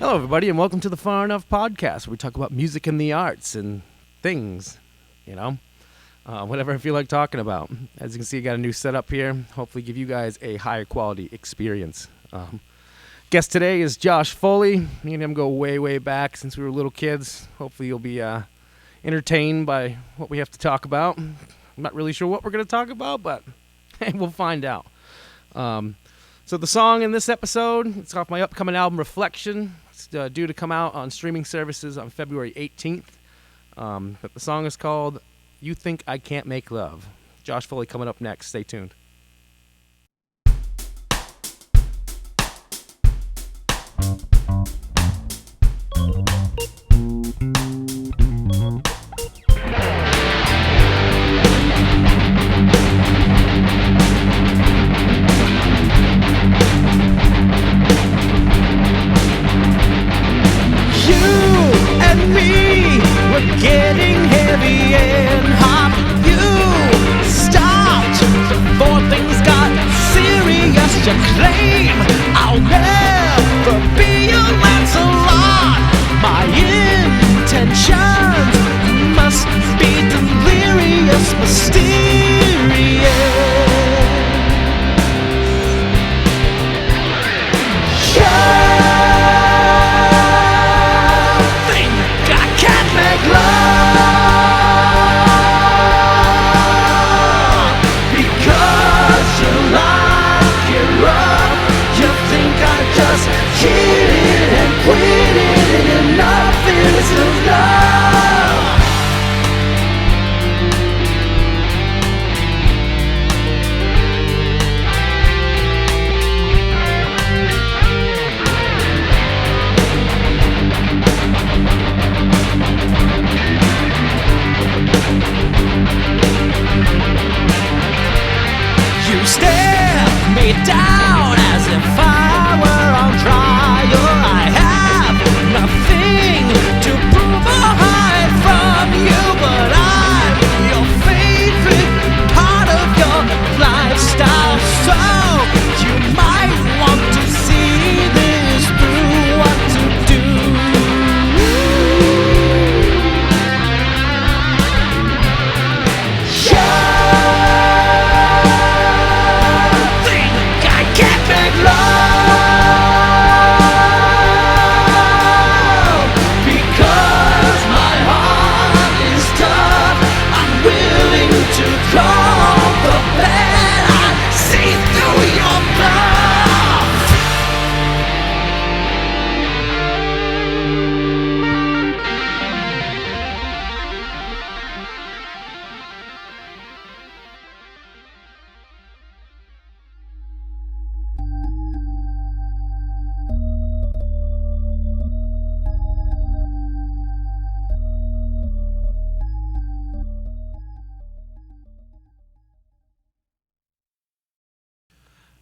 Hello, everybody, and welcome to the FarrEnuFF Podcast, where we talk about music and the arts and things, whatever I feel like talking about. As you can see, I got a new setup here. Hopefully give you guys a higher quality experience. Guest today is Josh Foley. Me and him go way, way back since we were little kids. Hopefully you'll be entertained by what we have to talk about. I'm not really sure what we're going to talk about, but we'll find out. So the song in this episode, it's off my upcoming album, Reflection. It's due to come out on streaming services on February 18th. But the song is called You Think I Can't Make Love. Josh Foley coming up next. Stay tuned.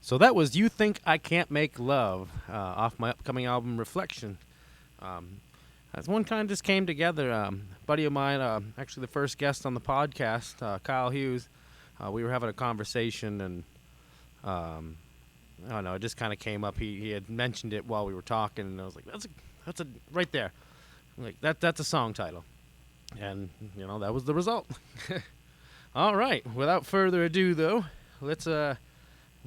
So that was You Think I Can't Make Love off my upcoming album, Reflection. As one kind of just came together. A buddy of mine, actually the first guest on the podcast, Kyle Hughes, we were having a conversation, and I don't know, it just kind of came up. He had mentioned it while we were talking, and I was like, that's a right there. I'm like, that's a song title. And, that was the result. All right, without further ado, though, let's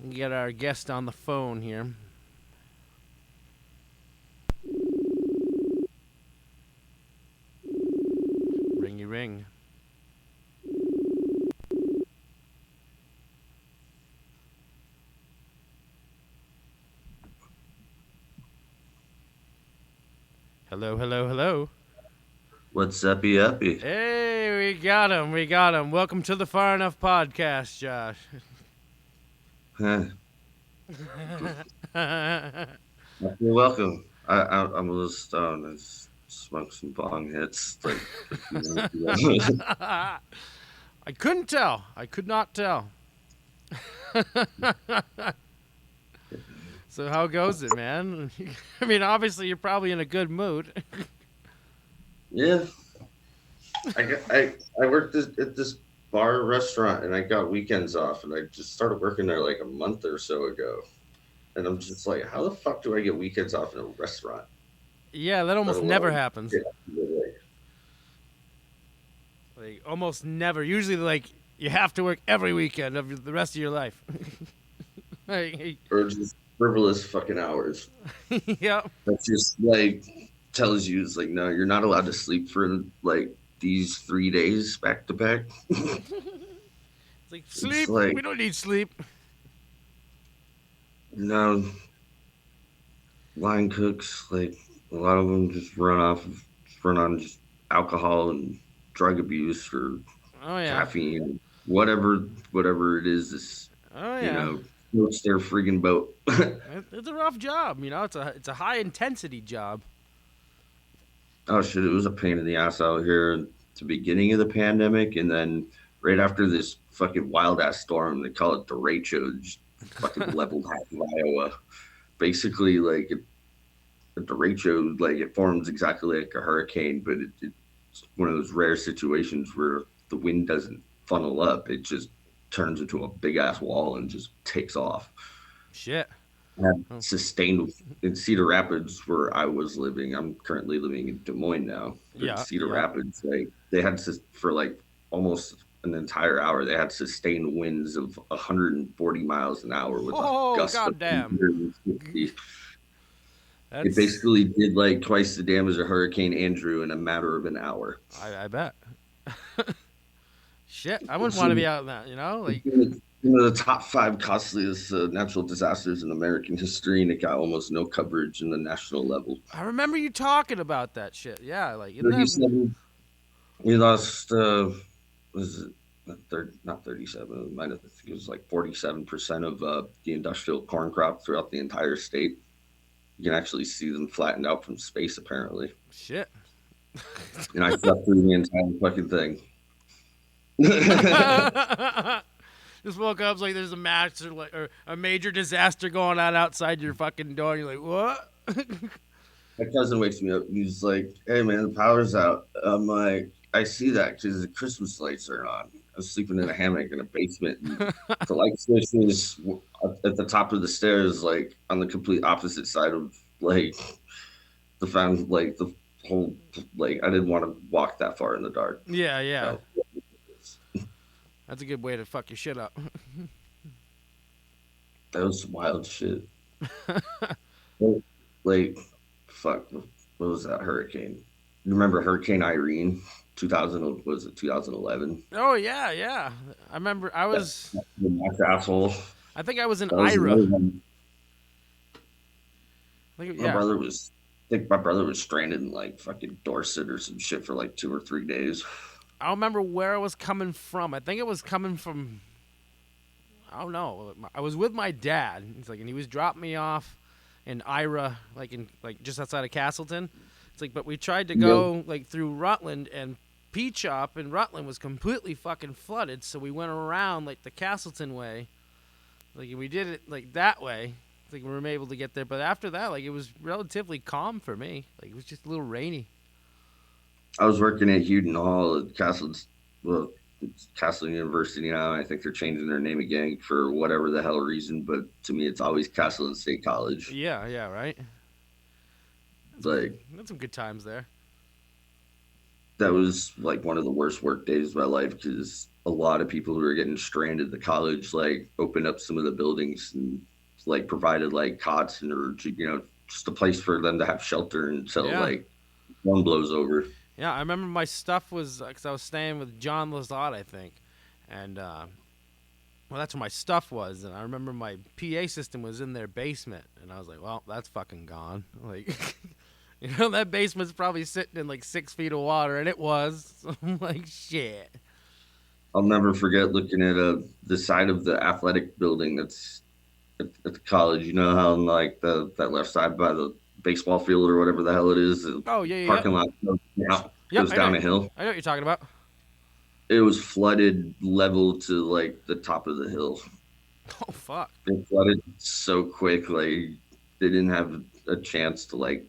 get our guest on the phone here. Ringy ring. Hello, hello, hello. What's uppy uppy? Hey, we got him. Welcome to the FarrEnuFF Podcast, Josh. Huh. You're welcome. I'm a little stoned. I smoked some bong hits. I couldn't tell. I could not tell. So how goes it, man? I mean, obviously you're probably in a good mood. Yeah. I worked at this bar restaurant, and I got weekends off, and I just started working there like a month or so ago. And I'm just like, how the fuck do I get weekends off in a restaurant? Yeah, that almost Let never alone happens. get out of the way. Like almost never. Usually, like you have to work every weekend of the rest of your life. Like, Or just frivolous fucking hours. yep. That's just like tells you it's like no, you're not allowed to sleep for like these 3 days back to back. It's like It's sleep. like We don't need sleep. no line cooks. Like a lot of them just run on just alcohol and drug abuse or Oh yeah. caffeine, whatever it is. This Oh you yeah. know floats their friggin' boat. It's a rough job. You know, it's a high intensity job. Oh shit, it was a pain in the ass out here at the beginning of the pandemic, and then right after this fucking wild ass storm, they call it derecho, just fucking leveled half of Iowa. Basically, like a derecho, like it forms exactly like a hurricane, but it's one of those rare situations where the wind doesn't funnel up; it just turns into a big ass wall and just takes off. Shit. Had Oh. sustained in Cedar Rapids where I was living. I'm currently living in Des Moines now, but in Yeah. Cedar Yeah. Rapids, like they had for like almost an entire hour. They had sustained winds of 140 miles an hour with a Oh gust of goddamn. 160. It That's. basically did like twice the damage of Hurricane Andrew in a matter of an hour. I bet. Shit. I wouldn't It's want to be out in that. You know, like one of the top five costliest natural disasters in American history, and it got almost no coverage in the national level. I remember you talking about that shit. Yeah. Like isn't that? 37 We lost, was it not 37? I think it was like 47% of the industrial corn crop throughout the entire state. You can actually see them flattened out from space, apparently. Shit. And I slept through the entire fucking thing. Just woke up it's like there's a match or a major disaster going on outside your fucking door. And you're like, what? My cousin wakes me up and he's like, "Hey man, the power's out." I'm like, "I see that because the Christmas lights are on." I was sleeping in a hammock in a basement, and the light switch was at the top of the stairs, like on the complete opposite side of like the whole like I didn't want to walk that far in the dark. Yeah, yeah. So, That's a good way to fuck your shit up. that was some wild shit. Like, fuck, what was that hurricane? You remember Hurricane Irene? 2000 was it 2011? Oh yeah, yeah. I remember. The asshole. I think I was in That was Ira. another one. Yeah. I think my brother was stranded in like fucking Dorset or some shit for like 2 or 3 days. I don't remember where I was coming from. I think it was coming from. I don't know. I was with my dad. He's like, and he was dropping me off in Ira, like just outside of Castleton. It's like, but we tried to go like through Rutland, and P-Chop in Rutland was completely fucking flooded. So we went around like the Castleton way. Like we did it like that way. Like we were able to get there. But after that, like it was relatively calm for me. Like it was just a little rainy. I was working at Houghton Hall at it's Castle University now. I think they're changing their name again for whatever the hell reason, but to me, it's always Castle and State College. Yeah, yeah, right. Like That's some good times there. that was like one of the worst work days of my life because a lot of people who were getting stranded at the college like opened up some of the buildings and like provided like cots and or just a place for them to have shelter until Yeah. like one blows over. Yeah, I remember my stuff was because I was staying with John Lazat, I think, and well, that's where my stuff was. And I remember my PA system was in their basement, and I was like, well, that's fucking gone. Like, that basement's probably sitting in like 6 feet of water, and it was. So I'm like, shit. I'll never forget looking at the side of the athletic building that's at the college. You know how on like that left side by the baseball field or whatever the hell it is, the Oh yeah, yeah, parking lot goes I down know. a hill. I know what you're talking about. It was flooded level to like the top of the hill. Oh fuck. It flooded so quick, like they didn't have a chance to like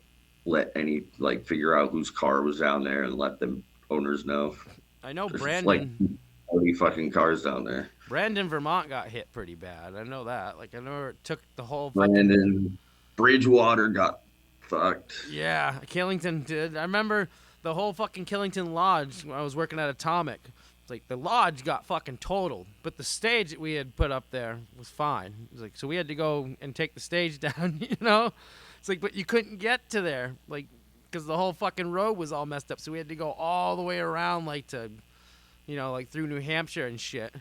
let any like figure out whose car was down there and let the owners know. I know There's Brandon. like 40 fucking cars down there. Brandon, Vermont got hit pretty bad. I know that. Like I know it took the whole fucking. And then Bridgewater got fucked. Yeah, Killington did. I remember the whole fucking Killington Lodge when I was working at Atomic. It's like the lodge got fucking totaled, but the stage that we had put up there was fine. It was like, so we had to go and take the stage down, you know? It's like, but you couldn't get to there, like, because the whole fucking road was all messed up. So we had to go all the way around, like, to, you know, like through New Hampshire and shit.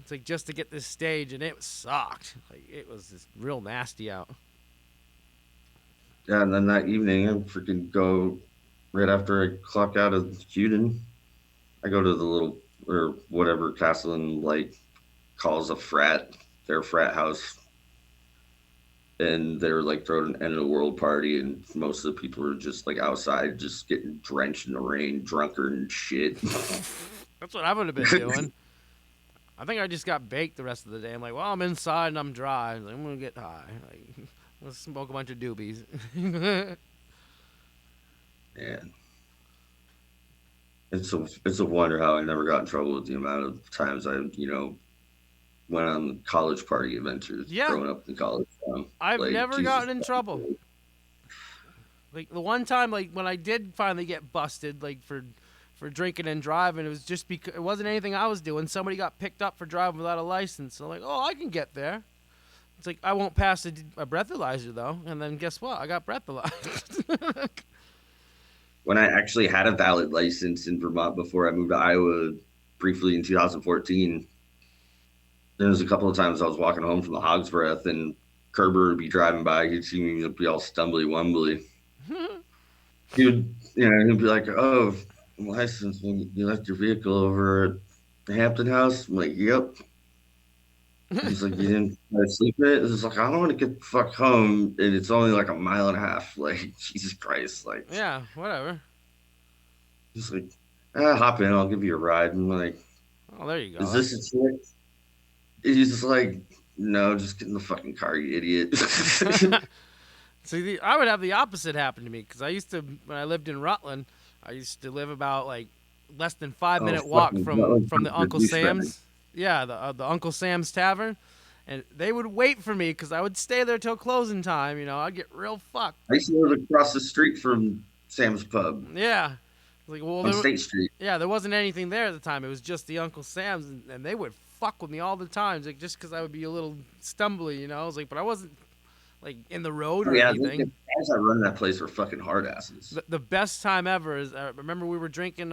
It's like just to get this stage, and it sucked. Like, it was just real nasty out. Yeah, and then that evening, I freaking go right after I clock out of Houston. I go to the little or whatever Castleton like calls a frat, their frat house, and they were like throwing an end of the world party, and most of the people were just like outside, just getting drenched in the rain, drunker and shit. That's what I would have been doing. I think I just got baked the rest of the day. I'm like, well, I'm inside and I'm dry. I'm gonna get high. Like, let's smoke a bunch of doobies. And it's a wonder how I never got in trouble with the amount of times I went on college party adventures Yeah. growing up in college. I've Like, never Jesus gotten in Christ. trouble. Like the one time, like when I did finally get busted, like for drinking and driving, it was just because it wasn't anything I was doing. Somebody got picked up for driving without a license. So I'm like, oh, I can get there. It's like I won't pass a breathalyzer though. And then guess what? I got breathalyzed. When I actually had a valid license in Vermont before I moved to Iowa briefly in 2014, there was a couple of times I was walking home from the Hog's Breath and Kerber would be driving by. He'd see me be all stumbly wumbly. He'd be like, "Oh, license, you left your vehicle over at the Hampton House?" I'm like, "Yep." He's like, "You didn't try to sleep in it?" It's like, "I don't want to get the fuck home, and it's only like a mile and a half." Like, Jesus Christ, like, Yeah, whatever. he's like, "Hop in, I'll give you a ride." I'm like, Oh, there you go. "Is this a trick?" He's just like, "No, just get in the fucking car, you idiot." See, I would have the opposite happen to me because I used to, when I lived in Rutland, I used to live about like less than 5 minute walk fucking from Rutland, the Uncle douchebag. Sam's. Yeah, the Uncle Sam's Tavern, and they would wait for me because I would stay there till closing time. You know, I'd get real fucked. I used to live across the street from Sam's Pub Yeah, like well, on State Street. there wasn't anything there at the time. It was just the Uncle Sam's, and they would fuck with me all the time, like just because I would be a little stumbly. You know, I was like, but I wasn't like in the road or Yeah, anything. the guys that run that place were fucking hard asses. The best time ever is I remember we were drinking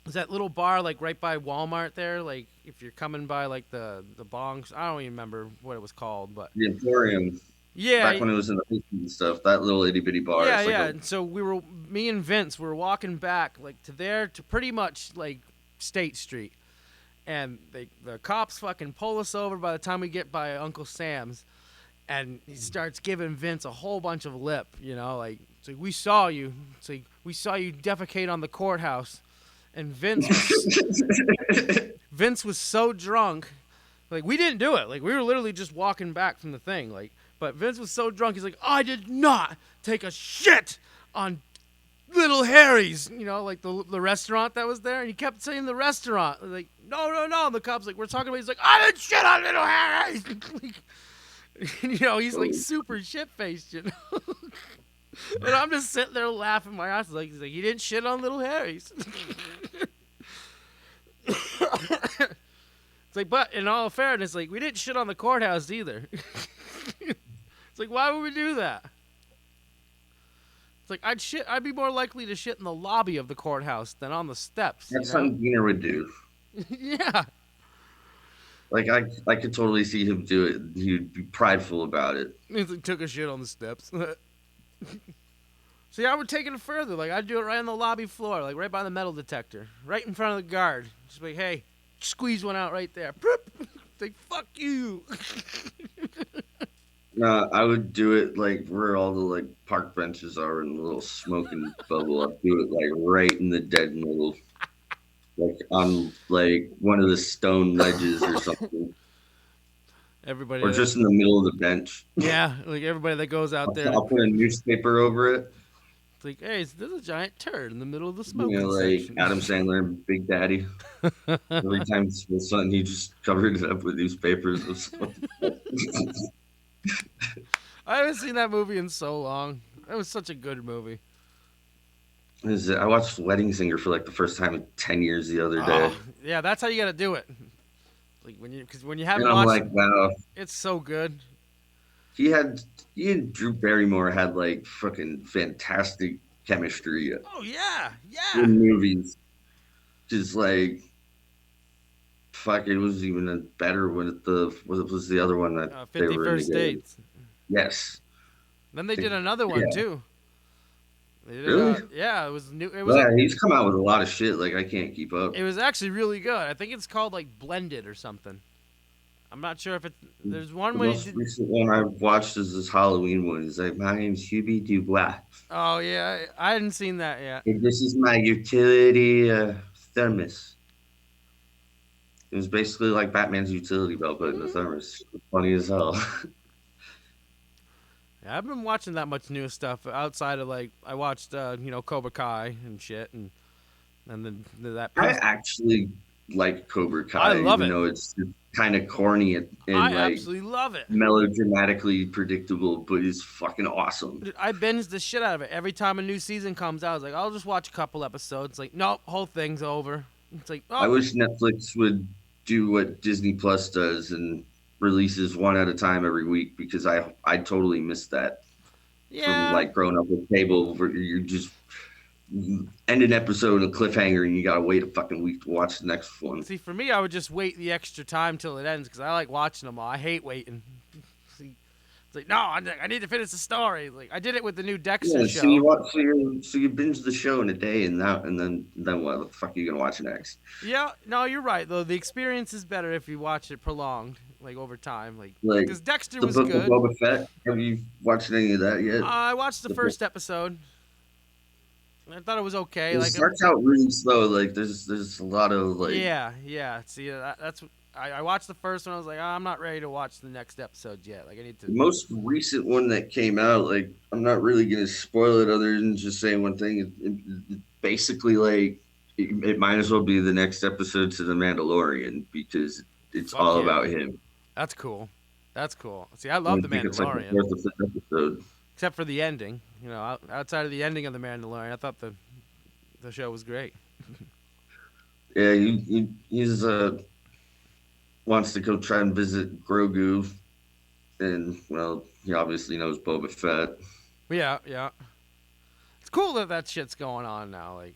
was that little bar like right by Walmart there, like if you're coming by like the bongs, I don't even remember what it was called, but The Emporium, yeah, back when it was in the 50s and stuff, that little itty bitty bar. yeah, it's like yeah. a- And so me and Vince were walking back like to there to pretty much like State Street, and the cops fucking pull us over by the time we get by Uncle Sam's. And he starts giving Vince a whole bunch of lip, you know, like, it's like, we saw you. It's like, we saw you defecate on the courthouse. And Vince was so drunk. Like, we didn't do it. Like, we were literally just walking back from the thing. Like, but Vince was so drunk, he's like, I did not take a shit on Little Harry's, you know, like the restaurant that was there. And he kept saying the restaurant. Like, no. And the cop's like, we're talking about, he's like, I didn't shit on Little Harry's. You know, he's like super shit faced, you know. And I'm just sitting there laughing my ass. Like he's like, he didn't shit on Little Harry's. It's like, but in all fairness, like we didn't shit on the courthouse either. It's like, why would we do that? It's like I'd be more likely to shit in the lobby of the courthouse than on the steps. That's you know? something Diener would do. Yeah. Like, I could totally see him do it. He'd be prideful about it. He's like, took a shit on the steps. See, I would take it further. Like, I'd do it right on the lobby floor, like right by the metal detector, right in front of the guard. Just like, hey, squeeze one out right there. It's like, fuck you. No, I would do it like where all the like park benches are in the little smoking bubble. I'd do it like right in the dead middle. Like on like one of the stone ledges or something. Everybody. Or just in the middle of the bench. Yeah, like everybody that goes out there. I'll put a newspaper over it. It's like, hey, there's a giant turd in the middle of the smoking Like section. Adam Sandler and Big Daddy. Every time he was something, he just covered it up with newspapers. I haven't seen that movie in so long. It was such a good movie. I watched Wedding Singer for like the first time in 10 years the other day. Oh, yeah, that's how you gotta do it. Like because when you haven't And I'm watched like, it, wow. it's so good. He had, he and Drew Barrymore had like fucking fantastic chemistry Oh yeah, yeah. in movies. Just like, fuck, it was even better when was the other one that they Fifty were in First together. Dates. Yes. Then they did another one Yeah. too. They did Really? yeah, it was new. It was Yeah, he's come out with a lot of shit. Like I can't keep up. it was actually really good. I think it's called like Blended or something. I'm not sure if it. There's one The way. most recent one I've watched is this Halloween one. It's like, my name's Hubie Dubois, Oh yeah, I hadn't seen that yet. and this is my utility thermos. It was basically like Batman's utility belt, but in the thermos. Funny as hell. Yeah, I've been watching that much new stuff outside of like I watched Cobra Kai and shit and then that I piece. actually like Cobra I Kai, love even it. though it's kind of corny and I like absolutely love it. melodramatically predictable, but it's fucking awesome. Dude, I binge the shit out of it every time a new season comes out. I was like, I'll just watch a couple episodes. Like, nope, whole thing's over. It's like, I oh wish Netflix would do what Disney Plus does and releases one at a time every week because I totally missed that from yeah. like growing up with cable where you just end an episode in a cliffhanger and you gotta wait a fucking week to watch the next one. See, for me, I would just wait the extra time till it ends because I like watching them all. I hate waiting. See, it's like, no, I need to finish the story. Like I did it with the new Dexter Yeah, show. so you binge the show in a day and then what the fuck are you gonna watch next? Yeah, no, you're right though. The experience is better if you watch it prolonged, like over time, like Like because Dexter the was book of good. Boba Fett. Have you watched any of that yet? I watched the The book first episode. I thought it was okay. it Like, starts out really slow. Like there's a lot of like yeah, yeah. See, that's I watched the first one. I was like, I'm not ready to watch the next episode yet. Like, I need to. the most recent one that came out. Like I'm not really gonna spoil it other than just saying one thing. Basically like it might as well be the next episode to The Mandalorian because it's Fuck all yeah, about him. that's cool. That's cool. See, I love I the think it's like the Mandalorian, fourth or fifth episode. except for the ending. Outside of the ending of the Mandalorian, I thought the show was great. Yeah, he's wants to go try and visit Grogu, and well, he obviously knows Boba Fett. Yeah, yeah. It's cool that that shit's going on now. Like,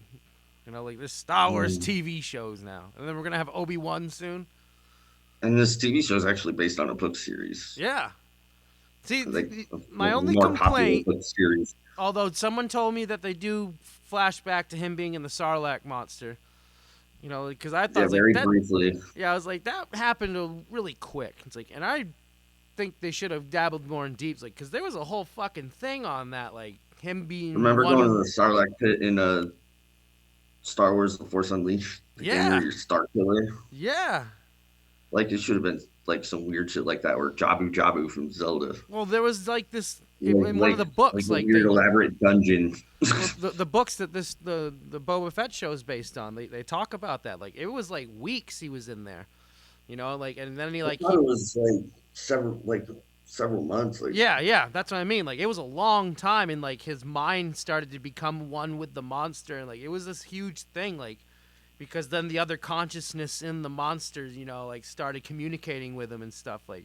like there's Star Wars Um, TV shows now, and then we're gonna have Obi-Wan soon. and this TV show is actually based on a book series, Yeah. See, like my a only more popular complaint, book series. although someone told me that they do flashback to him being in the Sarlacc monster. Because I thought Yeah, it was like very that. briefly. Yeah, I was like that happened really quick. It's like, and I think they should have dabbled more in deeps, like, because there was a whole fucking thing on that, like him being Remember one going to of. the Sarlacc pit in Star Wars: The Force Unleashed, the game where Yeah, you're Star Killer? yeah. Like it should have been like some weird shit like that, where Jabu Jabu from Zelda, Well, there was like this in one of the like books, a like weird elaborate dungeon. well, the books that the Boba Fett show is based on. They talk about that. Like it was like weeks he was in there. Like, and then he I like thought it was several months. Like yeah, yeah, that's what I mean. Like it was a long time, and like his mind started to become one with the monster, and like it was this huge thing, like because then the other consciousness in the monsters, like started communicating with him and stuff. Like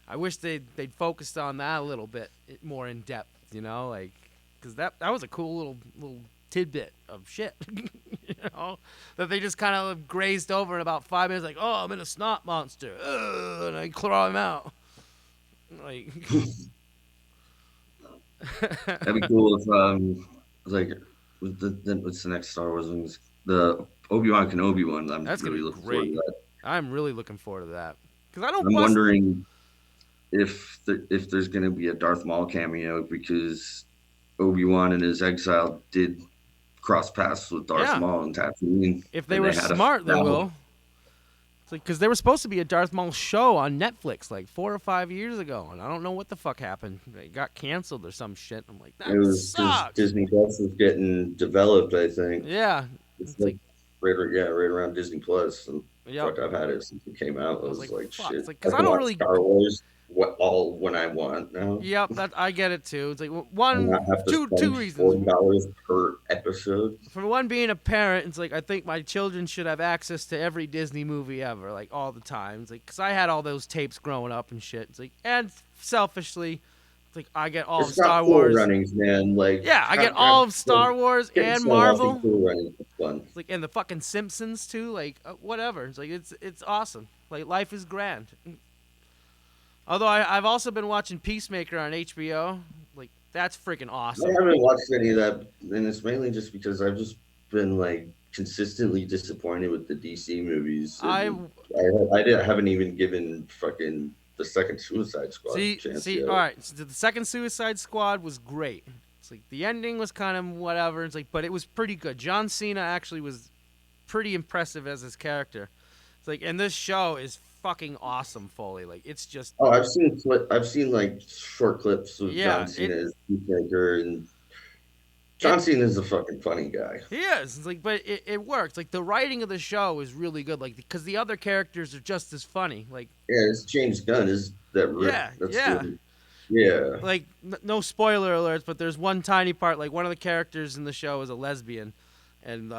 I wish they'd focused on that a little bit more in depth, like because that was a cool little tidbit of shit, that they just kind of grazed over in about 5 minutes. Like, oh, I'm in a snot monster, ugh, and I claw him out. Like, that'd be cool if like what's the next Star Wars one? The Obi-Wan Kenobi one. I'm that's gonna really be looking forward to great. that. I'm really looking forward to that because I don't I'm bust. wondering if there's gonna be a Darth Maul cameo because Obi-Wan in his exile did cross paths with Darth Yeah, Maul and Tatooine, if they and were they had a smart, they battle. will. It's like because there was supposed to be a Darth Maul show on Netflix like 4 or 5 years ago, and I don't know what the fuck happened. It got canceled or some shit. I'm like, It that was because sucks. Disney Plus was getting developed. I think Yeah, it's it's like, right around Disney Plus. And yeah. fuck, I've had it since it came out. I I was was like, like, fuck. shit. It's like I because I can don't watch really. Star Wars all when I want now, Yep, that I get it too. It's like and not have to two spend reasons. $4 per episode. For one, being a parent, it's like I think my children should have access to every Disney movie ever, like all the time. It's like because I had all those tapes growing up and shit. It's like, and selfishly, it's like I get all of It's not Star Cool Wars. Runnings, man. Like, Yeah, I get all of Star Wars getting and some off in Marvel. Cool Runnings is fun. It's like and the fucking Simpsons too. Like whatever. It's like it's awesome. Like life is grand. Although I've also been watching Peacemaker on HBO. Like that's freaking I awesome. haven't watched any of that, and it's mainly just because I've just been like consistently disappointed with the DC movies. I And haven't even given fucking the second Suicide Squad a chance see. yet. All right, so the second Suicide Squad was great. It's like the ending was kind of whatever. It's like, but it was pretty good. John Cena actually was pretty impressive as his character. It's like, and this show is fucking awesome, Foley. Like, it's just Oh, I've seen like short clips of yeah. John Cena as Peacemaker, and John Cena is a fucking funny guy. He is. It's like, but it works. Like the writing of the show is really good. Like because the other characters are just as funny. Like Yeah, it's James Gunn. Is that yeah, that's yeah. the yeah. Like no spoiler alerts, but there's one tiny part. Like one of the characters in the show is a lesbian, and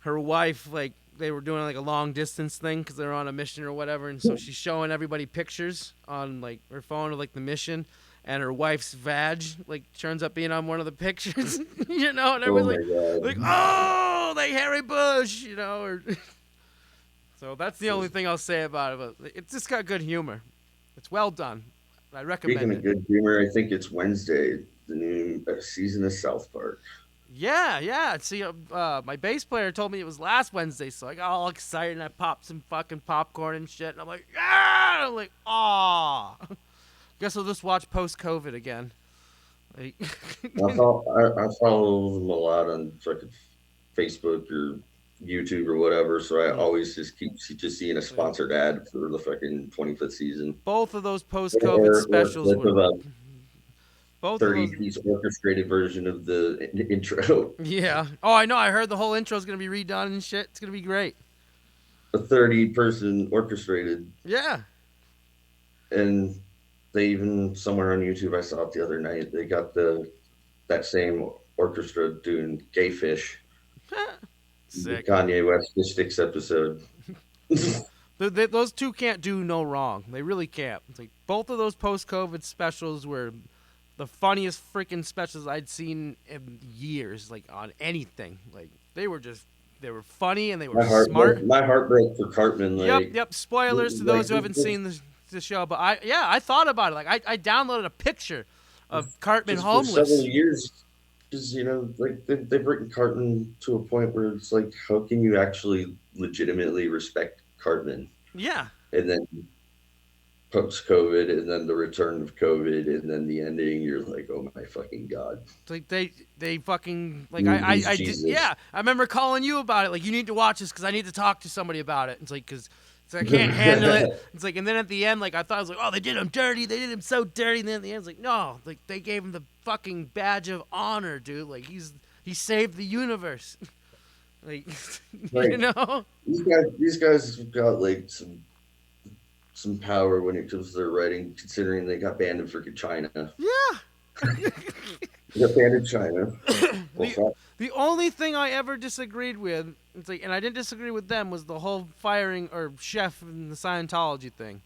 her wife like they were doing like a long distance thing because they were on a mission or whatever, and so she's showing everybody pictures on like her phone of like the mission, and her wife's vag like turns up being on one of the pictures, you know, and Oh everyone's my god. like oh like Harry Bush, you know, or so that's the only thing I'll say about it. But it's just got good humor. It's well done. I recommend Speaking it. of good humor, I think it's Wednesday, the new season of South Park. Yeah, yeah. See, my bass player told me it was last Wednesday, so I got all excited and I popped some fucking popcorn and shit. And I'm like, ah! I'm like, ah. Guess I'll just watch post-COVID again. Like, I follow them a lot on fucking Facebook or YouTube or whatever, so I always just keep just seeing a sponsored ad for the fucking 25th season. both of those post-COVID specials Or were. a Both of those. 30-piece orchestrated version of the intro. Yeah. Oh, I know. I heard the whole intro is gonna be redone and shit. It's gonna be great. A 30-person orchestrated, Yeah. and they even somewhere on YouTube I saw it the other night. They got that same orchestra doing "Gay Fish," the Sick. Kanye West Fish Sticks episode. Those two can't do no wrong. They really can't. It's like both of those post-COVID specials were the funniest freaking specials I'd seen in years, like on anything. Like they were funny and they were smart. My heart broke for Cartman. Like, Yep. Spoilers to those who haven't seen the show, but I thought about it. Like I downloaded a picture of Cartman homeless. For several years, because like they've written Cartman to a point where it's like, how can you actually legitimately respect Cartman? Yeah. And then post-COVID, and then the return of COVID, and then the ending, you're like, oh my fucking god! It's like they fucking like I did, Jesus. yeah. I remember calling you about it. Like you need to watch this because I need to talk to somebody about it. It's like because I can't handle it. It's like and then at the end, like I thought I was like, oh, they did him dirty. They did him so dirty. And then at the end, it's like no, like they gave him the fucking badge of honor, dude. Like he saved the universe. Like you know, these guys have got like some power when it comes to their writing, considering they got banned in freaking China. Yeah. They got banned in China. The only thing I ever disagreed with, it's like, and I didn't disagree with them, was the whole firing or chef and the Scientology thing.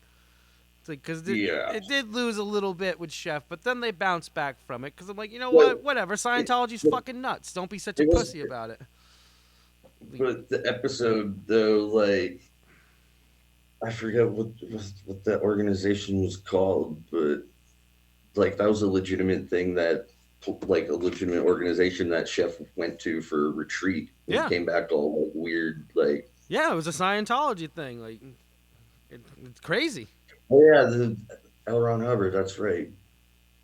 It's like because it did lose a little bit with Chef, but then they bounced back from it because I'm like, you know what, whatever. Scientology's fucking nuts. Don't be such a pussy about it. But the episode though, like, I forget what that organization was called, but like that was a legitimate thing that, like, a legitimate organization that Chef went to for a retreat. And Yeah. came back all like weird, like. Yeah, it was a Scientology thing. Like, it's crazy. Oh yeah, the L. Ron Hubbard. That's right.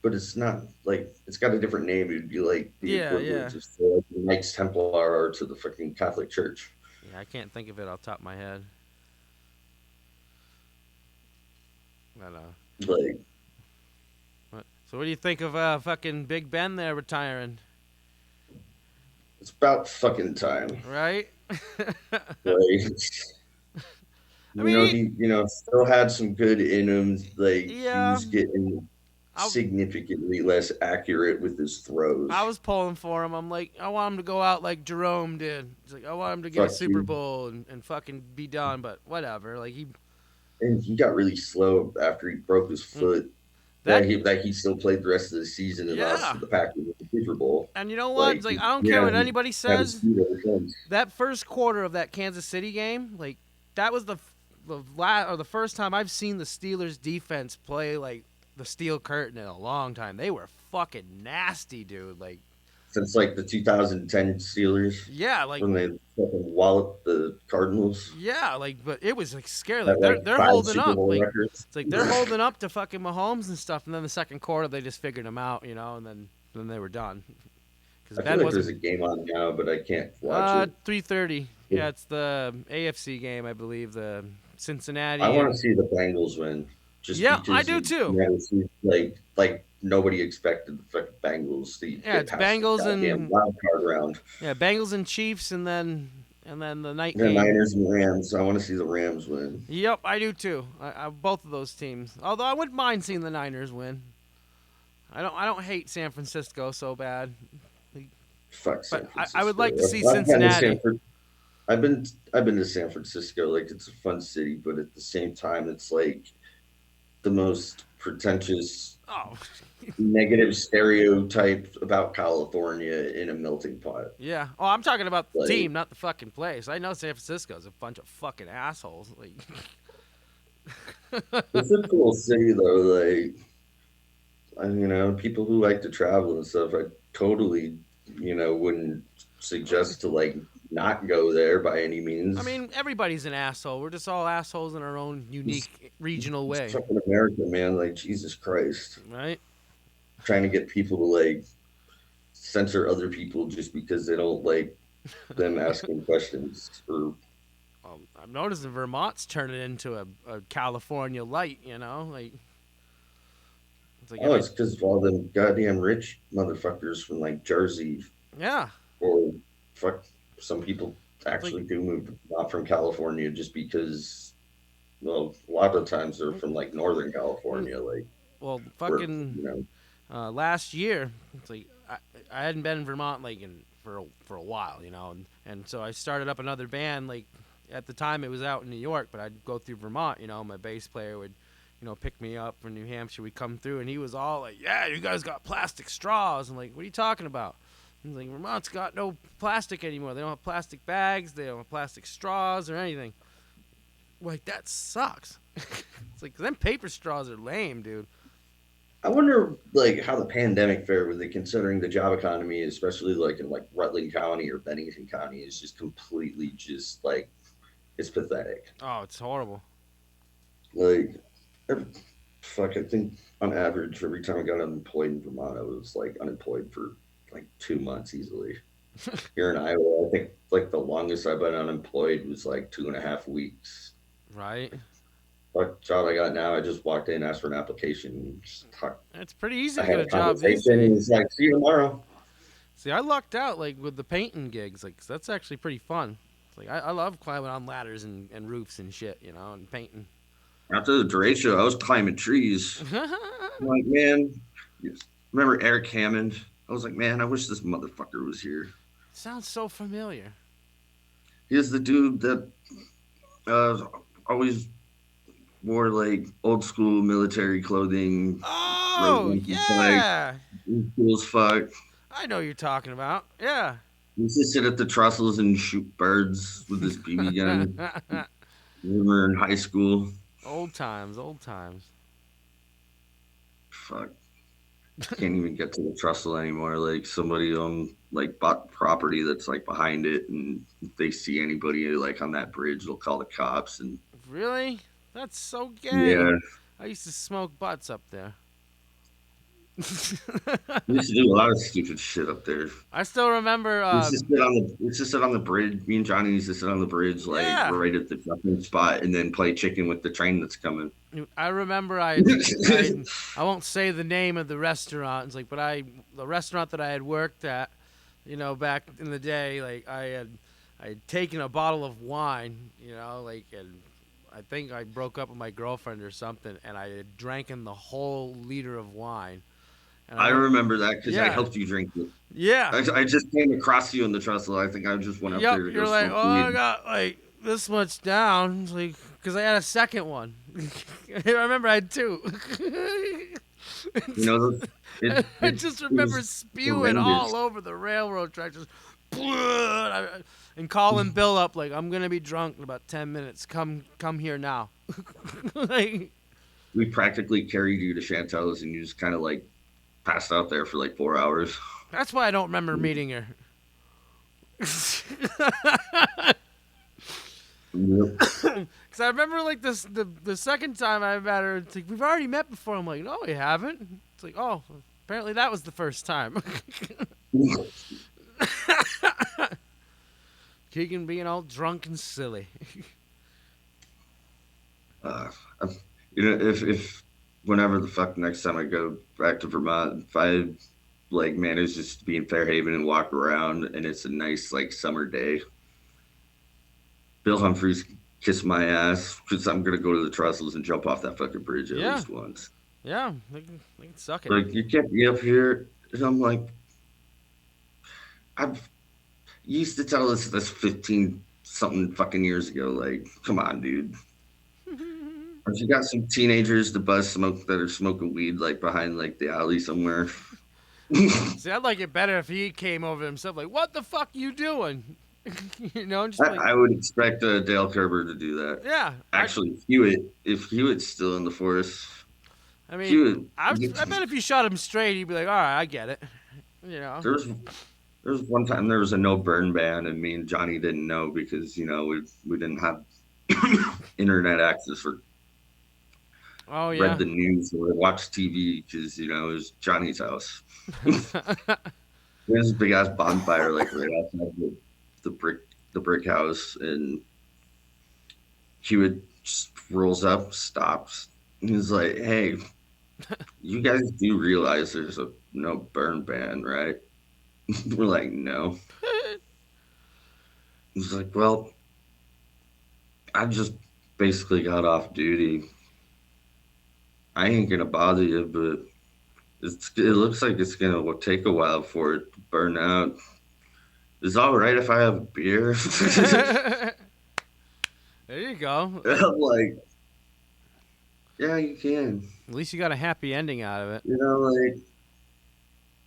But it's not like it's got a different name. It'd be like the equivalent of the Knights Templar to the fucking Catholic Church. Yeah, I can't think of it off the top of my head. I know. Like, So what do you think of fucking Big Ben there retiring? it's about fucking time, Right? right? I mean, Still had some good in him. Like he yeah, was getting I, significantly less accurate with his I throws. was pulling for him. I'm like, I want him to go out like Jerome did. It's like I want him to get a Fuck Super you. Bowl and fucking be done. But whatever. Like And he got really slow after he broke his mm, foot. that, He still played the rest of the season and lost yeah. to the Packers in the Super Bowl. And you know what? Like It's like he, I don't he care what hasn't anybody had a says. speed ever since. That first quarter of that Kansas City game, like that was the first time I've seen the Steelers defense play like the steel curtain in a long time. They were fucking nasty, dude. Like Since like the 2010 Steelers yeah, like when they fucking walloped the Cardinals. yeah, like but it was like scary. Like At like they're five holding Super up. Bowl Like records. it's like they're holding up to fucking Mahomes and stuff. And then the second quarter they just figured them out, and then they were done because I feel Ben like there's a wasn't. game on now, but I can't watch it. 3:30. Yeah, it's the AFC game, I believe. The I Cincinnati want to and see the Bengals win, just yeah, I because do you too. never see like nobody expected the fucking Bengals to Yeah, get it's past the Bengals goddamn and wild card round. Bengals and Chiefs, and then the night The game. Niners and Rams. I want to see the Rams win. Yep, I do too. I both of those teams. Although I wouldn't mind seeing the Niners win. I don't hate San Francisco so bad, Fuck but San I would like to Francisco. see I've been to Cincinnati. I've been to San Francisco. Like it's a fun city, but at the same time, it's like the most pretentious, Oh, negative stereotype about California in a melting pot. yeah. Oh, I'm talking about the Like team, not the fucking place. I know San Francisco's a bunch of fucking assholes. Like, it's a cool city though. Like people who like to travel and stuff, I totally, wouldn't suggest to like not go there by any I means. mean, everybody's an asshole. We're just all assholes in our own It's, unique regional it's way, fucking America, man. Like Jesus Christ, right? trying to get people to like censor other people just because they don't like them asking questions. Or I'm noticing Vermont's turning into a California light. Like it's like oh, it's because of all them goddamn rich motherfuckers from like Jersey yeah, or fuck. Some people it's like actually do move not from California just because. Well, a lot of times they're from like Northern mm, California, like well, where fucking you know. last year, it's like I hadn't been in Vermont like for a while, and so I started up another band. Like at the time, it was out in New York, but I'd go through Vermont. My bass player would, pick me up from New Hampshire. We'd come through, and he was all like, "Yeah, you guys got plastic straws." I'm like, "What are you talking about?" He's like, "Vermont's got no plastic anymore. They don't have plastic bags. They don't have plastic straws or anything." Like that sucks. It's like them paper straws are lame, dude. I wonder like how the pandemic fared with it, considering the job economy, especially like in like Rutland County or Bennington County, is just completely just like it's pathetic. Oh, it's horrible. Like, every, fuck, I think on average, every time I got unemployed in Vermont, I was like unemployed for like 2 months easily. Here in Iowa, I think like the longest I've been unemployed was like 2.5 weeks. Right? What job I got now? I just walked in, asked for an application, It's pretty easy I to get had a a job these conversation, and days. it's like, see you tomorrow. See, I lucked out like with the painting gigs. Like, 'cause that's actually pretty fun. It's like I love climbing on ladders and roofs and shit, and painting. After the derecho, I was climbing trees. I'm like, man, remember Eric Hammond? I was like, man, I wish this motherfucker was here. Sounds so familiar. He's the dude that always wore like old school military clothing, rode Oh monkey bike, yeah, cool as fuck. I know what you're talking about. Yeah. He used to sit at the trestles and shoot birds with his BB gun. We were in high school. Old times, old times. Fuck. Can't even get to the trestle anymore. Like somebody like bought property that's like behind it, and if they see anybody like on that bridge, they'll call the cops. And Really? That's so gay. yeah, I used to smoke butts up there. we used to do a lot of stupid shit up there. I still remember. We used to sit on the bridge. Me and Johnny used to sit on the bridge, like Yeah, right at the jumping spot, and then play chicken with the train that's coming. I remember. I won't say the name of the restaurant. It's like, but the restaurant that I had worked at, back in the day, like I had taken a bottle of wine, like, and I think I broke up with my girlfriend or something, and I had drank the whole liter of wine. And I I remember, remember that because I yeah, helped you drink it. yeah, I just came across you in the trestle. I think I just went up yep. there to go You're like, smoke oh, I weed. got like this much down, it's like, because I had a second one. I remember I had two. You know, it I it, just it remember was spewing horrendous. all over the railroad track, just and calling Bill up like, I'm gonna be drunk in about 10 minutes. Come here now. Like, We practically carried you to Chantel's, and you just kind of like passed out there for like 4 hours. that's why I don't remember meeting her. Yep. Cause I remember like this the second time I met her, it's like we've already met before. I'm like, no, we haven't. It's like, oh, apparently that was the first time. Keegan being all drunk and silly. Uh, you know, if whenever the fuck next time I go back to Vermont, if I like manage just to be in Fairhaven and walk around, and it's a nice like summer day, Bill Humphreys kiss my ass because I'm gonna go to the trestles and jump off that fucking bridge at Yeah, least once. yeah, they can suck it. Like you kept me up here, and I'm like, I've you used to tell us this 15 something fucking years ago. Like, come on, dude. If you got some teenagers to buzz smoke that are smoking weed like behind like the alley somewhere. See, I'd like it better if he came over himself, like, what the fuck you doing? You know, just like, I would expect Dale Kerber to do that. yeah. Actually, Hewitt, if Hewitt's still in the force, I mean, Hewitt, I bet if you shot him straight, he'd be like, all right, I get it. You know. there was one time there was a no burn ban, and me and Johnny didn't know because we didn't have internet access or Oh read yeah. the news or watched TV because it was Johnny's house. There's a big ass bonfire like right outside the brick the brick house, and Hewitt just rolls up, stops, and he's like, "Hey, you guys do realize there's a no burn ban, right?" We're like, "No." He's like, "Well, I just basically got off duty. I ain't gonna bother you, but it looks like it's gonna take a while for it to burn out. Is it all right if I have a beer?" There you go. I'm like, "Yeah, you can." At least you got a happy ending out of it. Like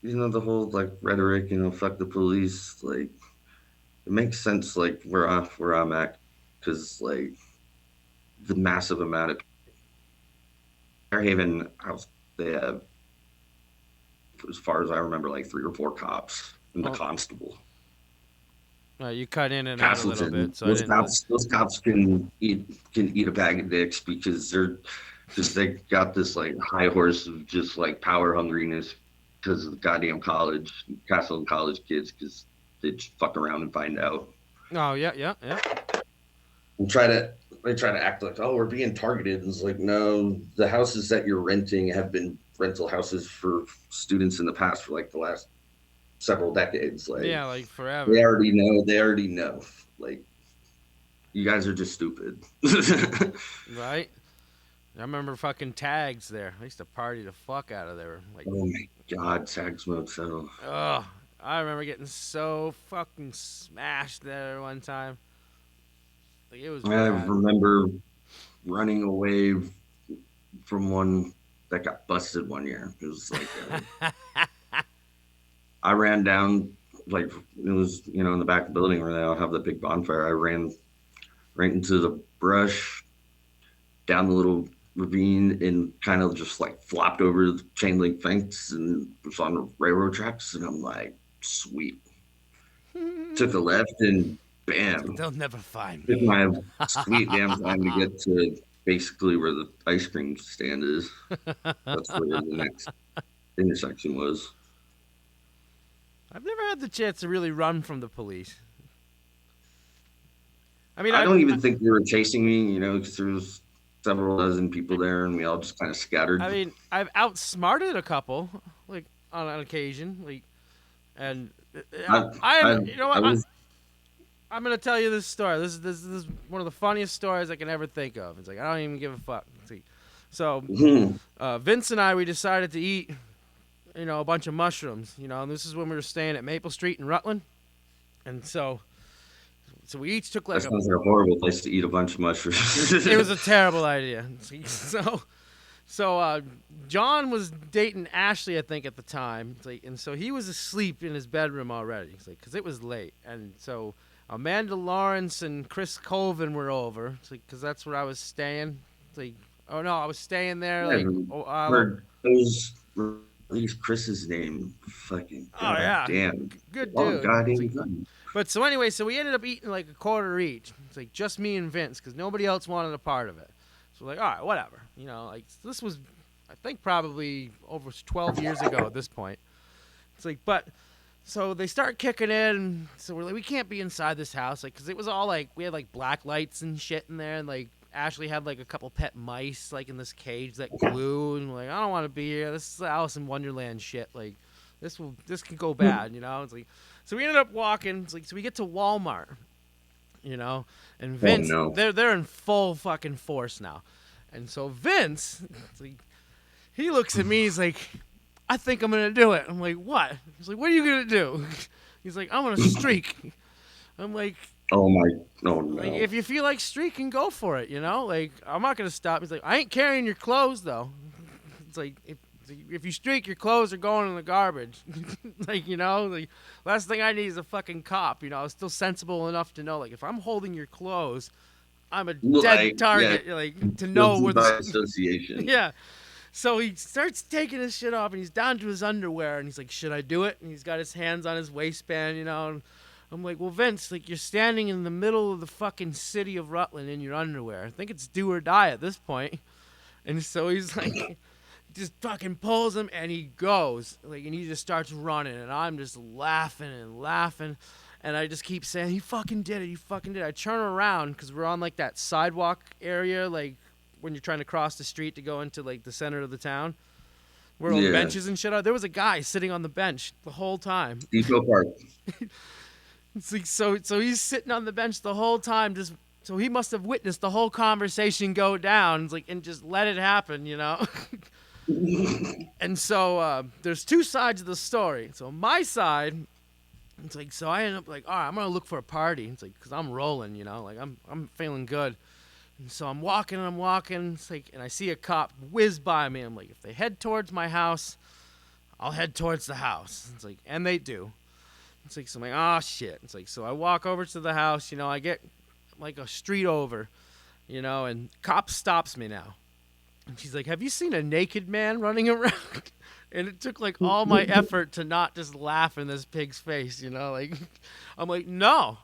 the whole like rhetoric, fuck the police. Like it makes sense, like where I'm at, because like the massive amount of Fairhaven house they have, as far as I remember, like 3 or 4 cops and the Oh, constable. you cut in and out a little Castleton, bit, so I didn't really. those cops can eat a bag of dicks because they got this like high horse of just like power hungriness because of the goddamn Castleton college kids, because they just fuck around and find out Oh yeah, yeah, yeah. and they try to act like, oh, we're being targeted. And it's like, no, the houses that you're renting have been rental houses for students in the past for like the last several decades. Like Yeah, like forever. they already know. Like you guys are just stupid. Right? I remember fucking tags there. I used to party the fuck out of there. Like, Oh my god, Tags Motel. ugh. I remember getting so fucking smashed there one time. Like, it was I bad. remember running away from one that got busted one year. It was like I ran down, like it was in the back of the building where they all have the big bonfire. I ran right into the brush, down the little ravine, and kind of just like flopped over the chain link fence and was on the railroad tracks. And I'm like, sweet. Took a left and bam. They'll never find Took me. my sweet damn time to get to basically where the ice cream stand is. That's where the next intersection was. I've never had the chance to really run from the police. I mean, I don't even think they were chasing me, because there was several dozen people there, and we all just kind of scattered. I mean, I've outsmarted a couple, like on an occasion, like, and I, I I, am. You know I what? was I'm gonna tell you this story. This is one of the funniest stories I can ever think of. It's like I don't even give a fuck. See, so Vince and I, we decided to eat, a bunch of mushrooms. And this is when we were staying at Maple Street in Rutland, and so we each took like that sounds like a horrible place to eat a bunch of mushrooms. It was a terrible idea. So John was dating Ashley, I think, at the time, and so he was asleep in his bedroom already, because it was late, and so Amanda Lawrence and Chris Colvin were over, because that's where I was staying. I was staying there. Least Chris's name. Fucking. Oh yeah, damn. Good dude. Oh goddamn good. But so anyway, so we ended up eating like a quarter each. It's like just me and Vince, because nobody else wanted a part of it. So we're like, all right, whatever. This was, I think, probably over 12 years ago at this point. It's like, but. So they start kicking in, so we're like, we can't be inside this house, because it was all like, we had like black lights and shit in there, and like Ashley had like a couple pet mice like in this cage that glue, and we're like, I don't want to be here. This is Alice in Wonderland shit. Like, this can go bad, It's like, so we ended up walking. It's like, so we get to Walmart, and Vince, they're in full fucking force now, and so Vince, it's like, he looks at me, he's like, I think I'm going to do it. I'm like, what? He's like, what are you going to do? He's like, I'm going to streak. I'm like, oh no. Like, if you feel like streaking, go for it, Like, I'm not going to stop. He's like, I ain't carrying your clothes, though. It's like, if you streak, your clothes are going in the garbage. Like, last thing I need is a fucking cop. I was still sensible enough to know, like, if I'm holding your clothes, I'm a dead target, to know where the association. Yeah. So he starts taking his shit off, and he's down to his underwear, and he's like, should I do it? And he's got his hands on his waistband, and I'm like, well, Vince, like, you're standing in the middle of the fucking city of Rutland in your underwear. I think it's do or die at this point. And so he's like, just fucking pulls him, and he goes, like, and he just starts running, and I'm just laughing and laughing, and I just keep saying, he fucking did it. I turn around, because we're on, like, that sidewalk area, like, when you're trying to cross the street to go into like the center of the town where all the benches and shit are. There was a guy sitting on the bench the whole time. Depot Park. It's like, so he's sitting on the bench the whole time, so he must have witnessed the whole conversation go down, like, and just let it happen, And so there's two sides of the story. So my side, it's like, so I end up like, all right, I'm gonna look for a party. It's like, cause I'm rolling, like I'm feeling good. And so I'm walking, it's like, and I see a cop whiz by me. I'm like, if they head towards my house, I'll head towards the house. It's like, and they do. It's like, so I'm like, oh shit. It's like, so I walk over to the house, I get like a street over, and cop stops me now. And she's like, have you seen a naked man running around? And it took like all my effort to not just laugh in this pig's face, like, I'm like, no.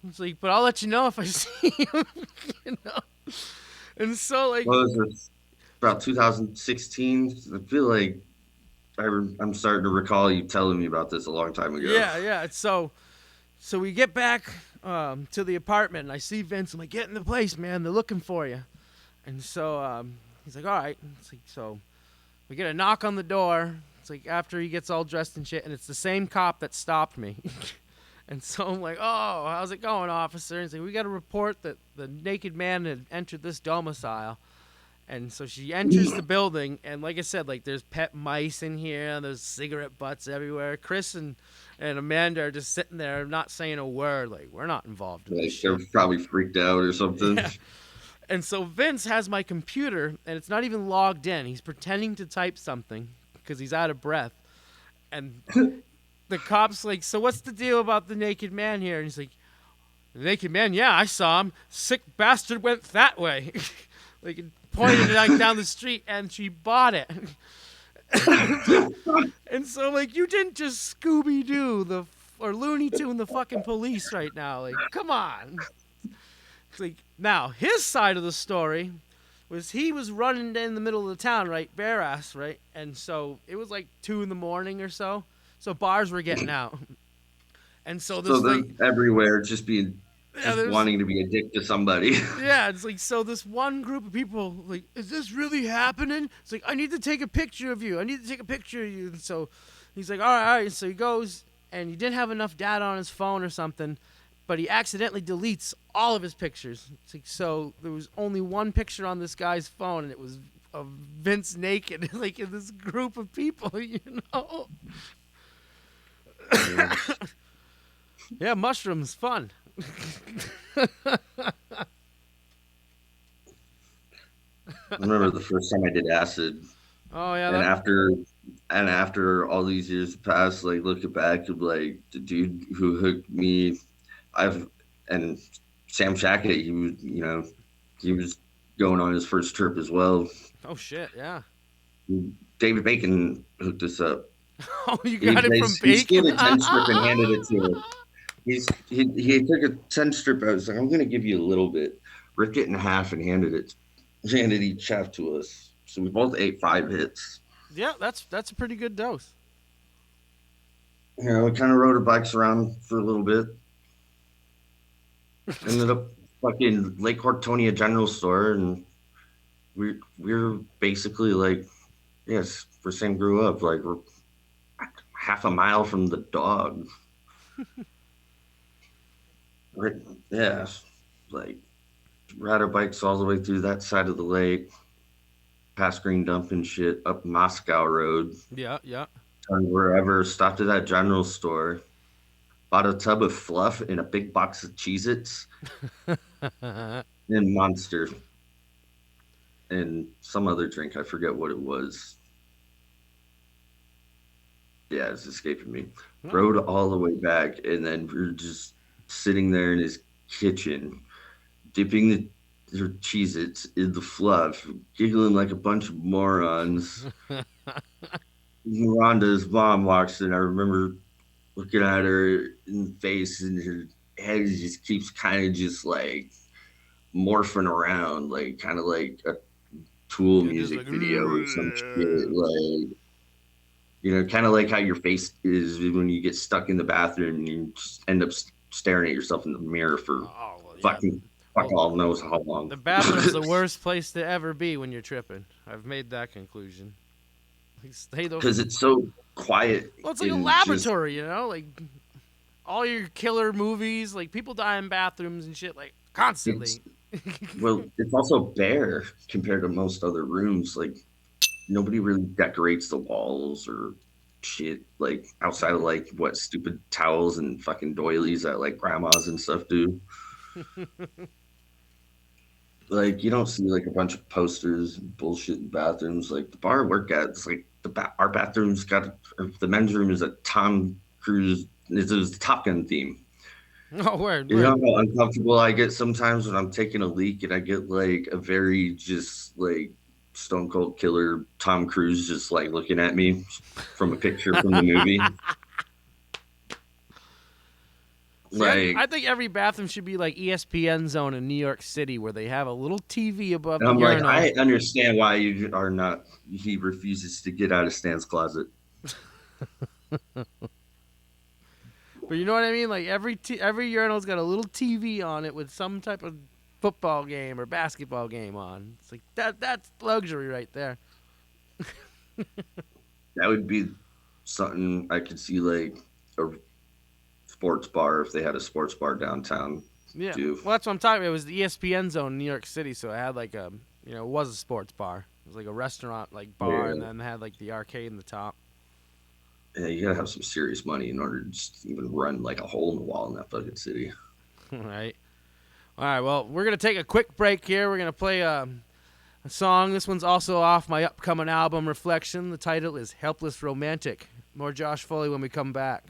It's like, but I'll let you know if I see him, And so, like, what was it? About 2016. I feel like I'm starting to recall you telling me about this a long time ago. Yeah. So we get back to the apartment, and I see Vince. I'm like, get in the place, man. They're looking for you. And so he's like, all right. It's like, so we get a knock on the door. It's like after he gets all dressed and shit, and it's the same cop that stopped me. And so I'm like, oh, how's it going, officer? And he's like, we got a report that the naked man had entered this domicile. And so she enters the building, and like I said, like, there's pet mice in here, there's cigarette butts everywhere. Chris and Amanda are just sitting there not saying a word. Like, we're not involved in this shit. They're probably freaked out or something. Yeah. And so Vince has my computer, and it's not even logged in. He's pretending to type something because he's out of breath. And the cop's like, so what's the deal about the naked man here? And he's like, the naked man, yeah, I saw him. Sick bastard went that way. Like, pointed it like down the street, and she bought it. And so, like, you didn't just Scooby-Doo or Looney Tune the fucking police right now. Like, come on. It's like, now, his side of the story was he was running in the middle of the town, right, bare ass, right? And so it was like 2 a.m. or so. So bars were getting out. And so this they're everywhere, just wanting to be a dick to somebody. Yeah, it's like, so this one group of people, like, is this really happening? It's like, I need to take a picture of you. And so he's like, all right. So he goes, and he didn't have enough data on his phone or something, but he accidentally deletes all of his pictures. It's like, so there was only one picture on this guy's phone, and it was of Vince naked, like in this group of people, you know. Yeah. Yeah, mushrooms, fun. I remember the first time I did acid, Oh yeah, and after all these years passed, like looking back, like the dude who hooked me, I've and Sam Shackett, he was going on his first trip as well. oh shit, yeah. David Bacon hooked us up. Oh, you got it from He stole Bacon. a 10 strip and handed it to us. He took a 10 strip. I was like, I'm gonna give you a little bit, ripped it in half, and handed each half to us. So we both ate 5 hits. Yeah, that's a pretty good dose. You know, we kind of rode our bikes around for a little bit. Ended up fucking Lake Hortonia General Store, and we're basically like, yes, where Sam grew up. Like we're half a mile from the dog. Right, yeah, like ride our bikes all the way through that side of the lake, past Green Dump and shit, up Moscow Road, Yeah, yeah. turned wherever, stopped at that general store, bought a tub of fluff and a big box of Cheez-Its, and Monster, and some other drink. I forget what it was. Yeah, it's escaping me. Rode all the way back, and then we're just sitting there in his kitchen, dipping the Cheez-Its in the fluff, giggling like a bunch of morons. Rhonda's mom walks in. I remember looking at her in the face, and her head just keeps kind of just like morphing around, like kind of like a Tool music like, video or some shit. Like, you know, kind of like how your face is when you get stuck in the bathroom and you just end up staring at yourself in the mirror for fucking fuck all knows how long. The bathroom's the worst place to ever be when you're tripping. I've made that conclusion. Because it's so quiet. Well, it's like a laboratory, you know? Like, all your killer movies, like, people die in bathrooms and shit, like, constantly. Well, it's also bare compared to most other rooms. Like, nobody really decorates the walls or shit, like, outside of, like, what stupid towels and fucking doilies that, like, grandmas and stuff do. Like, you don't see, like, a bunch of posters and bullshit in bathrooms. Like, the bar I work at, it's like, our bathroom's got, the men's room is a Tom Cruise, it's the Top Gun theme. Oh, word. You know how uncomfortable I get sometimes when I'm taking a leak and I get, like, a very just, like, Stone Cold Killer Tom Cruise just, like, looking at me from a picture from the movie. See, I think every bathroom should be like ESPN Zone in New York City, where they have a little TV above the urinal. I understand why you are not. He refuses to get out of Stan's closet. But you know what I mean? Like every urinal's got a little TV on it with some type of football game or basketball game on. It's like that's luxury right there. That would be something I could see, like a sports bar if they had a sports bar downtown. Yeah. Do. Well, that's what I'm talking about. It was the ESPN Zone in New York City, so it had like a, you know, it was a sports bar. It was like a restaurant, like bar, and then it had like the arcade in the top. Yeah, you gotta have some serious money in order to just even run like a hole in the wall in that fucking city. Right. All right. Well, we're gonna take a quick break here. We're gonna play a song. This one's also off my upcoming album, Reflection. The title is "Helpless Romantic." More Josh Foley when we come back.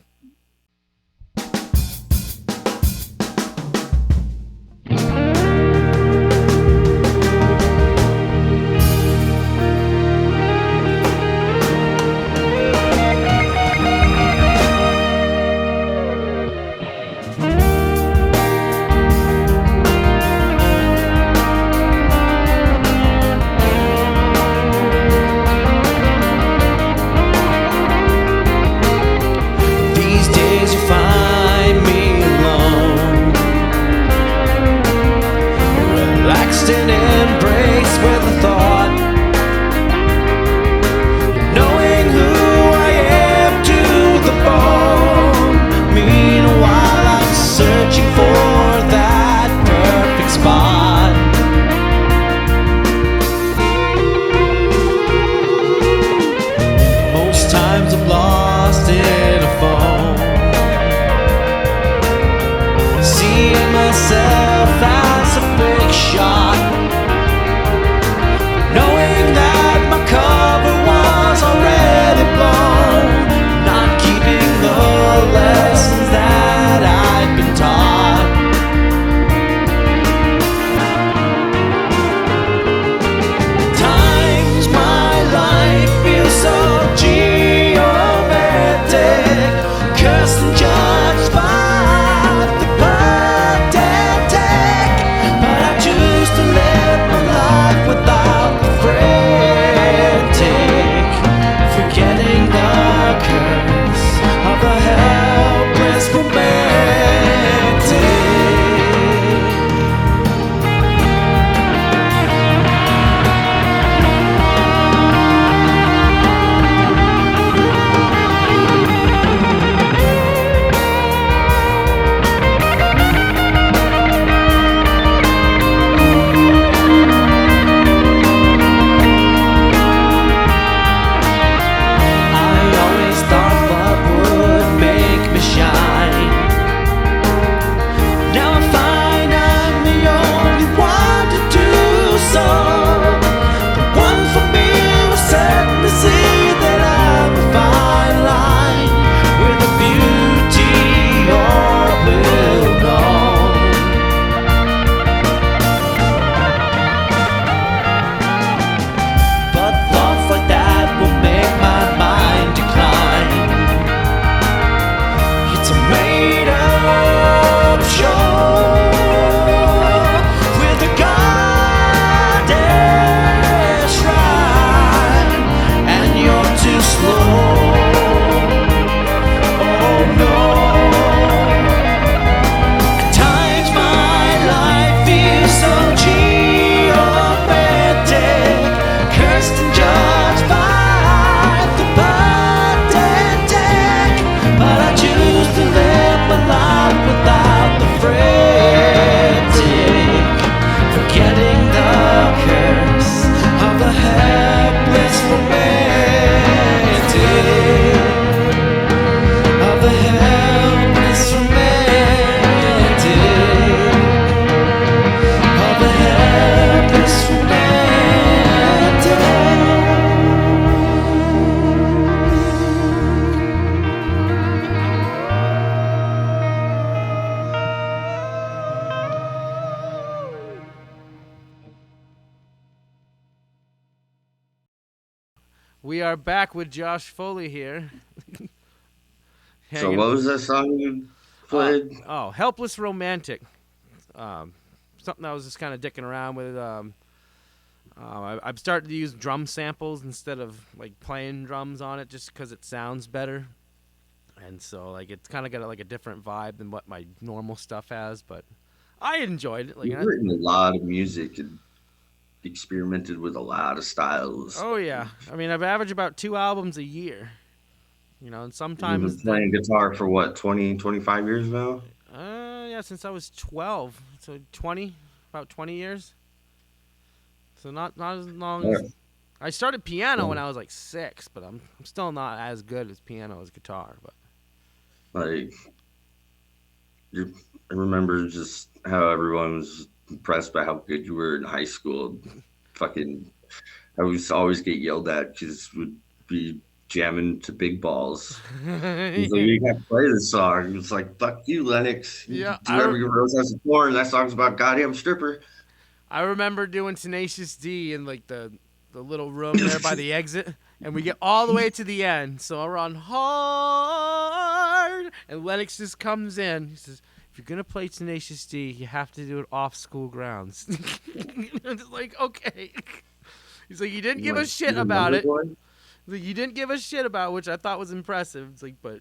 We are back with Josh Foley here. So Hanging. what was that song you Uh, played? Helpless Romantic. Um, Something I was just kind of dicking around with. I've started to use drum samples instead of like playing drums on it, just because it sounds better. And so like it's kind of got like a different vibe than what my normal stuff has. But I enjoyed it. You've written a lot of music and experimented with a lot of styles. Oh yeah, I mean I've averaged about 2 albums a year. And You've been sometimes playing guitar for what, 20, 25 years now? yeah, since I was 12, so 20, about 20 years. So not as long Yeah. as I started piano when Yeah. I was like 6, but I'm still not as good as piano as guitar. But Like, you I remember just how everyone was impressed by how good you were in high school. Fucking, I was always get yelled at because we'd be jamming to Big Balls. He's like, you can't play this song. It's like, fuck you, Lennox. You yeah, do every rose has a thorn. That song's about goddamn stripper. I remember doing Tenacious D in like the little room there by the exit, and we get all the way to the end. So I run hard, and Lennox just comes in. He says, "If you're gonna play Tenacious D, you have to do it off school grounds." I'm just like, okay. He's like, you didn't give a Like, shit you about remember it. one? He's like, you didn't give a shit about, which I thought was impressive. It's like, but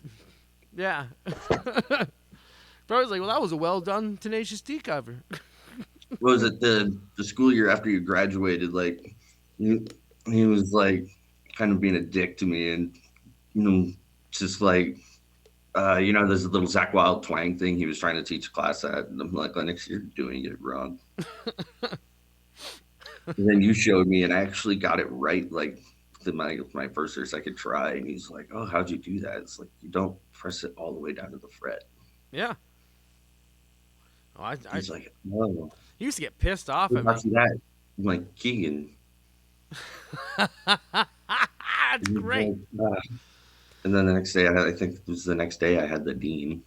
yeah. But I was like, well, that was a well done Tenacious D cover. What was it the school year after you graduated? Like, he, he was like kind of being a dick to me, and you know, just like there's a little Zach Wild twang thing he was trying to teach a class at, and I'm like, Lennox, you're doing it wrong. And then you showed me, and I actually got it right, like my first or second try. And he's like, "Oh, how'd you do that?" It's like you don't press it all the way down to the fret. Yeah. Oh, He's like, "No, he used to get pissed off who at me. taught you that?" I'm like, "Keegan." That's And he's great. like, and then the next day, I think it was the next day, I had the dean.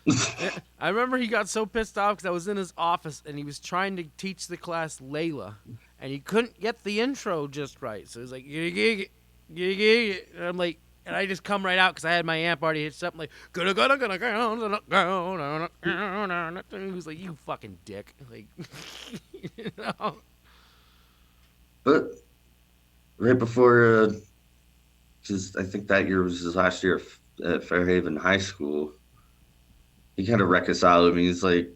Yeah, I remember he got so pissed off because I was in his office and he was trying to teach the class Layla, and he couldn't get the intro just right. So he's like, "Gig, gig, gig," and I'm like, and I just come right out because I had my amp already hitched up. I'm like, he was like, "You fucking dick!" Like, you know? But right before, because I think that year was his last year at Fairhaven High School, he kind of reconciled with me. He's like,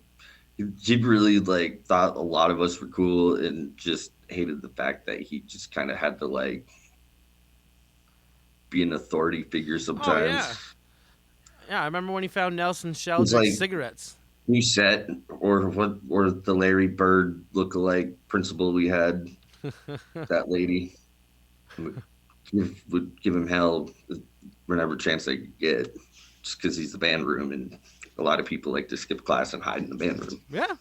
he really like thought a lot of us were cool and just hated the fact that he just kind of had to like be an authority figure Oh yeah, sometimes. yeah. I remember when he found Nelson He's Sheldrick's like, cigarettes. new set or the Larry Bird lookalike principal we had, that lady would give him hell whenever chance they could get, just because he's the band room and a lot of people like to skip class and hide in the band room. Yeah,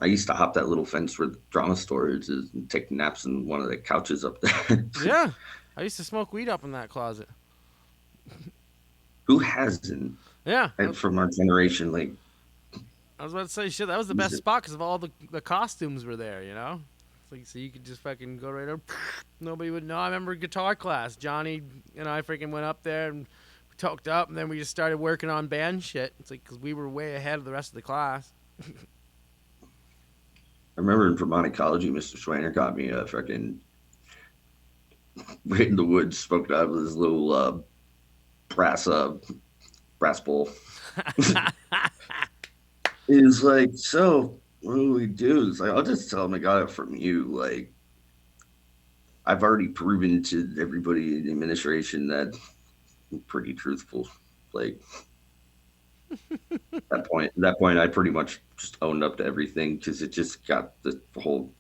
I used to hop that little fence where the drama storage is and take naps in one of the couches up there. yeah. I used to smoke weed up in that closet. Who hasn't? Yeah, And from our generation, like, I was about to say, shit, that was the best spot because of all the costumes were there, you know? It's like, so you could just fucking go right up. Nobody would know. I remember guitar class. Johnny and I freaking went up there and we talked up, and then we just started working on band shit. It's like, because we were way ahead of the rest of the class. I remember in Vermont Ecology, Mr. Schwainer got me a fucking right in the woods, smoked out with his little brass bowl. He was like, "So, what do we do?" It's like, "I'll just tell him I got it from you. Like, I've already proven to everybody in the administration that I'm pretty truthful." Like, at that point, I pretty much just owned up to everything because it just got the whole,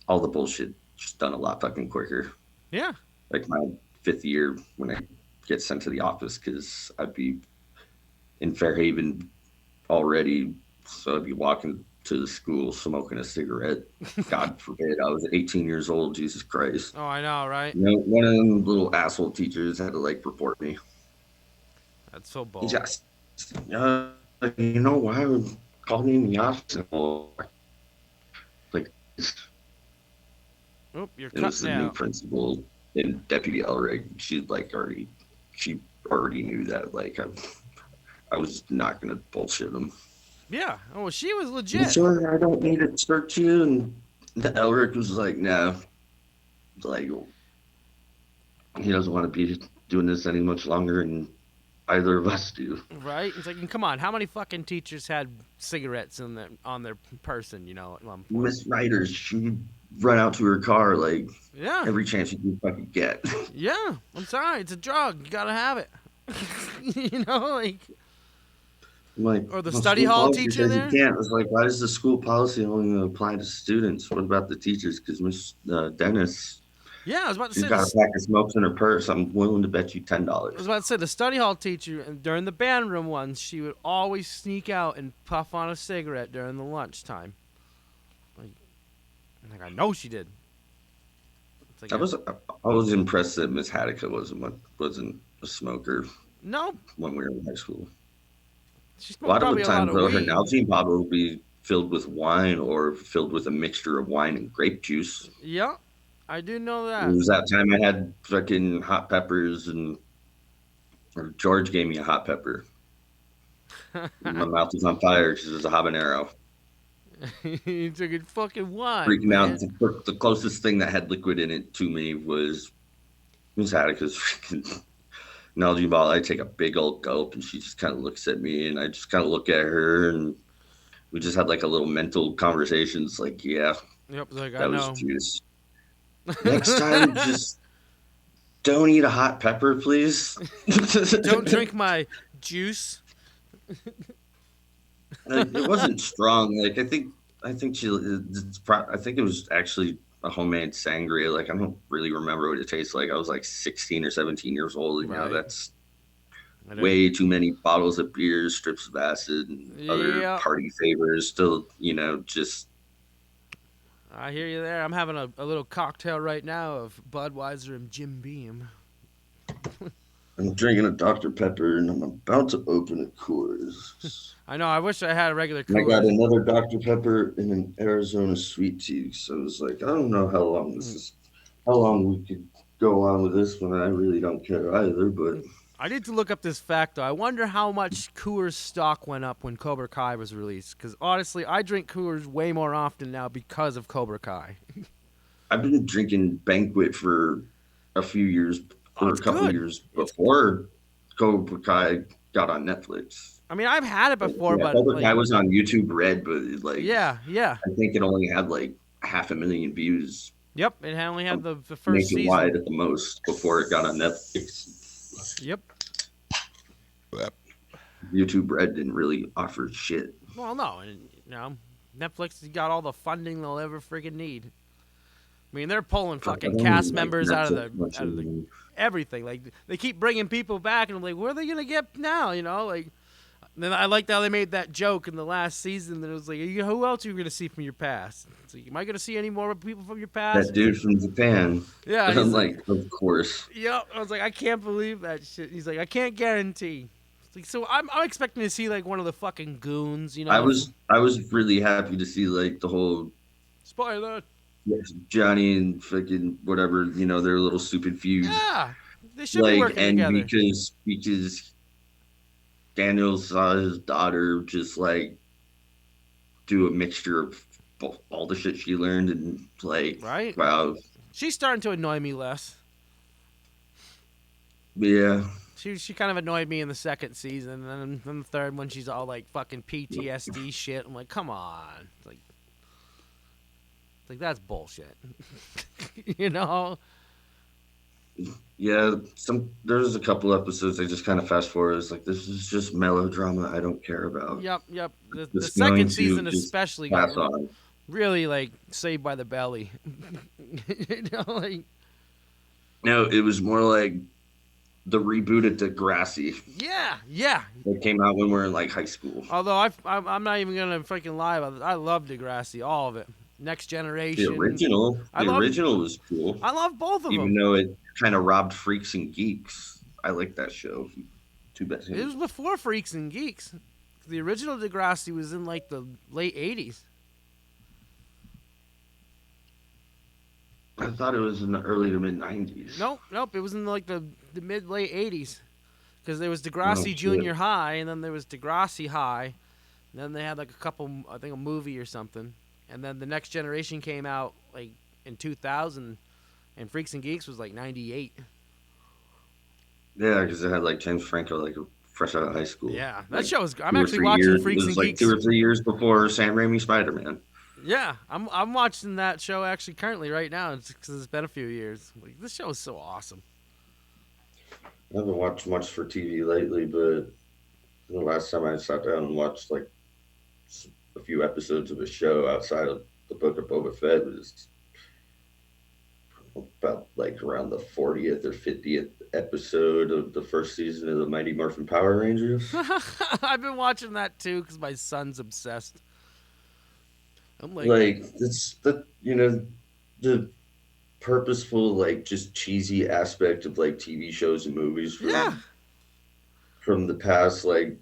all the bullshit just done a lot fucking quicker. Yeah. Like my 5th year when I get sent to the office because I'd be in Fairhaven already, so I'd be walking to the school smoking a cigarette. God forbid, I was 18 years old. Jesus Christ! Oh, I know, right? One of them little asshole teachers had to like report me. That's so He bold. just, why would call me in the office? Like, Oh, you're It was cutting the new out. principal and Deputy Elric. She already knew that like I was not gonna bullshit him. Yeah. Oh, she was You legit. sure I don't need to search you? And the Elric was like, no, like he doesn't want to be doing this any much longer, and either of us do. Right? It's like, come on, how many fucking teachers had cigarettes on their person, at one point? Miss Ryder, she'd run out to her car like Yeah. every chance you could fucking get. Yeah. I'm sorry, it's a drug. You gotta have it. Like. I'm like, Or the well, study school hall policy teacher says you there. can't. It's like, why does the school policy only apply to students? What about the teachers? Because Miss Dennis, Yeah, I was about to she's say got a this. pack of smokes in her purse. I'm willing to bet you $10. I was about to say the study hall teacher during the band room ones, she would always sneak out and puff on a cigarette during the lunchtime. Like I know she did. It's like I was impressed that Miss Hattica wasn't a smoker no, when we were in high school. she A smoked lot of probably the a lot times, of though, her weed. Nalgene bottle would be filled with wine or filled with a mixture of wine and grape juice. Yeah, I do know It that. was that time I had fucking hot peppers and or George gave me a hot pepper. My mouth was on fire because it was a habanero. You took it fucking wine, Freaking out. man. The closest thing that had liquid in it to me was Miss Attica's freaking Nalgene bottle. I take a big old gulp and she just kind of looks at me and I just kind of look at her and we just had like a little mental conversation. It's like, yeah, Yep, like I that was know. juice. Next time, just don't eat a hot pepper, please. Don't drink my juice. Like, it wasn't strong. Like I think I think it was actually a homemade sangria. Like I don't really remember what it tastes like. I was like 16 or 17 years old, and Right. that's I don't. way too many bottles of beer, strips of acid, and other Yeah, party favors. Still, just I hear you there. I'm having a little cocktail right now of Budweiser and Jim Beam. I'm drinking a Dr. Pepper, and I'm about to open a Coors. I know. I wish I had a regular And I got Coors. another Dr. Pepper and an Arizona sweet tea. So it's like, I don't know how long we could go on with this one. I really don't care either, but I need to look up this fact though. I wonder how much Coors stock went up when Cobra Kai was released. Because honestly, I drink Coors way more often now because of Cobra Kai. I've been drinking Banquet for a few years, Oh, for a it's couple good. years before Cobra Kai got on Netflix. I mean, I've had it before, Yeah, but Cobra like, Kai was on YouTube Red, but yeah, yeah, I think it only had like 500,000 views yep. It only had the first nationwide season. at the most before it got on Netflix. Yep. YouTube Red didn't really offer shit. Well, no, and Netflix has got all the funding they'll ever freaking need. I mean, they're pulling fucking I don't cast like members out Netflix of much the anymore. everything. Like they keep bringing people back, and I'm like, where are they gonna get now? Like. Then I liked how they made that joke in the last season. That it was like, who else are you gonna see from your past? It's like, am I gonna see any more people from your past? That dude from Japan. Yeah, And he's I'm like, like, of course. yep. I was like, I can't believe that shit. He's like, I can't guarantee. It's like, so I'm expecting to see like one of the fucking goons, I was really happy to see like the whole Spoiler. Johnny and fucking whatever, their little stupid feud. Yeah, they should be working And together. because Daniel saw his daughter just like do a mixture of all the shit she learned and like, Right? wow, She's starting to annoy me less. yeah. She kind of annoyed me in the second season, and then the third one, she's all like fucking PTSD shit. I'm like, come on, it's like that's bullshit, Yeah, there's a couple episodes I just kind of fast forward. It's like this is just melodrama I don't care about. Yep. The Just going second to season just especially pass got on. really like Saved by the Belly. Like No, it was more like the reboot of Degrassi yeah. that came out when we were in like high school. Although I'm not even gonna freaking lie about it. I love Degrassi, all of it. Next Generation. The original was cool, I love both of even them. though it kind of robbed Freaks and Geeks. I like that show. Too bad. It was before Freaks and Geeks. The original Degrassi was in like the late '80s. I thought it was in the early to mid '90s. Nope. It was in like the mid late '80s because there was Oh Degrassi shit! Junior High, and then there was Degrassi High, and then they had like a couple, I think a movie or something, and then the Next Generation came out like in 2000, and Freaks and Geeks was like '98. Yeah, because it had like James Franco, like fresh out of high school. Yeah, that Like show is. I'm two or actually three watching years. It Freaks and was like two Geeks. or 3 years before Sam Raimi Spider Man. Yeah, I'm watching that show actually currently right now because it's been a few years. Like, this show is so awesome. I haven't watched much for TV lately, but the last time I sat down and watched like a few episodes of a show outside of the Book of Boba Fett was about like around the 40th or 50th episode of the first season of the Mighty Morphin Power Rangers. I've been watching that too because my son's obsessed. I'm like, Like it's the purposeful like just cheesy aspect of like TV shows and movies yeah, from the past. Like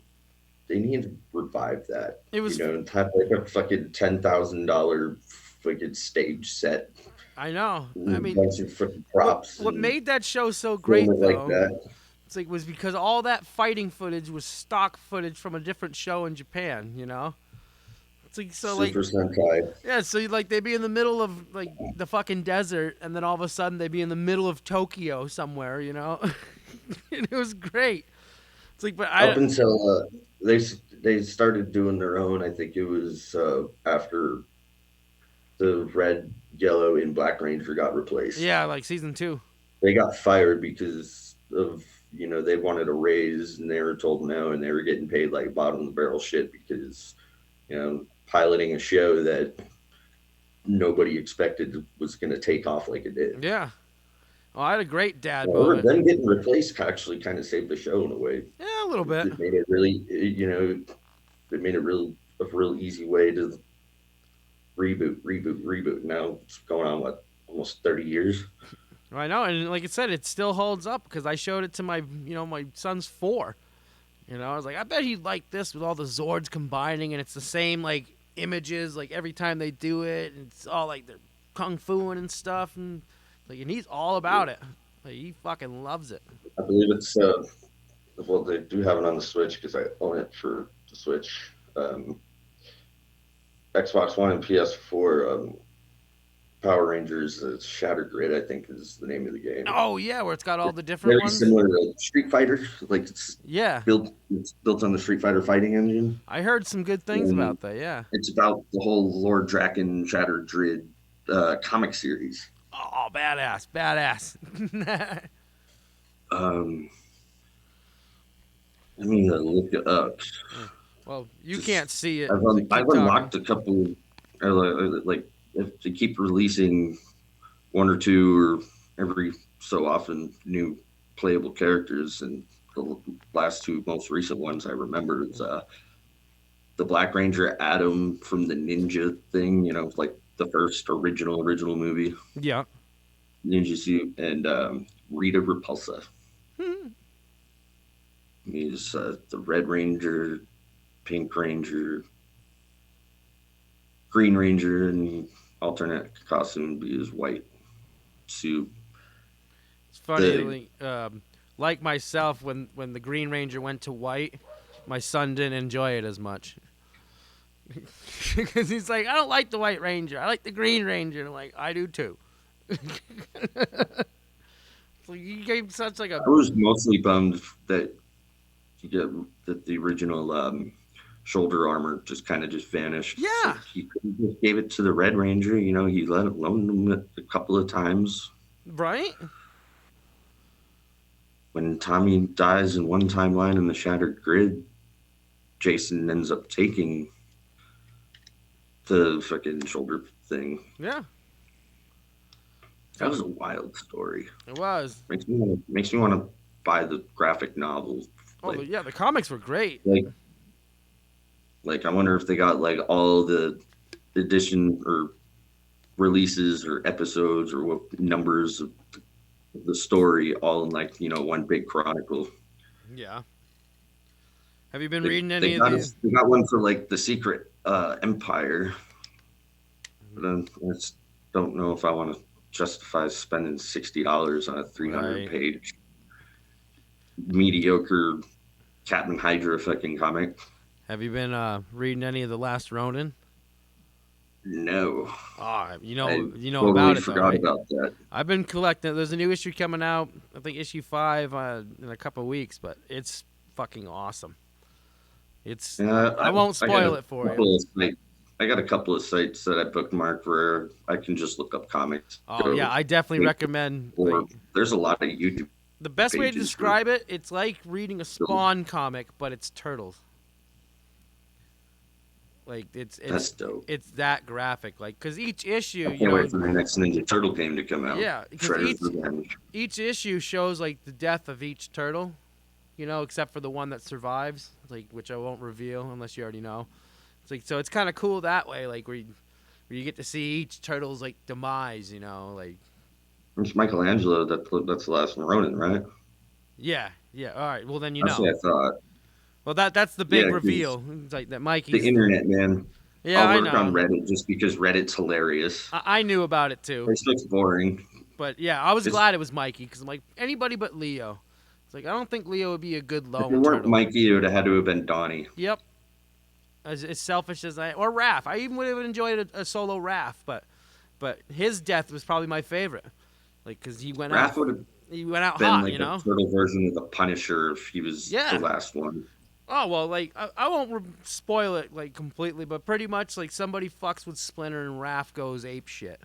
they need to revive that. it was. And have like a fucking $10,000 fucking stage set I know. I with a mean, bunch of fucking props what and made that show so film great it like though? that. It's like was because all that fighting footage was stock footage from a different show in Japan. You know. It's like so like Super Sentai. yeah, so like they'd be in the middle of like the fucking desert, and then all of a sudden they'd be in the middle of Tokyo somewhere, you know. And it was great. It's like, but Up I until they started doing their own. I think it was after the red, yellow, and black ranger got replaced. yeah, like season 2. They got fired because of they wanted a raise and they were told no, and they were getting paid like bottom of the barrel shit because piloting a show that nobody expected was going to take off like it did. Yeah. Well, I had a great dad However, moment. them getting replaced actually kind of saved the show in a way. Yeah, a little bit. It made it really, it made it a real easy way to reboot. Now it's going on almost 30 years. I know, and like I said, it still holds up because I showed it to my my son's 4. I was like, I bet he'd like this with all the Zords combining, and it's the same like images like every time they do it, and it's all like they're kung fuing and stuff, and he's all about it. Like he fucking loves it. I believe it's well, they do have it on the Switch because I own it for the Switch. Xbox One and PS4. Power Rangers Shattered Grid, I think, is the name of the game. Oh yeah, where it's got all the different Very ones. similar to Street Fighter, like it's Yeah, built on the Street Fighter fighting engine. I heard some good things And about that. Yeah. it's about the whole Lord Draken Shattered Grid comic series. Oh, badass. Let me look it up. Well, you Just, can't see it. I've, so un- keep I've talking. unlocked a couple, like if they keep releasing one or two or every so often new playable characters, and the last two most recent ones I remember is the Black Ranger Adam from the Ninja thing, like the first original movie, Yeah. Ninja Suit, and Rita Repulsa. He's the Red Ranger, Pink Ranger, Green Ranger, and alternate costume be his white suit. It's funny, like myself, when the Green Ranger went to white, my son didn't enjoy it as much. Because he's like, I don't like the White Ranger. I like the Green Ranger. And I'm like, I do too. So you gave such like a. I was mostly bummed that the original shoulder armor just kind of just vanished. Yeah. Like he just gave it to the Red Ranger. He let it loan him a couple of times. Right? When Tommy dies in one timeline in the Shattered Grid, Jason ends up taking the fucking shoulder thing. Yeah. That was a wild story. It was. Makes me want to buy the graphic novel. Oh, yeah, the comics were great. Like I wonder if they got like all the edition or releases or episodes or what numbers of the story all in like one big chronicle. Yeah. Have you been reading any they of these? They got one for like the Secret Empire, but I just don't know if I want to justifies spending $60 on a 300 Right. page mediocre Captain Hydra fucking comic. Have you been reading any of the Last Ronin? No, Oh, I you know totally about it though, forgot right? about that. I've been collecting. There's a new issue coming out. I think issue 5 in a couple of weeks, but it's fucking awesome. It's Yeah, I won't I got spoil a it for you. couple of sites. I got a couple of sites that I bookmarked where I can just look up comics. Oh yeah, Go, I definitely recommend. or Like, there's a lot of YouTube the best way to pages for describe it, it's like reading a those. Spawn comic, but it's turtles. Like That's dope. it's that graphic. Like, cause each issue, I can't wait for the next Ninja Turtle game to come out. yeah, because Shredder's Revenge. each issue shows like the death of each turtle, except for the one that survives, like, which I won't reveal unless you already know. It's like, so it's kind of cool that way, like where you get to see each turtle's like demise, like. It's Michelangelo. That's the last Ronin, right? Yeah, yeah. All right. Well, then you That's know. what I thought. Well, that's the Yeah, big 'cause reveal. It's like that the Mikey's. internet, man. Yeah, I'll I work on know. Reddit just because Reddit's hilarious. I knew about it too, Facebook's boring. but yeah, I was It's, glad it was Mikey because I'm like anybody but Leo. It's like I don't think Leo would be a good if it lone weren't turtle. Mikey, it would have had to have been Donnie. Yep. As selfish as or Raph. I even would have enjoyed a solo Raph, but his death was probably my favorite. Like, cause Raph would have he went out been hot, like a turtle version of the Punisher if he was the Yeah. last one. Oh well, like I won't spoil it like completely, but pretty much like somebody fucks with Splinter and Raph goes ape shit,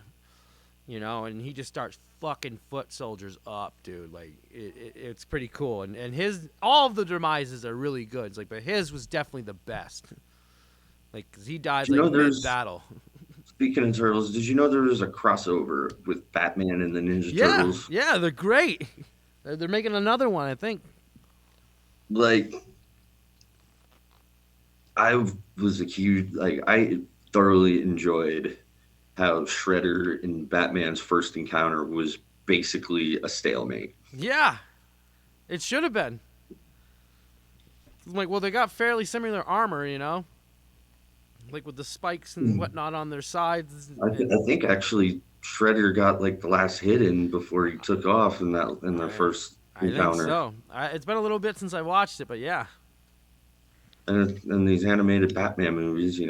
and he just starts fucking foot soldiers up, dude. Like it's pretty cool, and his all of the demises are really good. It's like, but his was definitely the best. Like, 'cause he dies Did you like know mid there's battle. speaking of turtles? Did you know there was a crossover with Batman and the Ninja Yeah, Turtles? yeah, they're great. They're making another one, I think. Like I was a huge I thoroughly enjoyed how Shredder and Batman's first encounter was basically a stalemate. Yeah, it should have been. I'm like, well, they got fairly similar armor, like with the spikes and whatnot on their sides. I think actually Shredder got like the last hit in before he took off in the first I think encounter. so. It's been a little bit since I watched it, but yeah. And these animated Batman movies,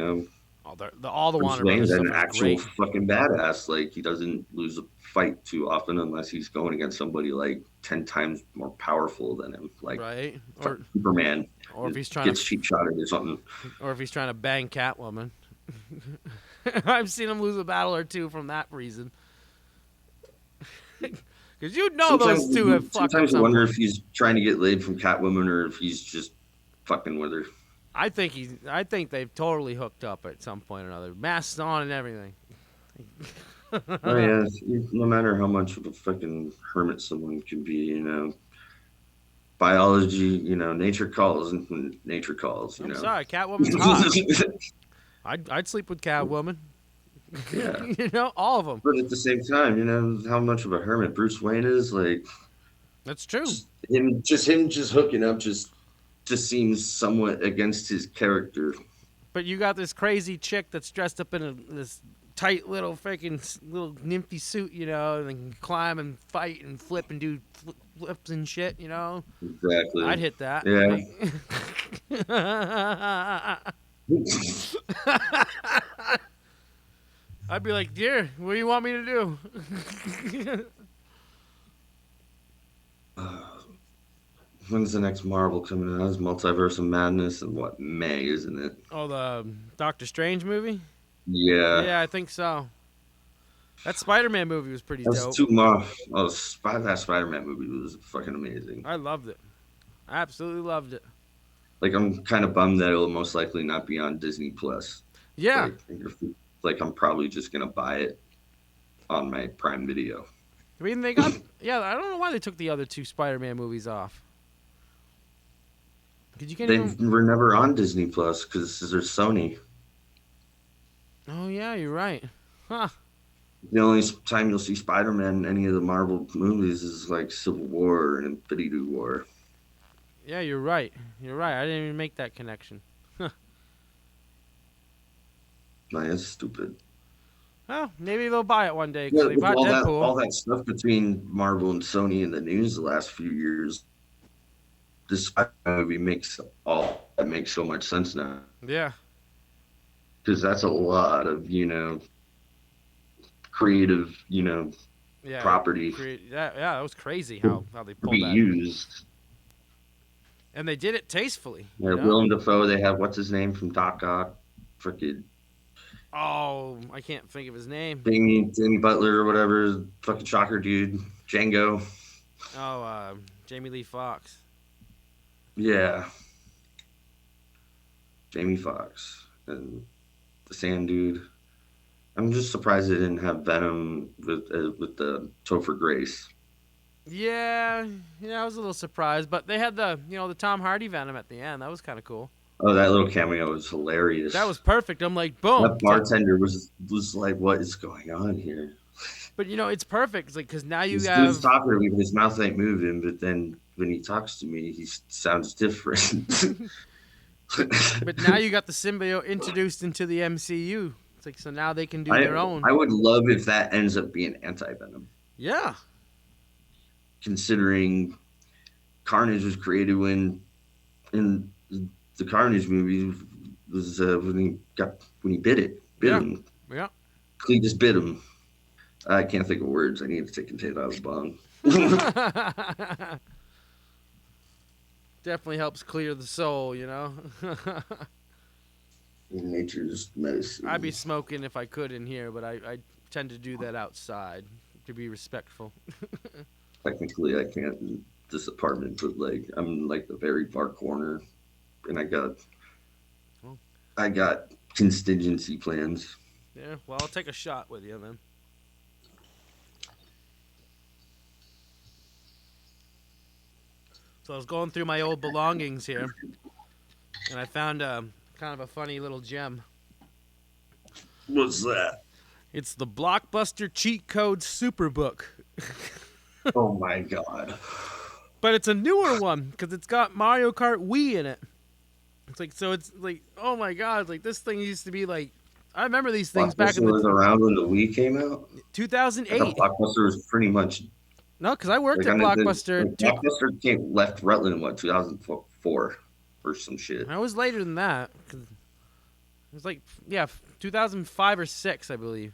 All the Bruce Warner Brothers Wayne's stuff an is actual great. fucking badass. Like he doesn't lose a fight too often unless he's going against somebody like 10 times more powerful than him, like Right? Or Superman. if he's trying Gets cheap shotted or something. to bang Catwoman. I've seen him lose a battle or two from that reason. Because those two have fucked. Sometimes I wonder if he's trying to get laid from Catwoman or if he's just fucking with her. I think they've totally hooked up at some point or another. Masks on and everything. Oh yeah, no matter how much of a fucking hermit someone can be, biology, nature calls and nature calls. I'm sorry, Catwoman's hot. I'd sleep with Catwoman. Yeah, all of them. but at the same time, how much of a hermit Bruce Wayne is. Like That's true. him just hooking up just seems somewhat against his character. But you got this crazy chick that's dressed up in this tight little freaking little nymphy suit, and can climb and fight and flip and do flips and shit, Exactly. I'd hit that. Yeah. I'd be like, dear, what do you want me to do? When's the next Marvel coming out? It's Multiverse of Madness in May, isn't it? Oh, the Doctor Strange movie? Yeah. Yeah, I think so. That Spider-Man movie was pretty dope. That Spider-Man movie was fucking amazing. I loved it. I absolutely loved it. Like, I'm kind of bummed that it'll most likely not be on Disney Plus. Yeah. I'm probably just gonna buy it on my Prime Video. I mean, they got... Yeah, I don't know why they took the other two Spider-Man movies off. They were never on Disney Plus because they're Sony. Oh, yeah, you're right. Huh. The only time you'll see Spider-Man in any of the Marvel movies is like Civil War and Infinity War. Yeah, you're right. You're right. I didn't even make that connection. That's stupid. Well, maybe they'll buy it one day because Yeah, they with bought Deadpool. all that stuff between Marvel and Sony in the news the last few years, this Spider-Man movie makes so much sense now Yeah. because that's a lot of creative Yeah. property Yeah, that was crazy to how they be pulled that. used. And they did it tastefully, Yeah, you know? Willem Dafoe. They have what's his name from Doc Ock, freaking Oh, I can't think of his name. Jamie Butler or whatever, fucking shocker dude, Django. Oh, Jamie Lee Fox. Yeah, Jamie Foxx and the Sand Dude. I'm just surprised they didn't have Venom with the Topher Grace. Yeah, I was a little surprised, but they had the Tom Hardy Venom at the end. That was kind of cool. Oh, that little cameo was hilarious. That was perfect. I'm like, boom. That It's like, bartender was like, "What is going on here?" but it's perfect. It's like because now you This dude's have, talking to me, his mouth ain't moving, but then when he talks to me, he sounds different. but now you got the symbiote introduced into the MCU. It's like so now they can do I their own. I would love if that ends up being anti Venom, Yeah, considering Carnage was created in the Carnage movie was when he bit yeah, him. yeah. He just bit him. I can't think of words. I need to take a taste out of the bong. Definitely helps clear the soul, Nature's medicine. I'd be smoking if I could in here, but I tend to do that outside to be respectful. Technically, I can't in this apartment, but like I'm in like the very far corner, and Oh. I got contingency plans. Yeah, well, I'll take a shot with you then. So I was going through my old belongings here, and I found kind of a funny little gem. What's that? It's the Blockbuster Cheat Code Superbook. Oh my god! But it's a newer one because it's got Mario Kart Wii in it. It's like, oh my god, like this thing used to be like, I remember these things back in Blockbuster was the around when the Wii came out. I thought 2008. Blockbuster was pretty much No, because I worked like at on Blockbuster. like Blockbuster came left Rutland in what 2004 or some shit. I was later than that. 'Cause it was like, yeah, 2005 or 6, I believe.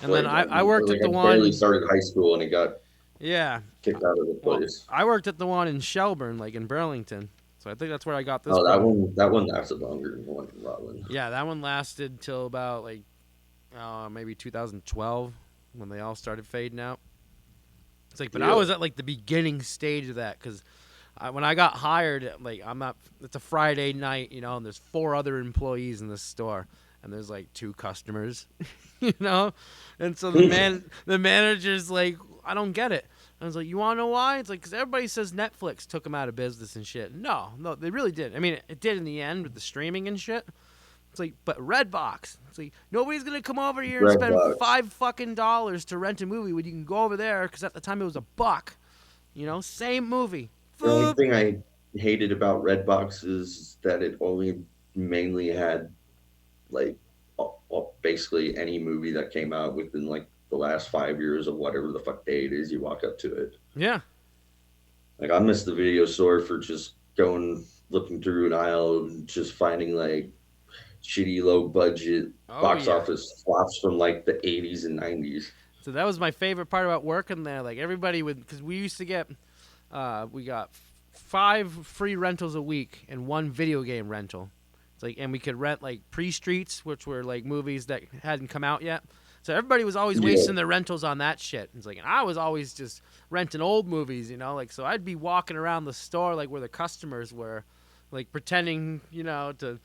And then I worked at the barely one. started high school and it got Yeah. kicked out of the Well, place. I worked at the one in Shelburne, like in Burlington. So I think that's where I got this Oh, from. that one lasted longer than the one in Rutland. Yeah, that one lasted till about like maybe 2012 when they all started fading out. It's like, but I was at like the beginning stage of that because when I got hired, like it's a Friday night, and there's 4 other employees in this store, and there's like 2 customers, and so the manager's like, I don't get it. I was like, you want to know why? It's like, because everybody says Netflix took them out of business and shit. No, they really did. I mean, it did in the end with the streaming and shit. It's like, but Redbox. It's like, nobody's going to come over here and spend $5 to rent a movie when you can go over there, because at the time it was $1. Same movie. The only thing I hated about Redbox is that it only mainly had, like, basically any movie that came out within, like, the last 5 years of whatever the fuck day it is, you walk up to it. Yeah. Like, I miss the video store for just looking through an aisle and just finding, like, shitty low budget box office flops from, like, the 80s and 90s. So that was my favorite part about working there. Like, everybody would, because we used to get, we got 5 free rentals a week and 1 video game rental. It's like, and we could rent, like, Pre-Streets, which were, like, movies that hadn't come out yet. So everybody was always wasting their rentals on that shit. It's like, and I was always just renting old movies, like, so I'd be walking around the store, like, where the customers were, like, pretending, to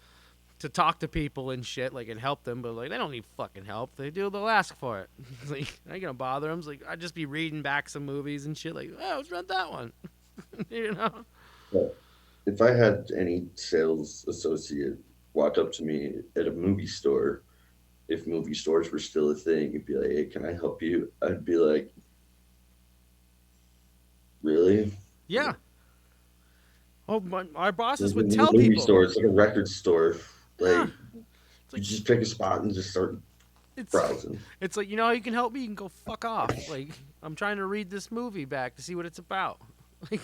talk to people and shit, like, and help them, but, like, they don't need fucking help. They'll ask for it. It's like, I ain't gonna bother them. It's like, I'd just be reading back some movies and shit, like, oh, let's rent that one. But if I had any sales associate walk up to me at a movie store, if movie stores were still a thing, you'd be like, hey, can I help you? I'd be like, really? Yeah. Oh, our bosses It's would a tell movie people. store. It's like a record store. Like, Yeah. you just pick a spot and just start It's browsing. it's like, you know how you can help me? You can go fuck off. Like, I'm trying to read this movie back to see what it's about. Like,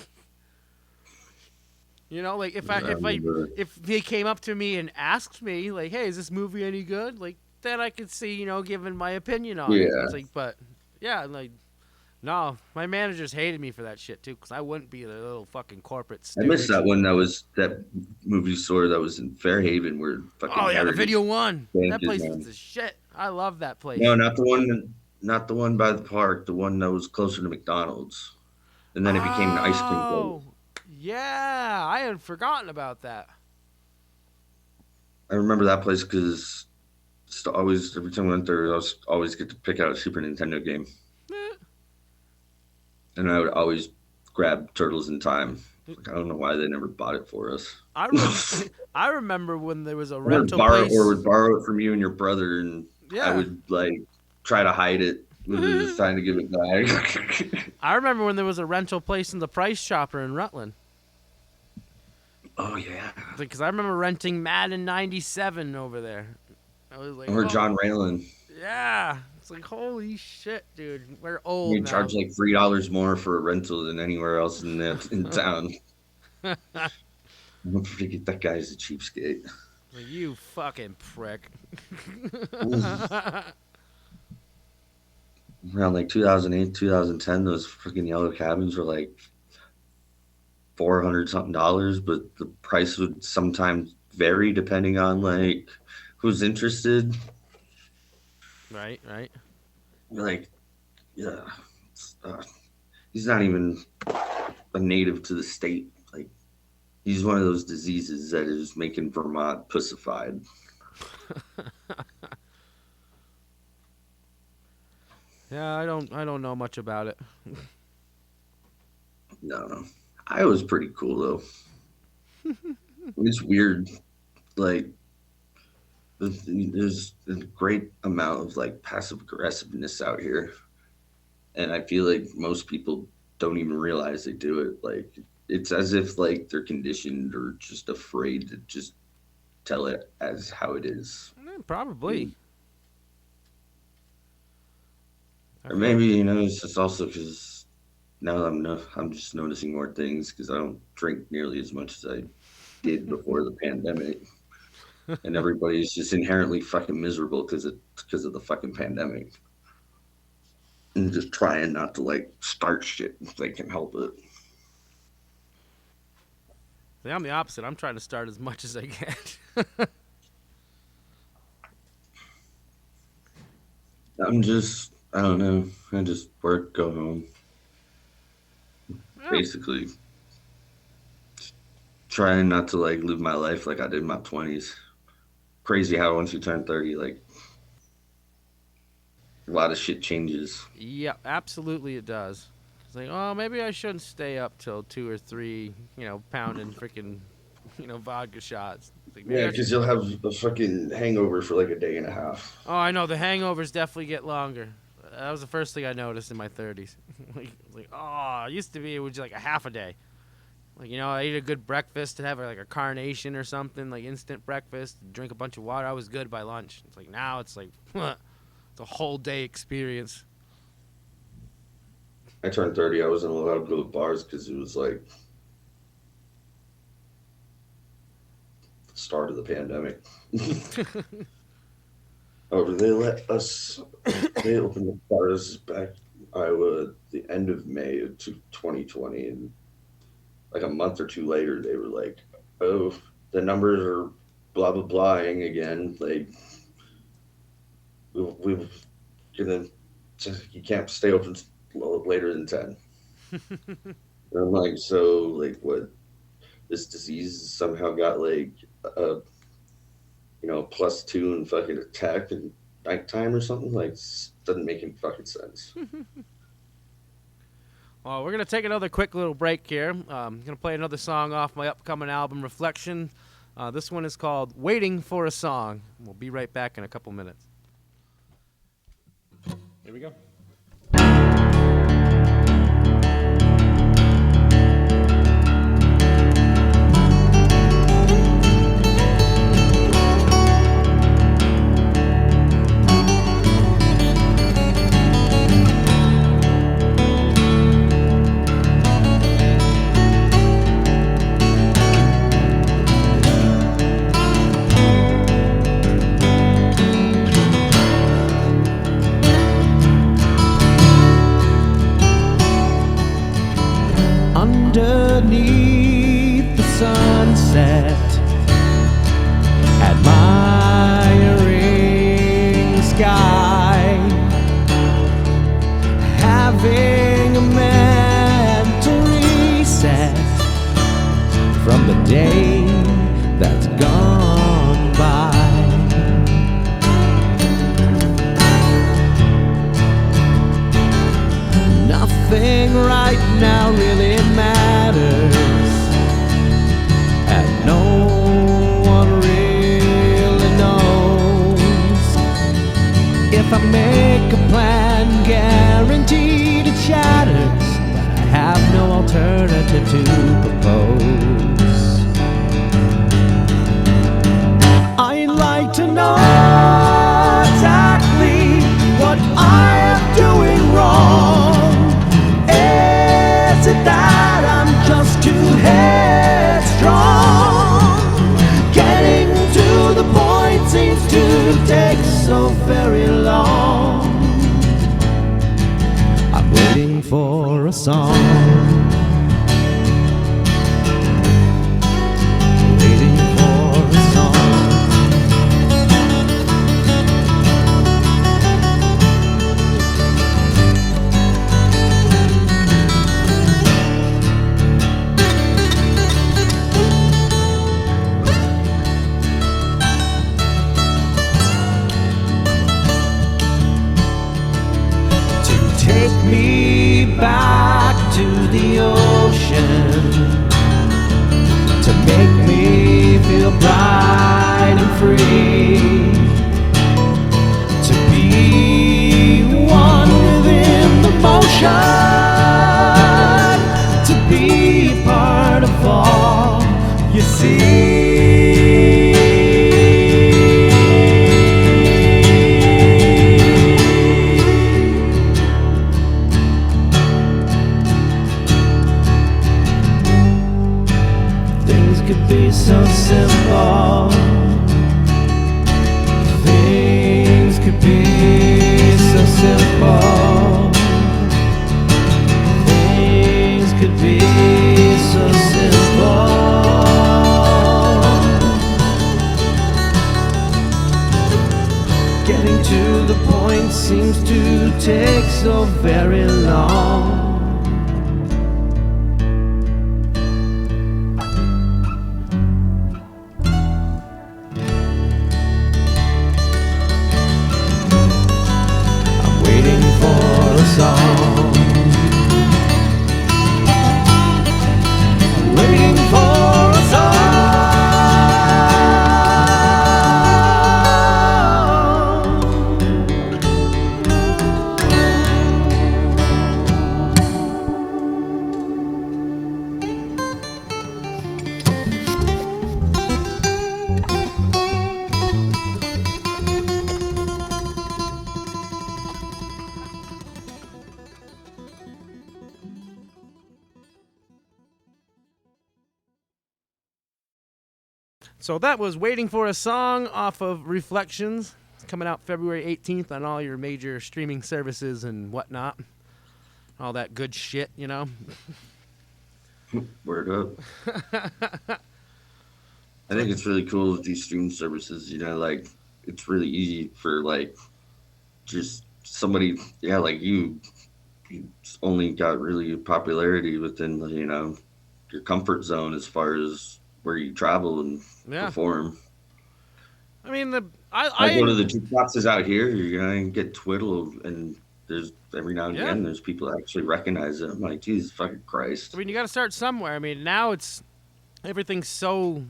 you know, like I remember. if they came up to me and asked me like, "Hey, is this movie any good?" Like, then I could see, giving my opinion on it. Yeah, It's like, but yeah, like, no, my managers hated me for that shit too, because I wouldn't be the little fucking corporate I missed stooge. that one. That movie store that was in Fairhaven where fucking Oh yeah, the Heritage Video One. Bank That is place was now. the shit. I love that place. No, not the one by the park. The one that was closer to McDonald's, and then it became an ice cream place. Oh, yeah, I had forgotten about that. I remember that place because always every time I went there, I was always get to pick out a Super Nintendo game, Eh, and I would always grab Turtles in Time. Like, I don't know why they never bought it for us. I rem- I remember when there was a Or would rental borrow place. it from you and your brother, and I Yeah. would like try to hide it when it was time to give it back. I remember when there was a rental place in the Price Chopper in Rutland. Oh yeah, Because I remember renting Madden '97 over there. I was like, or oh, John Raylan. yeah. It's like, holy shit, dude. We're old We now. charge like $3 more for a rental than anywhere else in town. Don't forget that guy's a cheapskate. Like, you fucking prick. Around like 2008, 2010, those freaking yellow cabins were like 400 something dollars, but the price would sometimes vary depending on like who's interested. Right, right. Like, yeah, uh, he's not even a native to the state. Like, he's one of those diseases that is making Vermont pussified. Yeah, I don't know much about it. No, I was pretty cool though. It's weird. Like, there's a great amount of like passive aggressiveness out here, and I feel like most people don't even realize they do it. Like, it's as if like they're conditioned or just afraid to just tell it as how it is. Probably. I Or feel maybe it's just also because now I'm just noticing more things because I don't drink nearly as much as I did before the pandemic, and everybody's just inherently fucking miserable because of the fucking pandemic, and just trying not to like start shit if they can help it. yeah, I'm the opposite. I'm trying to start as much as I can. I don't know. I just work, go home, Yeah, basically trying not to like live my life like I did in my 20s. Crazy how once you turn 30, like a lot of shit changes. yeah, absolutely it does. It's like, oh, maybe I shouldn't stay up till 2 or 3, pounding freaking, vodka shots. It's like, maybe Yeah, I should. because you'll have a fucking hangover for like a day and a half. Oh, I know the hangovers definitely get longer. That was the first thing I noticed in my 30s. Oh, it used to be it was like a half a day. Like, I eat a good breakfast and have like a carnation or something, like instant breakfast, drink a bunch of water. I was good by lunch. It's like now it's like it's a whole day experience. I turned 30, I wasn't allowed to go to bars because it was like the start of the pandemic. However, they opened the bars back Iowa at the end of May of 2020, and like a month or two later, they were like, "Oh, the numbers are blah blah blahing again. Like, we've gonna you can't stay open later than 10." And I'm like, so like what? This disease somehow got like a +2 and fucking attack in nighttime or something. Like, doesn't make any fucking sense. Well, we're gonna take another quick little break here. Gonna play another song off my upcoming album, Reflection. This one is called "Waiting for a Song." We'll be right back in a couple minutes. Here we go. reset, admiring sky, having a mental reset from the day that's gone by. Nothing right now really matters, and no one really knows. If I make a plan, guaranteed it shatters, but I have no alternative to propose. I'd like to know exactly what I am doing wrong. Is it that I'm just too headstrong? Getting to the point seems to take so very long. I'm waiting for a song, waiting for a song. Take me back to the ocean, to make me feel bright and free, to be one within the motion, to be part of all you see. So simple, things could be so simple, things could be so simple. Getting to the point seems to take so very long. So that was Waiting for a Song off of Reflections. It's coming out February 18th on all your major streaming services and whatnot. All that good shit, you know? Word up. I think it's really cool with these streaming services, you know, like it's really easy for like just somebody, yeah, like you only got really popularity within, you know, your comfort zone as far as where you travel and Yeah. perform. I mean, I go to the jukeboxes out here, you're gonna get twiddled, and there's every now and Yeah. again there's people that actually recognize it. I'm like, Jesus fucking Christ. I mean, you got to start somewhere. I mean, now it's everything's so.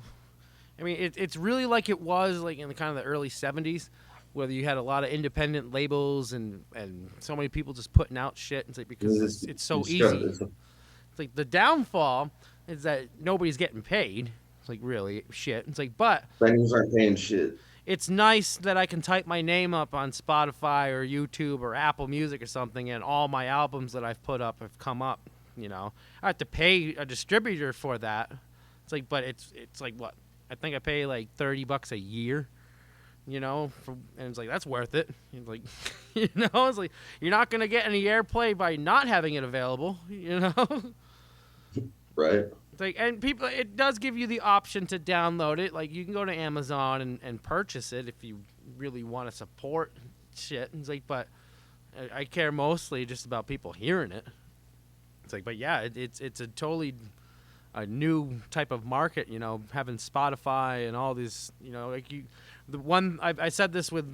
I mean, it's really like it was like in the kind of the early '70s, where you had a lot of independent labels and so many people just putting out shit. It's like because it's so easy. It's like the downfall is that nobody's getting paid. It's like really shit. It's like, but venues aren't paying shit. It's nice that I can type my name up on Spotify or YouTube or Apple Music or something, and all my albums that I've put up have come up. You know, I have to pay a distributor for that. It's like, but it's like what? I think I pay like $30 a year. You know, and it's like that's worth it. It's like, you know, it's like you're not gonna get any airplay by not having it available. You know, right? It's like, and people, it does give you the option to download it. Like, you can go to Amazon and purchase it if you really want to support shit. It's like, but I care mostly just about people hearing it. It's like, but yeah, it's a totally a new type of market, you know, having Spotify and all these, you know, like the one I said this with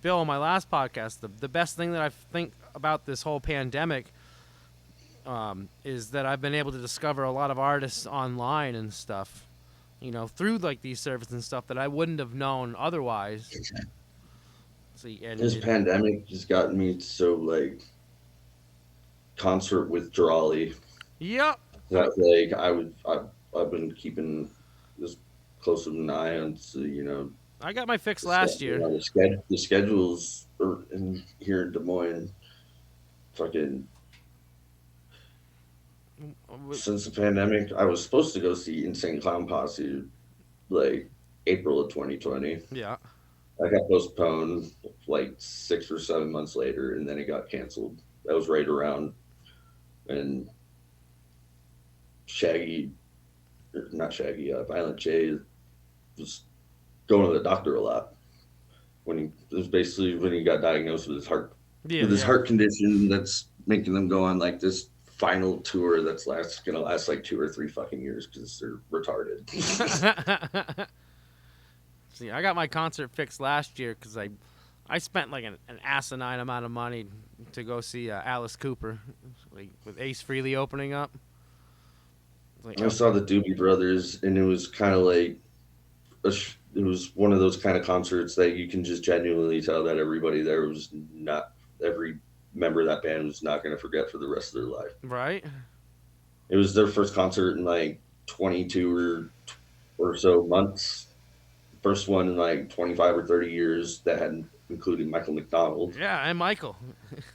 Bill on my last podcast. The best thing that I think about this whole pandemic is that I've been able to discover a lot of artists online and stuff, you know, through like these services and stuff that I wouldn't have known otherwise. See, and This pandemic has gotten me so like concert withdrawally yep. that like I've been keeping this close of an eye on, so, you know, I got my fix last you year. know, the schedules are here in Des Moines. Fucking since the pandemic, I was supposed to go see Insane Clown Posse like April of 2020. Yeah. I got postponed like 6 or 7 months later, and then it got canceled. That was right around when Violent J was going to the doctor a lot. When he it was basically when he got diagnosed with his heart heart condition that's making them go on like this final tour that's gonna last like 2 or 3 fucking years because they're retarded. See, I got my concert fixed last year because I spent like an asinine amount of money to go see Alice Cooper, like with Ace Frehley opening up. Like, I saw the Doobie Brothers, and it was kind of like it was one of those kind of concerts that you can just genuinely tell that everybody there was not every member of that band was not going to forget for the rest of their life. Right. It was their first concert in like 22 or so months. First one in like 25 or 30 years that hadn't included Michael McDonald. Yeah, and Michael.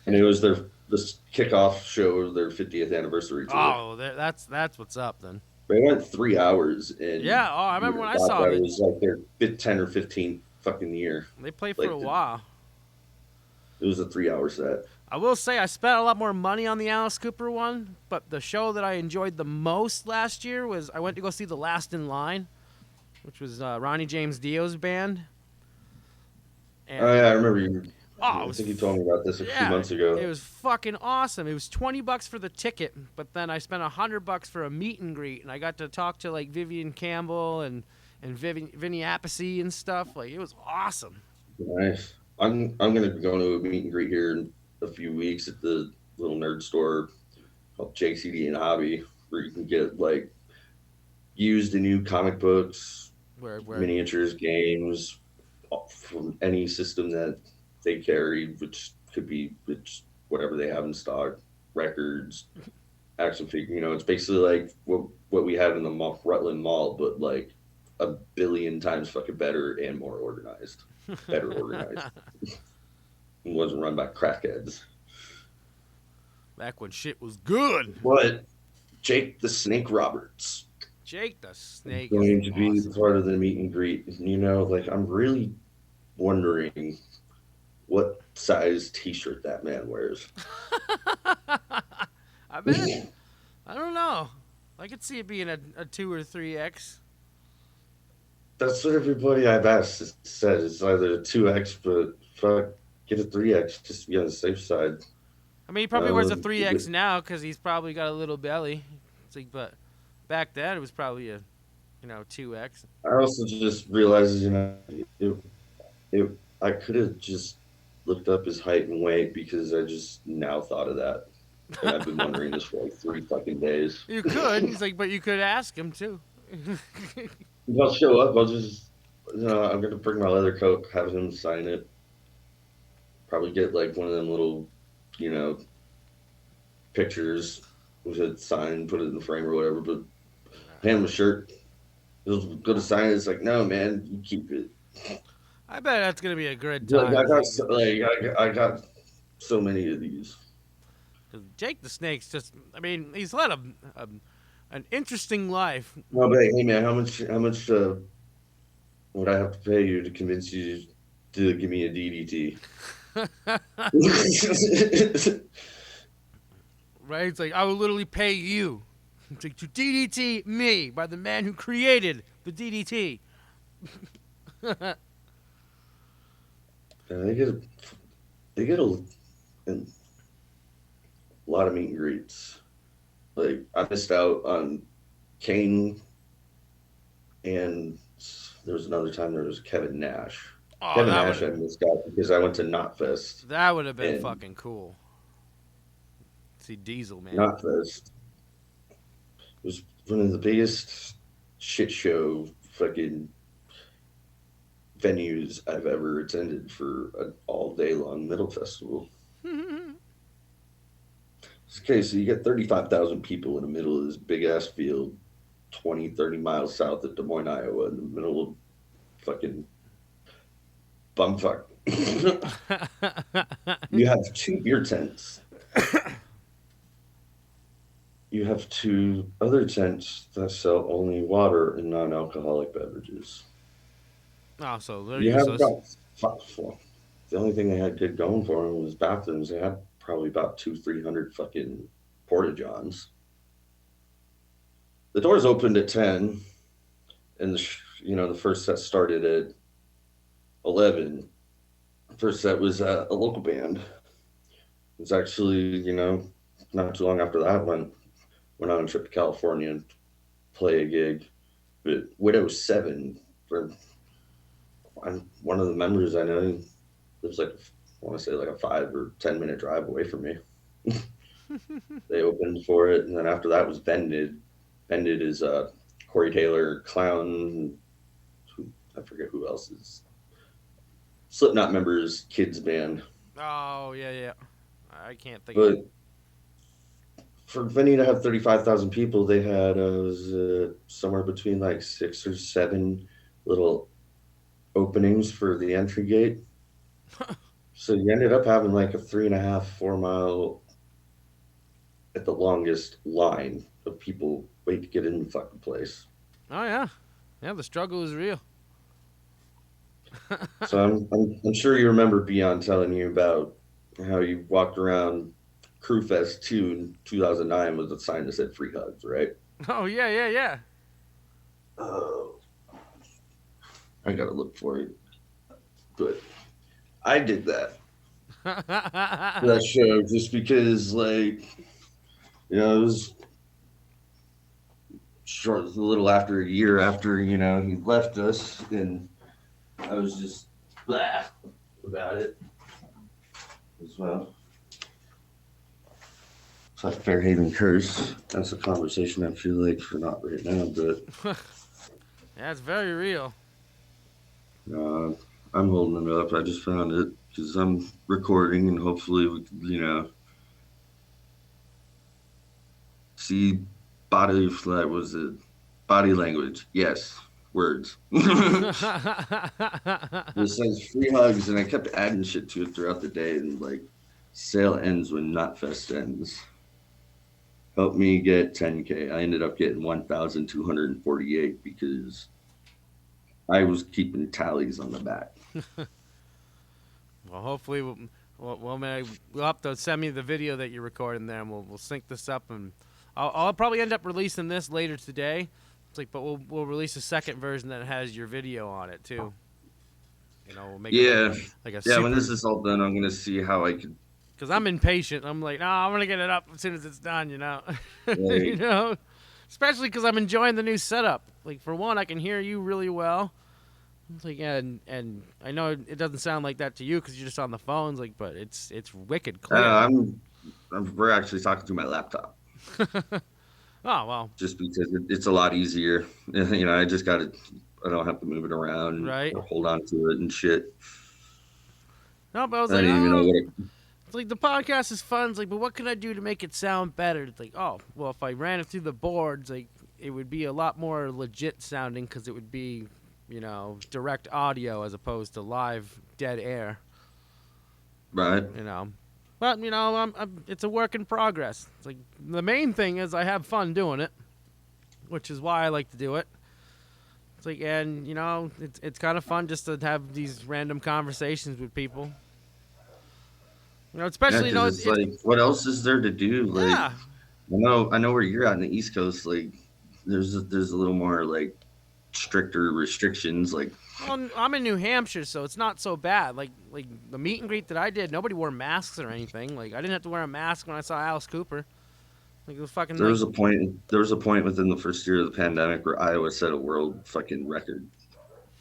And it was this kickoff show of their 50th anniversary tour. Oh, that's what's up then. They went 3 hours, and yeah. Oh, I remember when I saw it. It was like their 10 or 15 fucking year. They played for a while. It was a 3-hour set. I will say I spent a lot more money on the Alice Cooper one, but the show that I enjoyed the most last year was I went to go see The Last in Line, which was Ronnie James Dio's band. And, oh yeah, I remember you. I think you told me about this a few months ago. It was fucking awesome. It was $20 for the ticket, but then I spent $100 for a meet and greet, and I got to talk to like Vivian Campbell and Vinny Appice and stuff. Like, it was awesome. Nice. I'm gonna be going to a meet and greet here in a few weeks at the little nerd store called JCD and Hobby, where you can get like used and new comic books, miniatures, games from any system that they carry, which could be whatever they have in stock, records, action figure. You know, it's basically like what we have in the Rutland Mall, but like a billion times fucking better and more organized. Better organized. It wasn't run by crackheads. Back when shit was good. But Jake the Snake Roberts. Jake the Snake is going to awesome. be part of the meet and greet. You know, like, I'm really wondering what size t-shirt that man wears. I bet. I don't know. I could see it being a 2 or 3X. That's what everybody I've asked said. It's either a 2X, but fuck, get a 3X just to be on the safe side. I mean, he probably wears a 3X now because he's probably got a little belly. It's like, but back then it was probably a 2X. I also just realized, I could have just looked up his height and weight because I just now thought of that. And I've been wondering this for like 3 fucking days. You could. He's like, but you could ask him too. I'll show up. I'll just, I'm going to bring my leather coat, have him sign it. Probably get like one of them little, pictures with it signed, put it in the frame or whatever, but hand him a shirt. He'll go to sign it. It's like, no, man, you keep it. I bet that's going to be a good time. I got so many of these. Jake the Snake's just, he's led an interesting life. No, but hey, man, how much would I have to pay you to convince you to give me a DDT? Right? It's like, I will literally pay you. It's like, to DDT me by the man who created the DDT. They get a lot of meet and greets. Like I missed out on Kane, and there was another time there was Kevin Nash. Oh, Kevin Nash I missed out because I went to Knotfest. that would have been And fucking cool. See Diesel, man. Knotfest was one of the biggest shit show fucking venues I've ever attended for an all day long metal festival. Okay, so you get 35,000 people in the middle of this big ass field, 20, 30 miles south of Des Moines, Iowa, in the middle of fucking bumfuck. You have 2 beer tents. You have 2 other tents that sell only water and non alcoholic beverages. Oh, so they're You have useless. about the only thing they had good going for them was bathrooms. They had probably about 200-300 fucking porta johns. The doors opened at 10, and the first set started at 11. The first set was a local band. It was actually, not too long after that went on a trip to California and play a gig. But Widow 7, for one of the members I know, lives I want to say like a 5 or 10 minute drive away from me. They opened for it, and then after that was Vended. Vended is Corey Taylor, Clown, I forget who else is. Slipknot members, kids band. Oh, yeah. I can't think But of it. For venue to have 35,000 people, they had somewhere between like 6 or 7 little openings for the entry gate. So you ended up having like a 3.5, 4 mile at the longest line of people wait to get in the fucking place. Oh, yeah. Yeah, the struggle is real. So I'm sure you remember Beyond telling you about how you walked around Crewfest 2 in 2009 with a sign that said free hugs, right? Oh, yeah. Oh, I gotta look for it. But I did that. That show just because, like, it was short, a little after a year after, he left us, and I was just blah about it as well. It's like Fairhaven curse. That's a conversation I feel like for not right now, but Yeah, it's very real. I'm holding it up. I just found it because I'm recording, and hopefully we can, see body flat. Was it body language? Yes, words. It says free hugs, and I kept adding shit to it throughout the day, and like sale ends when Knotfest ends. Help me get 10K. I ended up getting 1,248 because I was keeping tallies on the back. Well, hopefully, we'll have to send me the video that you're recording there, and we'll sync this up, and I'll probably end up releasing this later today. It's like, but we'll release a second version that has your video on it too. We'll make it like a super, when this is all done, I'm gonna see how I could. Because I'm impatient. I'm like, no, I'm gonna get it up as soon as it's done. Right. Especially because I'm enjoying the new setup. Like, for one, I can hear you really well. It's like, and I know it doesn't sound like that to you because you're just on the phones. Like, but it's wicked clear. We're actually talking through my laptop. Oh, well. Just because it's a lot easier. I just got to. I don't have to move it around. Right. Or hold on to it and shit. No, but I was I like, didn't even know what it's like, the podcast is fun. It's like, but what can I do to make it sound better? It's like, oh, well, if I ran it through the boards, like, it would be a lot more legit sounding because it would be, direct audio as opposed to live dead air. Right. But, it's a work in progress. It's like, the main thing is I have fun doing it, which is why I like to do it. It's like, and, it's kind of fun just to have these random conversations with people. Especially, it's like, what else is there to do? Like, yeah. I know where you're at in the East Coast. Like, there's a little more like stricter restrictions. Like, Well, I'm in New Hampshire, so it's not so bad. Like the meet and greet that I did, nobody wore masks or anything. Like I didn't have to wear a mask when I saw Alice Cooper. Like it was fucking like there was a point within the first year of the pandemic where Iowa set a world fucking record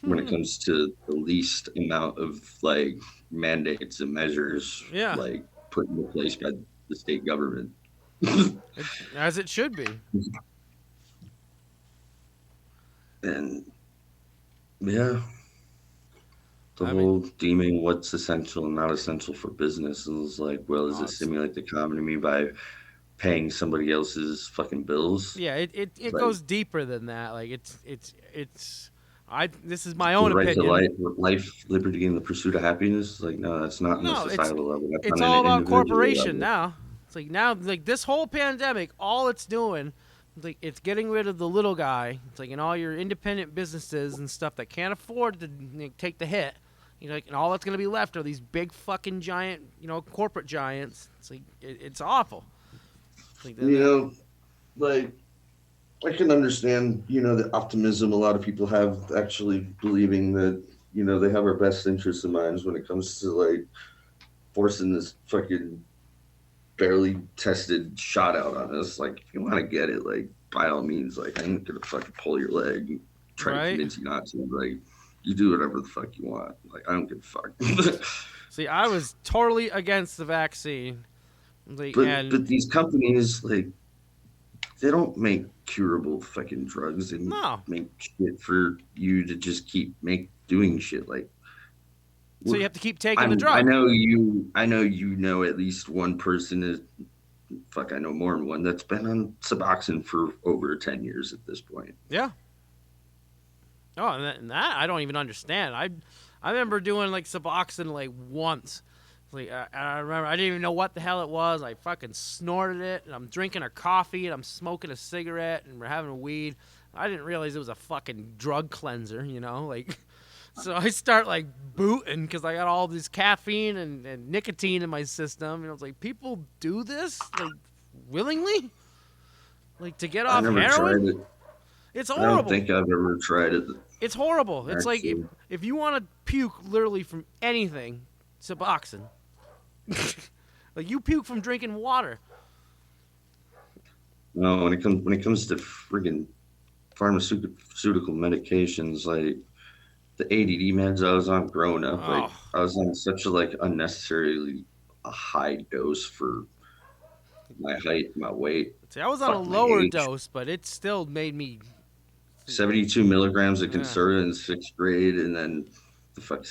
when it comes to the least amount of like mandates and measures yeah, like put into place by the state government. as it should be. And yeah, the I mean, whole deeming what's essential and not essential for business is like, well, does oh, it stimulate the economy by paying somebody else's fucking bills? yeah, it Like goes deeper than that. Like it's I this is my the own right to opinion. life, liberty, and the pursuit of happiness. Like, no, that's not on a No, societal level. That's it's on an all about individual corporation level. now. It's like now like this whole pandemic, all it's doing like it's getting rid of the little guy. It's like in all your independent businesses and stuff that can't afford to take the hit. You know, like, and all that's gonna be left are these big fucking giant, corporate giants. It's like it's awful. It's like You know, like I can understand, the optimism a lot of people have actually believing that, they have our best interests in mind when it comes to like forcing this fucking barely tested shot out on us. Like, if you want to get it, like, by all means, like, I ain't gonna fucking pull your leg and try to right. convince you not to. Like, you do whatever the fuck you want. Like, I don't give a fuck. See, I was totally against the vaccine. Like, but and these companies, like, they don't make curable fucking drugs. They no. make shit for you to just keep doing shit. Like, So you have to keep taking the drug. I know you know at least one person is fuck. I know more than one that's been on Suboxone for over 10 years at this point. Yeah. Oh, and that I don't even understand. I remember doing like Suboxone like once. Like I remember I didn't even know what the hell it was. I fucking snorted it, and I'm drinking a coffee, and I'm smoking a cigarette, and we're having a weed. I didn't realize it was a fucking drug cleanser, like. So I start like booting because I got all this caffeine and nicotine in my system, and I was like, people do this like willingly, like to get I off never tried heroin. it. It's I don't horrible. think I've ever tried it. It's horrible. It's like Actually, if you want to puke literally from anything, Suboxone. Like you puke from drinking water. no. When it comes to friggin' pharmaceutical medications, like the ADD meds I was on growing up, like Oh, I was on such a like unnecessarily a high dose for my height, my weight, see, I was on a fuck my lower age. dose, but it still made me. 72 milligrams of Yeah, Concerta in sixth grade, and then the fuck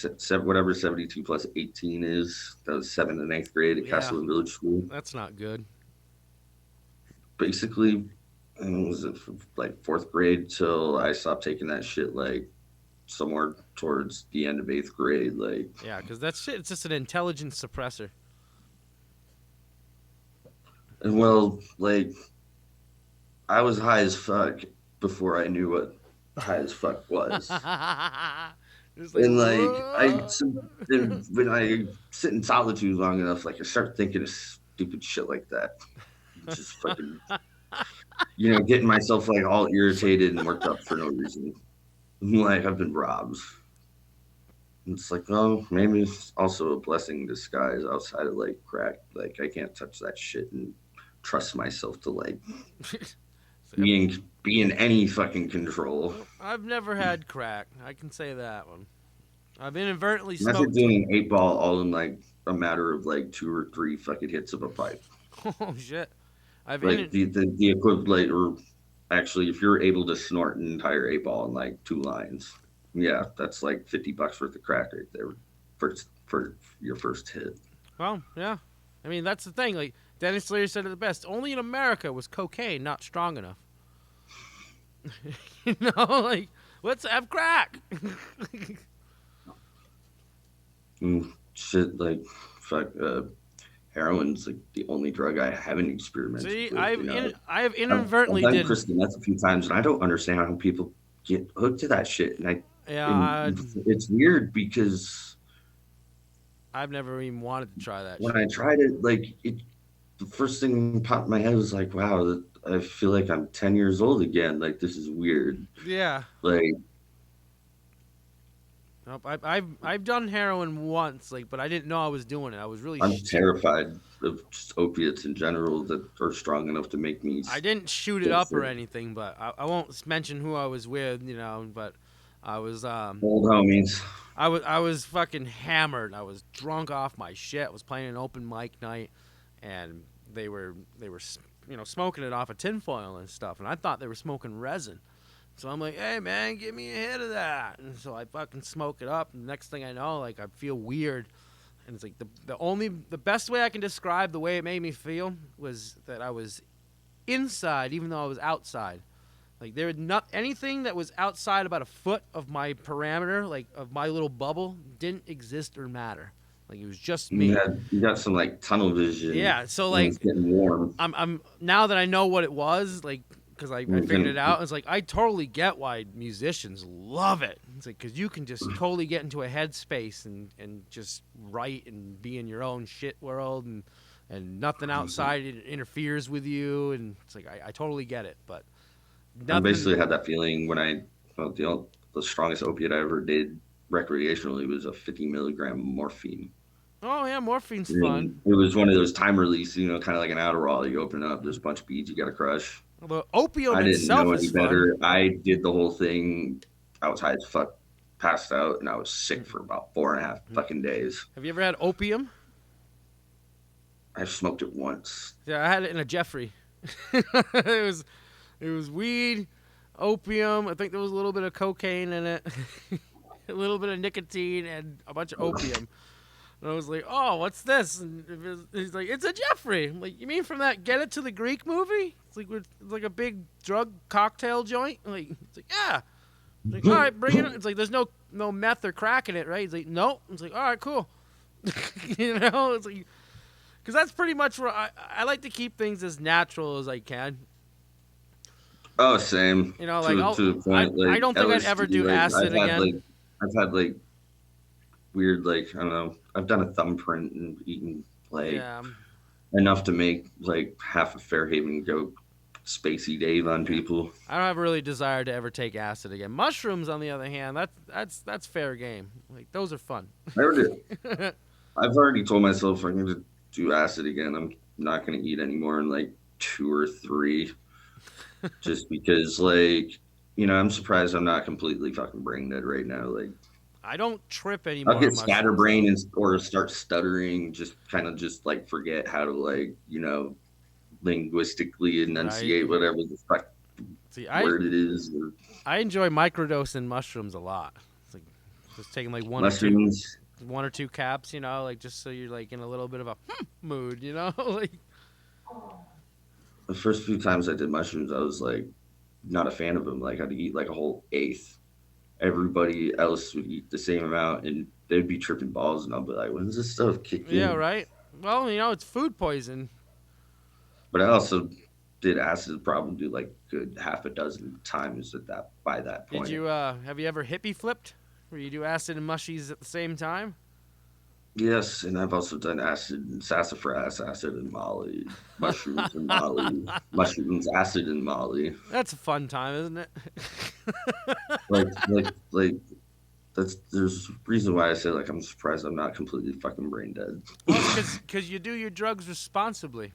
whatever 72 plus 18 is. That was seventh and eighth grade at yeah, Castleton Village School. that's not good. Basically, was it from like fourth grade till I stopped taking that shit like somewhere towards the end of eighth grade. Like, Yeah, because that shit, it's just an intelligence suppressor. and well, like I was high as fuck before I knew what high as fuck was. Just like, And like whoa. then when I sit in solitude long enough, like I start thinking of stupid shit like that. Just fucking, getting myself like all irritated and worked up for no reason. Like I've been robbed. It's like, oh, maybe it's also a blessing in disguise outside of like crack. Like I can't touch that shit and trust myself to like be in any fucking control. I've never had crack. I can say that one. I've inadvertently Imagine smoked. doing an 8 ball all in like a matter of like two or three fucking hits of a pipe. Oh shit! I've Like in the equivalent, or actually, if you're able to snort an entire 8 ball in like 2 lines, yeah, that's like $50 worth of crack right there for your first hit. Well, yeah. I mean, that's the thing. Like Dennis Leary said it the best. Only in America was cocaine not strong enough. Like let's have crack. Shit, like fuck, heroin's like the only drug I haven't experimented See, with. I have I've inadvertently done did. crystal meth a few times, and I don't understand how people get hooked to that shit. Yeah, And it's weird because I've never even wanted to try that when I shit. tried it, like it the first thing that popped in my head was like, wow, I feel like I'm 10 years old again. Like, this is weird. Yeah. Like, Nope, I've done heroin once, like, but I didn't know I was doing it. I was really I'm terrified of just opiates in general that are strong enough to make me I didn't shoot it go up or for anything, but I won't mention who I was with, you know. But I was old homies. I was fucking hammered. I was drunk off my shit. I was playing an open mic night, and they were smoking it off of tinfoil and stuff, and I thought they were smoking resin. So I'm like, hey man, give me a hit of that. And so I fucking smoke it up, and the next thing I know, like I feel weird. And it's like the best way I can describe the way it made me feel was that I was inside even though I was outside. Like there was not anything that was outside about a foot of my parameter, like of my little bubble, didn't exist or matter. Like it was just me. You got some like tunnel vision Yeah, so when it's like getting warm. I'm now that I know what it was, like because I You're figured gonna- it out. It's like I totally get why musicians love it. It's like because you can just totally get into a headspace and just write and be in your own shit world and nothing outside interferes with you. And it's like I totally get it, but I nothing. basically had that feeling when the strongest opiate I ever did recreationally was a 50 milligram morphine. Oh yeah, morphine's And fun. it was one of those time release, kind of like an Adderall. You open up, there's a bunch of beads you got to crush. Although opium I didn't itself know is any fun. better. I did the whole thing. I was high as fuck, passed out, and I was sick for about 4.5 fucking days. Have you ever had opium? I smoked it once. Yeah, I had it in a Jeffrey. It was weed, opium. I think there was a little bit of cocaine in it, a little bit of nicotine, and a bunch of opium. And I was like, "Oh, what's this?" And he's like, "It's a Jeffrey." I'm like, "You mean from that Get It to the Greek movie? It's like a big drug cocktail joint." Like, it's like, "Yeah." It's like, "All right, bring it." It's like, "There's no meth or crack in it, right?" He's like, "Nope." It's like, "All right, cool." It's like, because that's pretty much where I like to keep things as natural as I can. Oh, same. Like To the point, I like don't think I'd ever LSD, do like acid again. I've had like weird, like I don't know. I've done a thumbprint and eaten like Yeah, enough to make like half of Fairhaven go spacey Dave on people. I don't have a really desire to ever take acid again. Mushrooms, on the other hand, that's fair game. Like those are fun. I already, I've already told myself I'm going to do acid again. I'm not going to eat anymore in like 2 or 3, just because like I'm surprised I'm not completely fucking brain dead right now. Like I don't trip anymore. I'll get On mushrooms, scatterbrain though. or start stuttering, just kind of just like forget how to like linguistically Right. enunciate whatever the fuck See, word it is. Or I enjoy microdosing mushrooms a lot. It's like just taking like mushrooms. one or two caps, like just so you're like in a little bit of a mood, like The first few times I did mushrooms, I was like not a fan of them. Like I'd eat like a whole eighth. Everybody else would eat the same amount, and they'd be tripping balls, and I'll be like, "When's this stuff kick yeah, in?" right. Well, it's food poison. But I also did acid probably like good half a dozen times by that Did point. you have you ever hippie flipped, where you do acid and mushies at the same time? Yes, and I've also done acid and sassafras, acid and Molly, mushrooms and Molly, mushrooms, acid and Molly. That's a fun time, isn't it? Like there's a reason why I say like I'm surprised I'm not completely fucking brain dead. Well, it's because you do your drugs responsibly.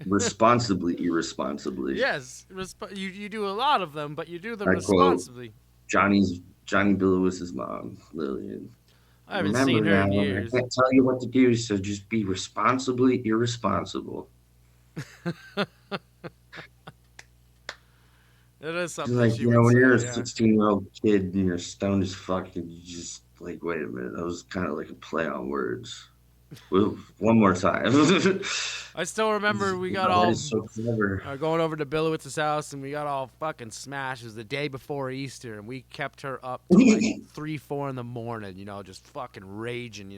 Responsibly, irresponsibly. Yes, you do a lot of them, but you do them I quote responsibly. Johnny Billowis's mom, Lillian. I haven't Remember seen her in now, I years. can't tell you what to do, so just be responsibly irresponsible. It is something Like, she would when say. you're a Yeah. 16-year-old kid and you're stoned as fuck, and you just like, wait a minute, that was kind of like a play on words. Well, one more time. I still remember we got That all is so clever. going over to Billowitz's house, and we got all fucking smashed. It was the day before Easter, and we kept her up till like 3, 4 in the morning. Just fucking raging.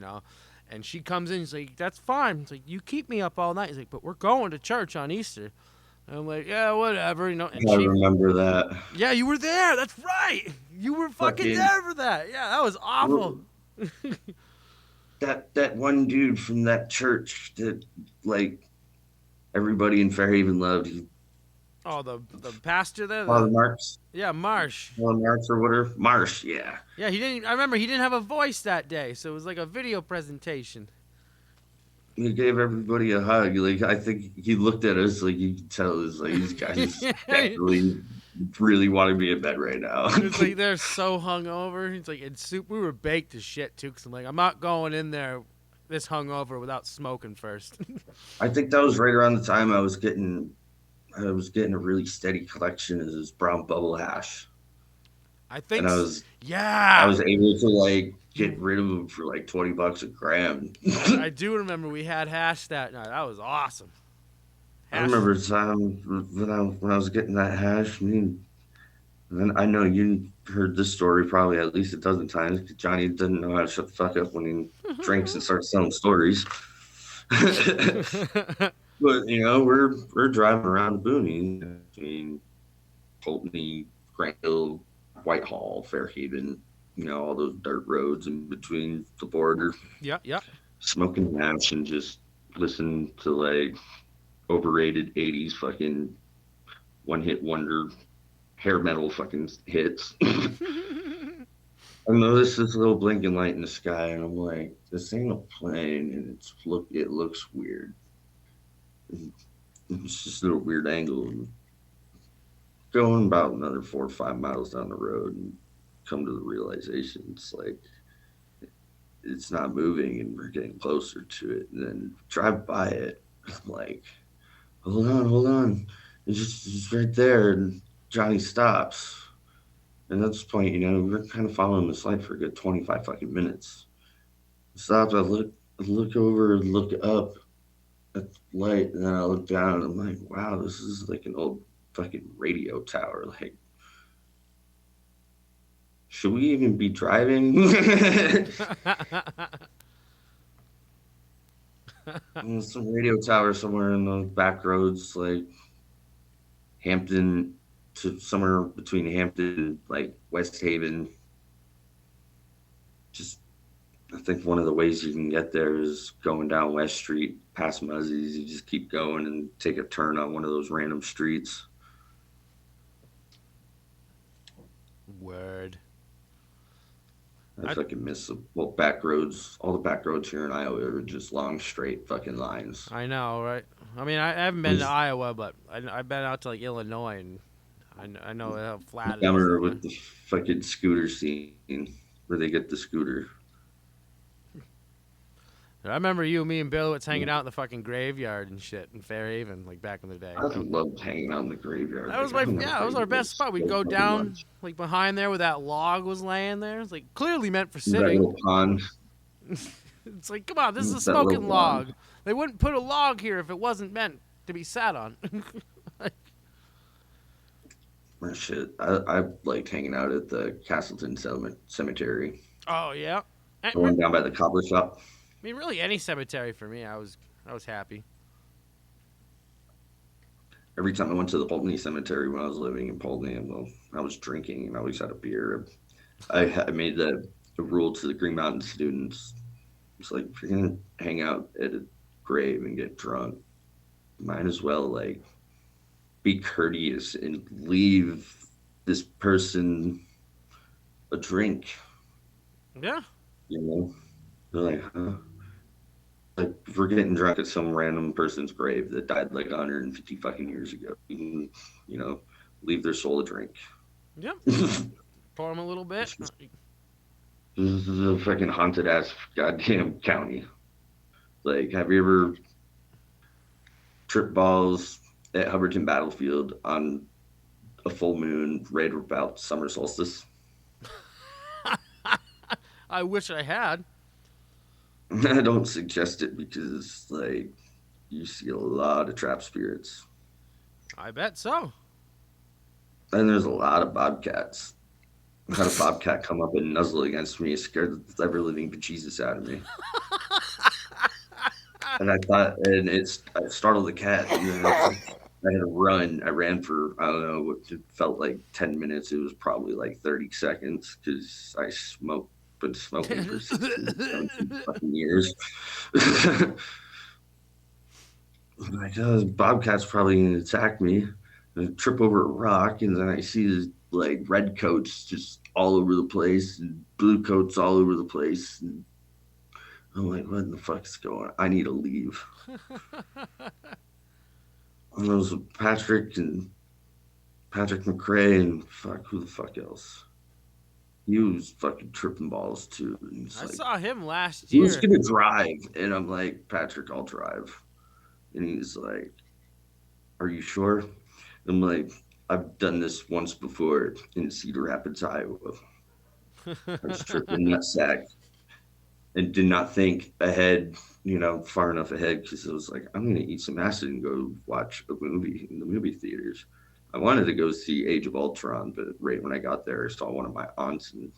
And she comes in, she's like, "That's fine." It's like, "You keep me up all night." He's like, "But we're going to church on Easter." And I'm like, "Yeah, whatever." And I remember that. yeah, you were there. That's right. You were fucking Fucking there for that. Yeah, that was awful. that one dude from that church that like everybody in Fairhaven loved. Oh, the pastor there. Father Marks, Yeah, Marsh. Father Marks or whatever. Marsh, yeah. Yeah, he didn't. I remember he didn't have a voice that day, so it was like a video presentation. He gave everybody a hug. Like I think he looked at us like you could tell is like these guys definitely really want to be in bed right now. It's like they're so hungover. He's like, it's soup. We were baked as shit too, cause I'm like, I'm not going in there this hungover without smoking first. I think that was right around the time I was getting a really steady collection of this brown bubble hash, I and think, I yeah. was able to like get rid of them for like $20 a gram. I do remember we had hash that night. That was awesome. I Hash. remember a time when I was getting that hash. And I know you heard this story probably at least a dozen times. 'Cause Johnny didn't know how to shut the fuck up when he drinks and starts telling stories. But we're driving around the boonies between Pulteney, Grant Hill, Whitehall, Fairhaven, all those dirt roads in between the border, Yeah, yeah. smoking hash and just listening to like overrated 80s fucking one hit wonder hair metal fucking hits. I noticed this little blinking light in the sky, and I'm like, this ain't a plane, and it looks weird. It's just a little weird angle. And going about another 4 or 5 miles down the road, and come to the realization it's like it's not moving, and we're getting closer to it. And then drive by it, I'm like, hold on, it's right there. And Johnny stops. And at this point, we're kind of following this light for a good 25 fucking minutes. Stops, I look over, look up at the light, and then I look down, and I'm like, wow, this is like an old fucking radio tower. Like, should we even be driving? Some radio tower somewhere in the back roads, like Hampton to somewhere between Hampton and like West Haven. Just I think one of the ways you can get there is going down West Street past Muzzy's. You just keep going and take a turn on one of those random streets. Word. I fucking miss the back roads. All the back roads here in Iowa are just long, straight fucking lines. I know, right? I mean, I haven't been to Iowa, but I've been out to like Illinois, and I know how flat it is. Summer with the fucking scooter scene where they get the scooter. I remember you, me, and Bill was hanging out in the fucking graveyard and shit in Fairhaven, like back in the day. I loved hanging out in the graveyard. That was that was our best spot. We'd go down like behind there where that log was laying there. It's like clearly meant for sitting. That little pond. It's like, come on, this is a smoking log. They wouldn't put a log here if it wasn't meant to be sat on. Shit, I liked hanging out at the Castleton Cemetery. Oh yeah, Going down by the cobbler shop. I mean, really, any cemetery for me, I was happy. Every time I went to the Pulteney Cemetery when I was living in Pulteney, I was drinking and I always had a beer. I made the rule to the Green Mountain students. It's like, if you're gonna hang out at a grave and get drunk, might as well like be courteous and leave this person a drink. Yeah. They're like, huh? Like, if we're getting drunk at some random person's grave that died like 150 fucking years ago, you can, leave their soul a drink. Yep. Pour them a little bit. This is a fucking haunted ass goddamn county. Like, have you ever tripped balls at Hubbardton Battlefield on a full moon right about summer solstice? I wish I had. I don't suggest it because, like, you see a lot of trap spirits. I bet so. And there's a lot of bobcats. I had a bobcat come up and nuzzle against me. It scared the ever living bejesus out of me. And I startled the cat. I had to run. I ran for, I don't know, what it felt like 10 minutes. It was probably like 30 seconds because I been smoking for 16 fucking years. I'm like, oh, this bobcat's probably gonna attack me. And I trip over a rock, and then I see this like red coats just all over the place, and blue coats all over the place. And I'm like, what the fuck is going on? I need to leave. And it was Patrick McRae and fuck who the fuck else. He was fucking tripping balls too. And he's I like, saw him last who's year. gonna drive? And I'm like, Patrick, I'll drive. And he's like, are you sure? I'm like, I've done this once before in Cedar Rapids, Iowa. I was tripping nutsack and did not think ahead, far enough ahead because I was like, I'm gonna eat some acid and go watch a movie in the movie theaters. I wanted to go see Age of Ultron, but right when I got there, I saw one of my aunts and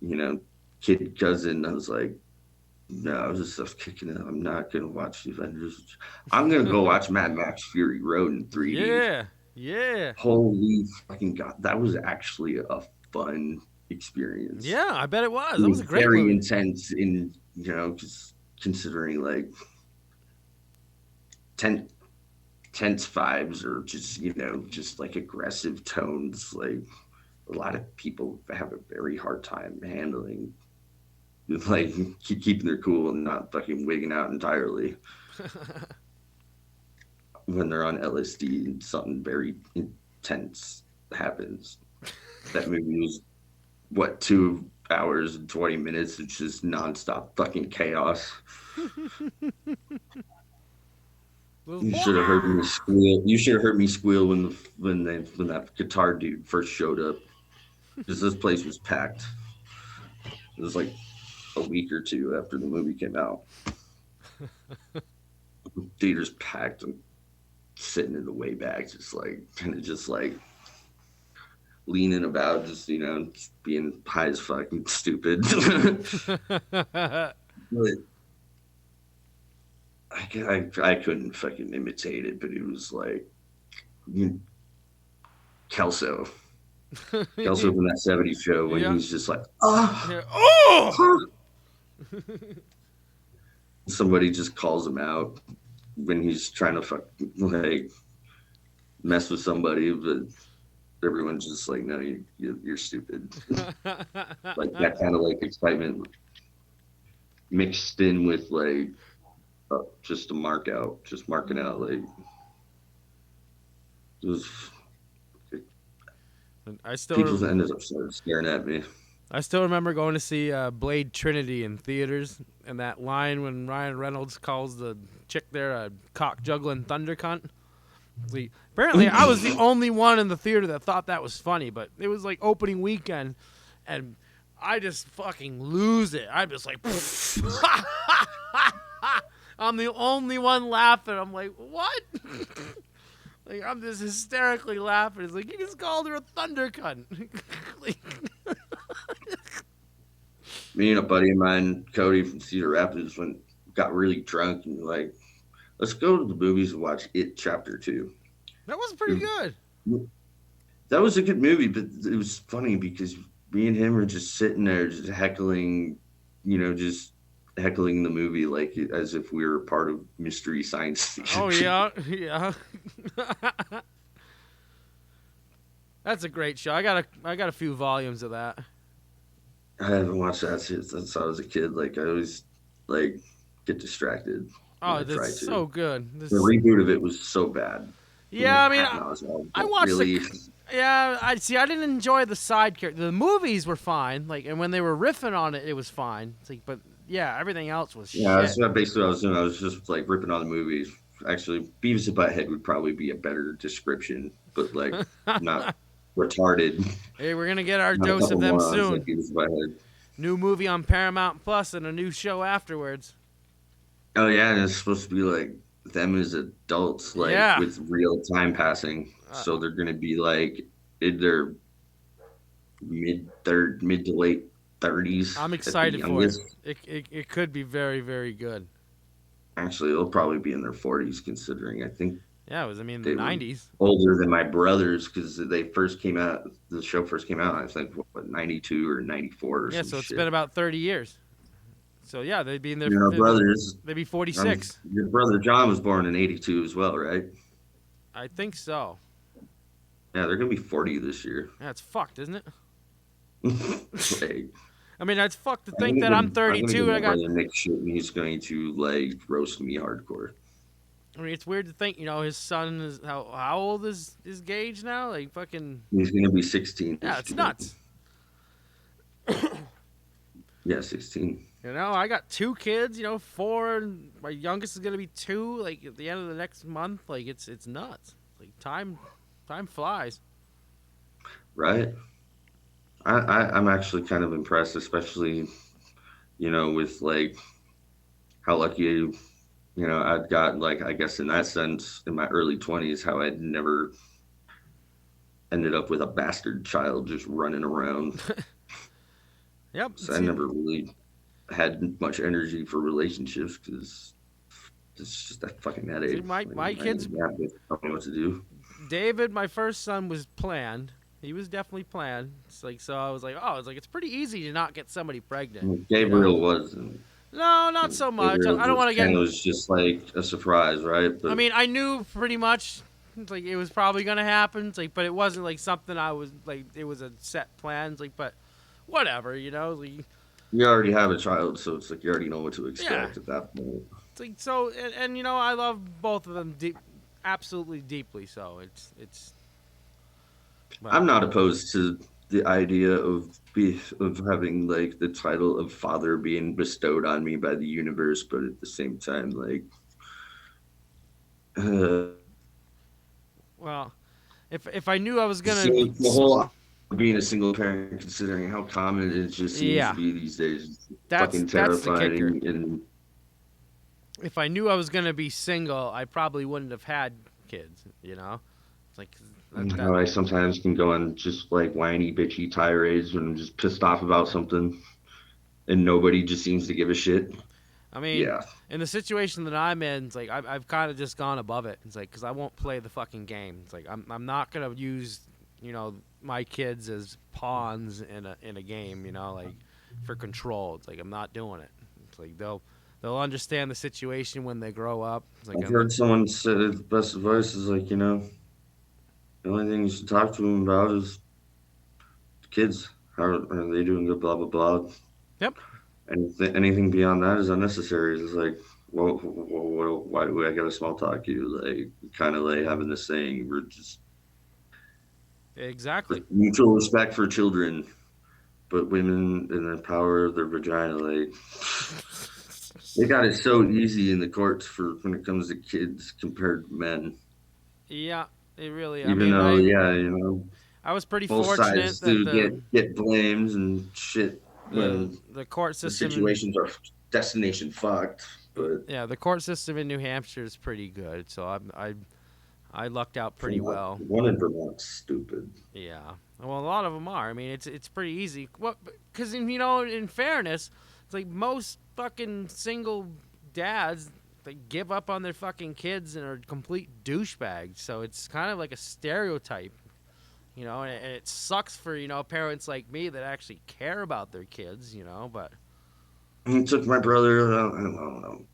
you know, kid cousin. I was like, no, this stuff's kicking in. I'm not gonna watch the Avengers. I'm gonna go watch Mad Max Fury Road in 3D. Yeah, yeah, Holy fucking god, that was actually a fun experience. yeah. I bet it was. It That was was a great very movie. intense in just considering like ten, tense vibes or just just like aggressive tones. Like a lot of people have a very hard time handling like keeping their cool and not fucking wigging out entirely when they're on LSD and something very intense happens. That movie was what 2 hours and 20 minutes. It's just nonstop fucking chaos. You should have heard me squeal. You should have heard me squeal when that guitar dude first showed up because this place was packed. It was like a week or two after the movie came out. Theater's packed and sitting in the way back, just like kind of just like leaning about, just just being high as fuck and stupid. But I couldn't fucking imitate it, but it was like you, Kelso. Kelso from that '70s show when Yeah. he's just like, ah, Yeah. Oh. huh. Somebody just calls him out when he's trying to like mess with somebody, but everyone's just like, no, you're stupid. Like that kind of like excitement mixed in with like just a just marking out like it was I people still ended up started staring at me. I still remember going to see Blade Trinity in theaters, and that line when Ryan Reynolds calls the chick there a cock juggling thunder cunt. Apparently, I was the only one in the theater that thought that was funny, but it was like opening weekend, and I just fucking lose it. I'm just like, I'm the only one laughing. I'm like, what? Like, I'm just hysterically laughing. It's like, you just called her a thunder cunt. Like, Me and a buddy of mine, Cody from Cedar Rapids, got really drunk and like, let's go to the movies and watch It Chapter 2. that was pretty good. That was a good movie, but it was funny because me and him were just sitting there, just heckling, just heckling the movie like as if we were part of Mystery Science Theater. Oh yeah, yeah. That's a great show. I got a few volumes of that. I haven't watched that since I was a kid. Like I always like get distracted when Oh, I try that's to. so good. The reboot of it was so bad. Yeah, I mean, Patton Oswalt, I watched really. Yeah, I see. I didn't enjoy the side character. The movies were fine, like, and when they were riffing on it, it was fine. It's like, but yeah, everything else was Yeah, shit. that's what basically what I was doing. I was just like ripping on the movies. Actually, Beavis and Butthead would probably be a better description, but like not retarded. Hey, we're gonna get our Not a dose of couple them morons like soon. Beavis and Butthead. New movie on Paramount Plus and a new show afterwards. Oh yeah, and it's supposed to be like them as adults, like Yeah, with real time passing. uh, So they're gonna be like in their mid to late 30s I'm at the excited for it. youngest. It could be very, very good. Actually, they'll probably be in their 40s, considering I think Yeah, it was. I mean, the they were '90s. older than my brothers because they first came out. The show first came out. I think what 92 or 94 or Yeah, some so it's shit. been about 30 years. So yeah, they'd be in their You know, brothers. they'd be Um, 46. your brother John was born in '82 as well, right? I think so. Yeah, they're gonna be 40 this year. That's fucked, isn't it? Like, I mean, that's fucked to think that I'm I'm gonna 32 give and I my got. brother Nick shit, and he's going to like roast me hardcore. I mean, it's weird to think, his son is how old is Gage now? Like fucking He's gonna be 16 yeah, this it's June. nuts. Yeah, 16. I got two kids. Four. And my youngest is gonna be two. Like at the end of the next month. Like it's nuts. Like time flies. Right? I'm actually kind of impressed, especially with like how lucky I'd got, like, I guess in that sense in my early 20s, how I'd never ended up with a bastard child just running around. Yep. So I never really had much energy for relationships because it's just that fucking See, headache. my I kids. don't know what to do. David, my first son, was planned. He was definitely planned. It's like so. I was like, oh, it's pretty easy to not get somebody pregnant. Gabriel wasn't. No, not so much. Gabriel I don't want to just kind get. of was just like a surprise, right? I But mean, I knew pretty much. It's like it was probably gonna happen. It's like, but it wasn't like something I was like. It was a set plan. It's like, but whatever, Like, you already have a child, so it's like you already know what to yeah. expect at that point. It's like so, and I love both of them absolutely deeply. So it's. But I'm not opposed to the idea of having like the title of father being bestowed on me by the universe, but at the same time, like, well, if I knew I was gonna so be, the whole being a single parent, considering how common it just seems to yeah, be these days, is fucking that's the kicker. terrifying. And If I knew I was gonna be single, I probably wouldn't have had kids. It's like that. how I sometimes can go on just like whiny, bitchy tirades when I'm just pissed off about something, and nobody just seems to give a shit. I mean, Yeah. in the situation that I'm in, it's like I've kind of just gone above it. It's like because I won't play the fucking game. It's like I'm not gonna use my kids as pawns in a game. Like for control. It's like I'm not doing it. It's like they'll understand the situation when they grow up. It's like I've heard someone say the best advice is like, the only thing you should talk to them about is kids. How are they doing? Good, blah blah blah. yep. Anything beyond that is unnecessary. It's like, well, why do I gotta small talk you? Like, kind of like having this saying, we're just Exactly. mutual respect for children, but women and the power of their vagina, like, they got it so easy in the courts for when it comes to kids compared to men. Yeah, it really. I Even mean, though, I yeah, I was pretty both fortunate sides that do get blames and shit when the court the system situations are destination fucked. But the court system in New Hampshire is pretty good. So I lucked out pretty well. one in Vermont's stupid. Yeah. Well, a lot of them are. I mean, it's pretty easy. What? Because in fairness, it's like most fucking single dads they give up on their fucking kids and are complete douchebags. So it's kind of like a stereotype. And it sucks for parents like me that actually care about their kids. But It took my brother, I don't know,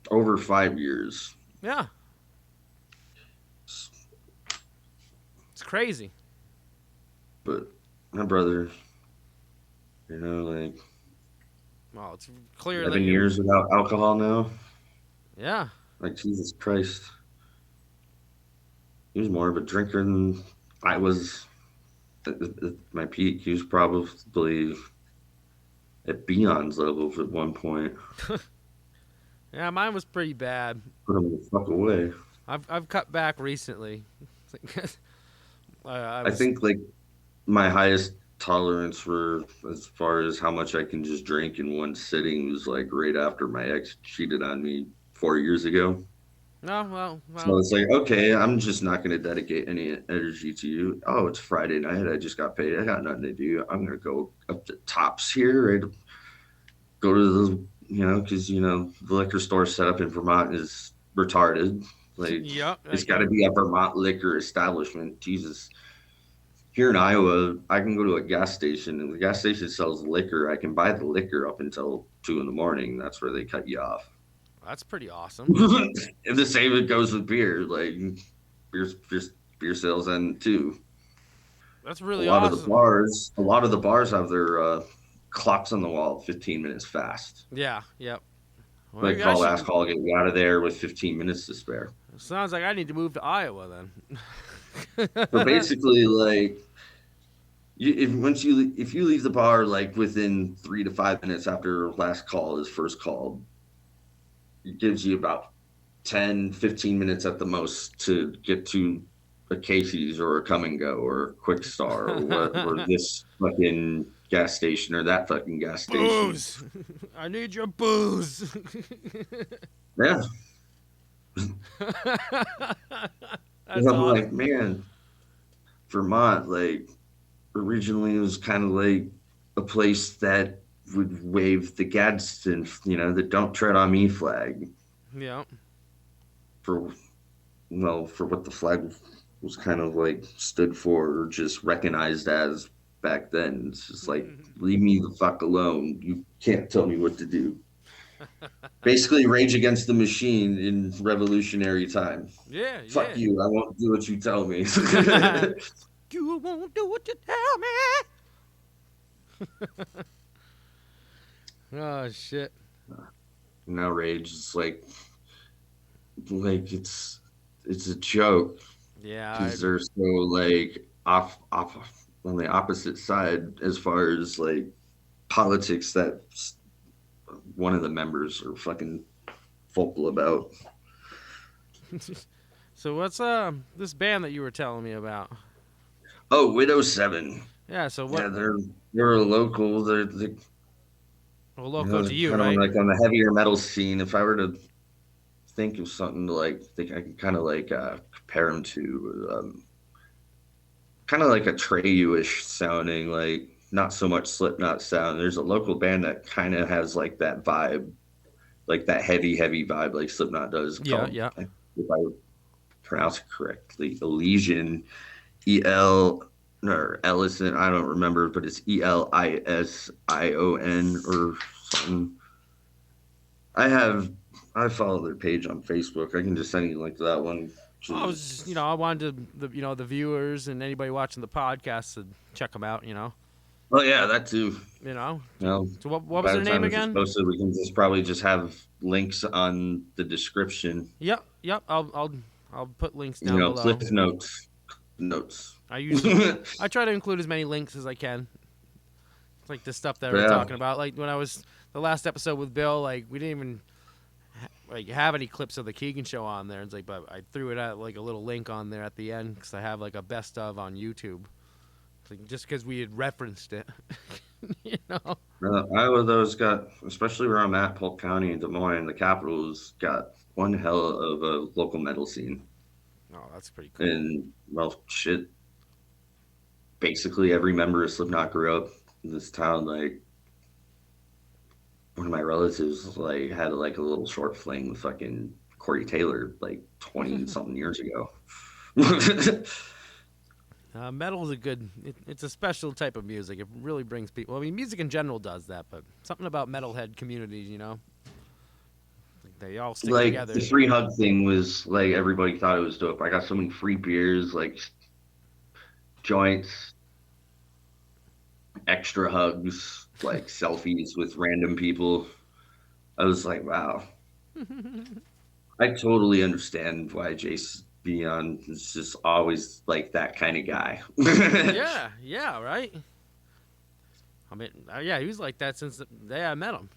over 5 years. yeah, it's crazy. But my brother, like Well, it's clear that 11 years without alcohol now. yeah. Like, Jesus Christ. He was more of a drinker than I was at my peak. He was probably at Beyond's levels at one point. Yeah, mine was pretty bad. Put him the fuck away. I've cut back recently. I I was think like my highest tolerance for as far as how much I can just drink in one sitting was like right after my ex cheated on me 4 years ago. no So well it's like, okay, I'm just not going to dedicate any energy to you. Oh, it's Friday night. I just got paid. I got nothing to do. I'm going to go up to Tops here, right? Go to the, because, the liquor store setup in Vermont is retarded. Like, yep. it's got to be a Vermont liquor establishment. Jesus. here in Iowa, I can go to a gas station and the gas station sells liquor. I can buy the liquor up until 2 in the morning. That's where they cut you off. That's pretty awesome. And the same it goes with beer. Like beer, beer sales end too. That's A really lot of the awesome. bars, a lot of the bars have their clocks on the wall, 15 minutes fast. Yeah, yep. Well, Like maybe I call should. last call, get you out of there with 15 minutes to spare. Sounds like I need to move to Iowa So then. basically, like if you leave the bar like within 3 to 5 minutes after last call is first called, it gives you about 10, 15 minutes at the most to get to a Casey's or a Come and Go or a Quick Star or what or this fucking gas station or that fucking gas station. Booze. I need your booze. Yeah. That's And I'm like, awesome. man, Vermont, like originally it was kind of like a place that would wave the Gadsden, the "Don't Tread on Me" flag Yeah. for for what the flag was kind of like stood for or just recognized as back then. It's just like leave me the fuck alone. You can't tell me what to do. Basically, Rage Against the Machine in revolutionary time. Yeah, Fuck yeah. you. I won't do what you tell me. You won't do what you tell me. Oh shit. Now Rage is like it's a joke Yeah. because they're so like off on the opposite side as far as like politics that one of the members are fucking vocal about. So what's this band that you were telling me about? Oh, Widow Seven. Yeah. So Yeah, what? they're a local. They're Well, local to you, kind of right? like on the heavier metal scene. If I were to think of something to like think I can kind of like compare them to kind of like a Treyu-ish sounding, like not so much Slipknot sound. There's a local band that kind of has like that vibe, like that heavy vibe, like Slipknot does. Yeah. Called, Yeah. if I pronounce it correctly, Elysian, E-L or Ellison. I don't remember, but it's Elision or something. I have I follow their page on Facebook. I can just send you a link to that one. Well, I was just, I wanted the viewers and anybody watching the podcast to check them out. Oh yeah, that too. You know. You know, So what was by their the name time this is again? posted, we can just probably just have links on the description. Yep. Yep. I'll put links down below. Cliff notes. I usually Yeah, I try to include as many links as I can. It's like the stuff that we're talking about. Like when I was the last episode with Bill, like we didn't even like have any clips of the Keegan show on there. It's like, but I threw it at like a little link on there at the end because I have like a best of on YouTube. It's like, just because we had referenced it, you know. Iowa though's got, especially where I'm at, Polk County and Des Moines, the capital's got one hell of a local metal scene. Oh, that's pretty cool. And well, shit. Basically, every member of Slipknot grew up in this town. Like one of my relatives, like had like a little short fling with fucking Corey Taylor, like 20 something years ago. Metal is it's a special type of music. It really brings people. I mean, music in general does that, but something about metalhead communities, like they all stick Like together. the free hug thing was like everybody thought it was dope. I got so many free beers, like joints, extra hugs, like selfies with random people. I was like, wow. I totally understand why Jason Beyond is just always like that kind of guy. Yeah, yeah, right. I mean, yeah, he was like that since the day I met him.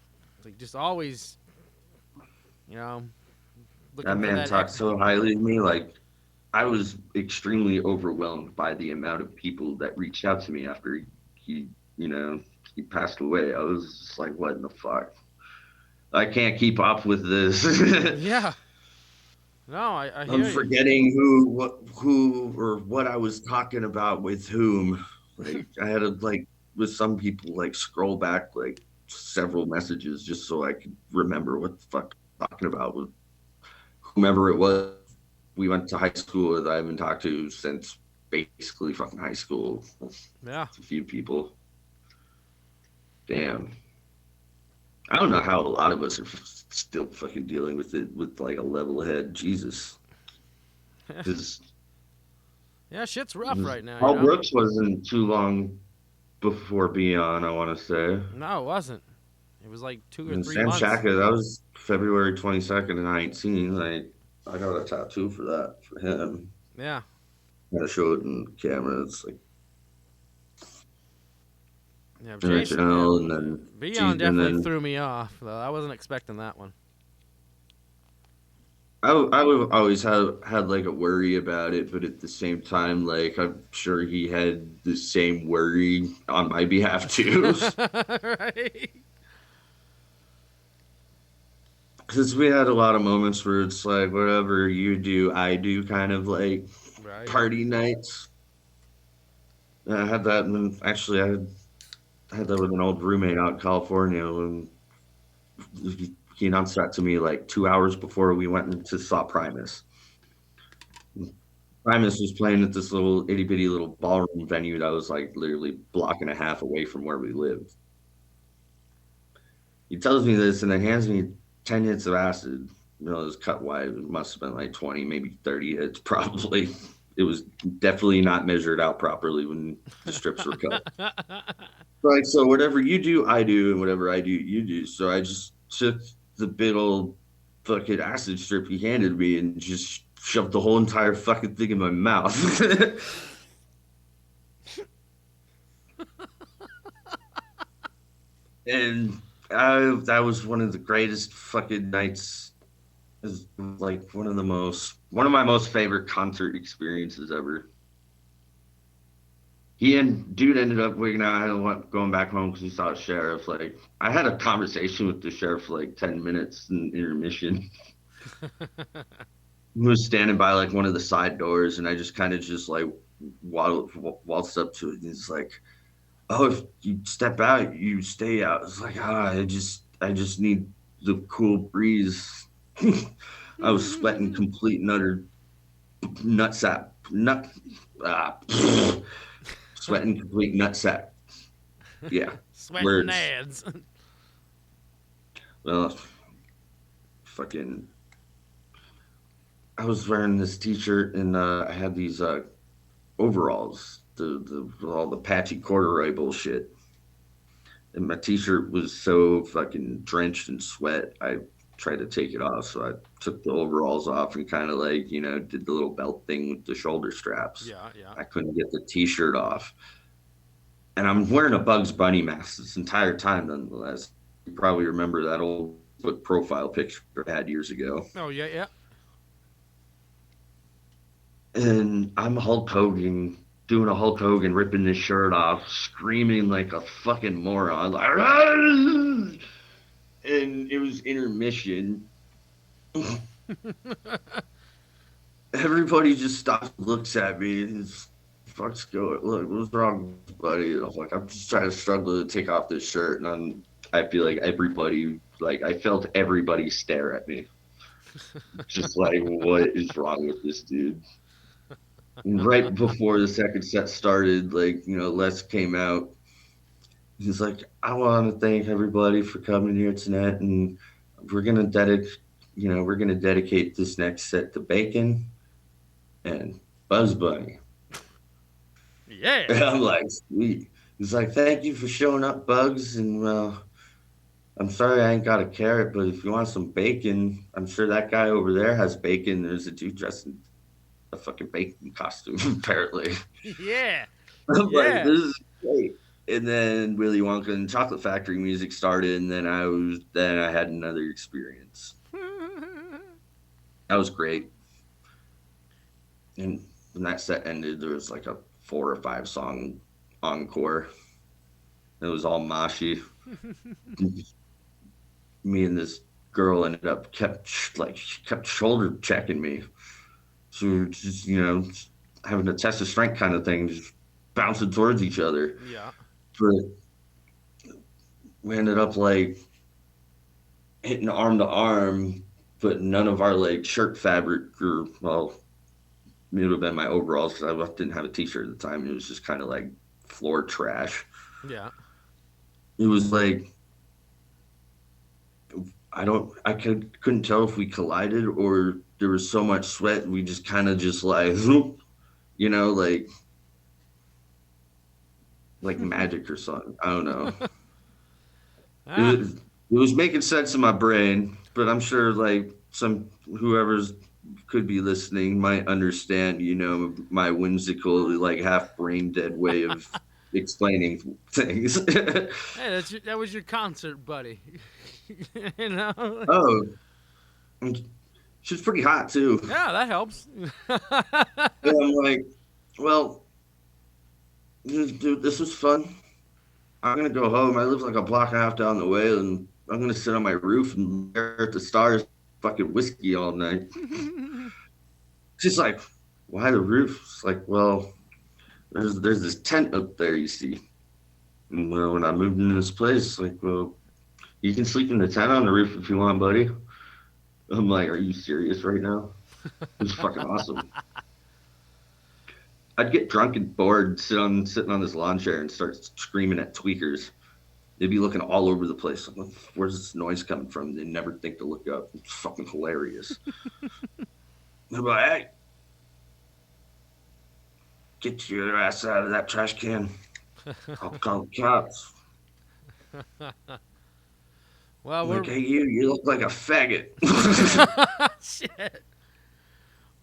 Like just always, you know, That looking for man that talked so highly of me. Like I was extremely overwhelmed by the amount of people that reached out to me after he he passed away. I was just like, what in the fuck? I can't keep up with this. Yeah. No, I I'm hear you. forgetting who or what I was talking about with whom. Like I had to like with some people like scroll back like several messages just so I could remember what the fuck I'm talking about with whomever it was we went to high school with. I haven't talked to since basically fucking high school. Yeah. A few people. Damn. I don't know how a lot of us are still fucking dealing with it with like a level head. Jesus. Because Yeah, shit's rough right now, you Paul know? Brooks wasn't too long before Beyond, I want to say. No, it wasn't. It was like 2 or 3 Sam months. Shaka, that was February 22nd and 19. Like, I got a tattoo for that for him. Yeah. I show it in the camera. It's like Yeah, Jason, yeah. NHL and then Beyond and definitely then threw me off, though. I wasn't expecting that one. I would always had like a worry about it, but at the same time, like I'm sure he had the same worry on my behalf too. Right? Because we had a lot of moments where it's like whatever you do, I do, kind of like Right. party nights. And I had that, and then actually I had that with an old roommate out in California, and he announced that to me like 2 hours before we went into saw Primus. Primus was playing at this little itty bitty little ballroom venue that was like literally block and a half away from where we lived. He tells me this and then hands me 10 hits of acid. You know, it was cut wide. It must have been like 20, maybe 30 hits, probably. It was definitely not measured out properly when the strips were cut. Like, so whatever you do, I do, and whatever I do, you do. So I just took the big old fucking acid strip he handed me and just shoved the whole entire fucking thing in my mouth. And that was one of the greatest fucking nights. It was like one of my most favorite concert experiences ever. He and dude ended up wigging out. I had to going back home because he saw a sheriff. Like I had a conversation with the sheriff for like 10 minutes in intermission. He was standing by like one of the side doors, and I just kind of just like waltzed up to it. And he's like, "Oh, if you step out, you stay out." It's like, I just need the cool breeze. I was sweating complete and utter nutsack, ah, sweating complete nutsack. Yeah, Sweating words. nads. Well, fucking. I was wearing this t-shirt and I had these overalls, all the patchy corduroy bullshit. And my t-shirt was so fucking drenched in sweat. I tried to take it off, so I took the overalls off and kind of like did the little belt thing with the shoulder straps. Yeah, yeah. I couldn't get the t-shirt off, and I'm wearing a Bugs Bunny mask this entire time. Nonetheless, you probably remember that old profile picture I had years ago. Oh, yeah, yeah. And I'm Hulk Hogan doing a Hulk Hogan, ripping this shirt off, screaming like a fucking moron, like, "Argh!" And it was intermission. Everybody just stops, looks at me, and it's, "Fuck's going? Look, what's wrong, buddy?" And I'm like, "I'm just trying to struggle to take off this shirt," and I feel like I felt everybody stare at me, just like, what is wrong with this dude? And right before the second set started, Les came out. He's like, "I want to thank everybody for coming here tonight, and we're gonna dedicate this next set to Bacon and Buzz Bunny." Yeah. And I'm like, "Sweet." He's like, "Thank you for showing up, Bugs, and I'm sorry I ain't got a carrot, but if you want some bacon, I'm sure that guy over there has bacon. There's a dude dressed in a fucking bacon costume, apparently." Yeah. I'm like, Yeah. "This is great." And then Willy Wonka and Chocolate Factory music started, and then I had another experience. That was great. And when that set ended, there was like a 4 or 5 song encore. It was all moshy. Me and this girl ended up she kept shoulder checking me. So we were just having a test of strength kind of thing, just bouncing towards each other. Yeah. But we ended up like hitting arm to arm, but none of our like shirt fabric, or well, would have been my overalls because I didn't have a t-shirt at the time. It was just kind of like floor trash. Yeah. It was like couldn't tell if we collided or there was so much sweat we just kind of just like whoop, you know, like magic or something. I don't know. Ah. It was making sense in my brain, but I'm sure like some whoever's could be listening might understand, you know, my whimsical, like half brain dead way of explaining things. Hey, that was your concert, buddy. You know. Oh, she's pretty hot too. Yeah, that helps. And I'm like, well, dude, this was fun. I'm gonna go home. I live like a block and a half down the way, and I'm gonna sit on my roof and stare at the stars, fucking whiskey all night. She's like, why the roof? It's like, well, there's this tent up there, you see. And well, when I moved into this place, like, well, you can sleep in the tent on the roof if you want, buddy. I'm like, are you serious right now? It's fucking awesome. I'd get drunk and bored sitting on this lawn chair and start screaming at tweakers. They'd be looking all over the place. Like, where's this noise coming from? They never think to look up. It's fucking hilarious. They're like, hey, get your ass out of that trash can. I'll call the cops. Well, Like, hey, you look like a faggot. Shit.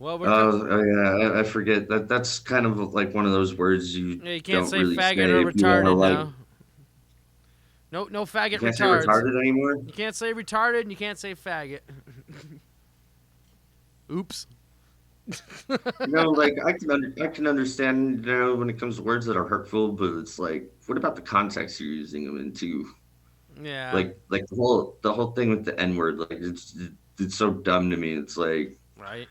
Well, yeah, I forget that. That's kind of like one of those words you can't don't say really faggot say or if you want to retarded like. now. No faggot You can't say retards. retarded anymore. You can't say retarded and you can't say faggot. Oops. You know, like I can understand, you know, when it comes to words that are hurtful, but it's like, what about the context you're using them into? Yeah. Like the whole thing with the N word, like it's so dumb to me. It's like Right.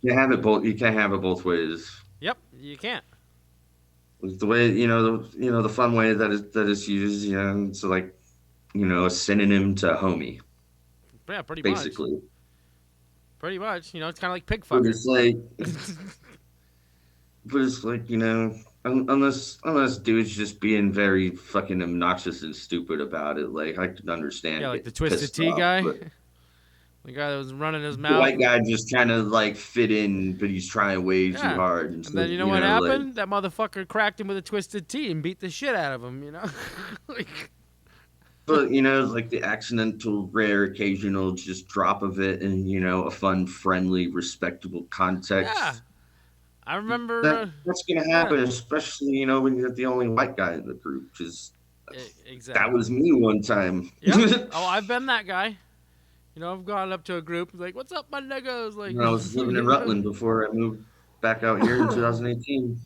you can't have it both. You can't have it both ways. Yep. You can't. Like the way the fun way that it's used, you know, it's like a synonym to homie, Yeah, pretty basically. much. Pretty much. You know, it's kind of like pig But fucker. it's like, unless dude's just being very fucking obnoxious and stupid about it, like I can understand. Yeah, like the Twisted Tea guy. The guy that was running his mouth. The white guy just kind of like fit in, but he's trying way too hard. And then you know what happened? That motherfucker cracked him with a Twisted Tea and beat the shit out of him, you know? But, like the accidental, rare, occasional just drop of it in, a fun, friendly, respectable context. Yeah. I remember. That's going to happen, especially, when you're the only white guy in the group. Because exactly. that was me one time. Yep. Oh, I've been that guy. I've gone up to a group like, "What's up, my niggas?" Like, I was living in Rutland before I moved back out here in 2018.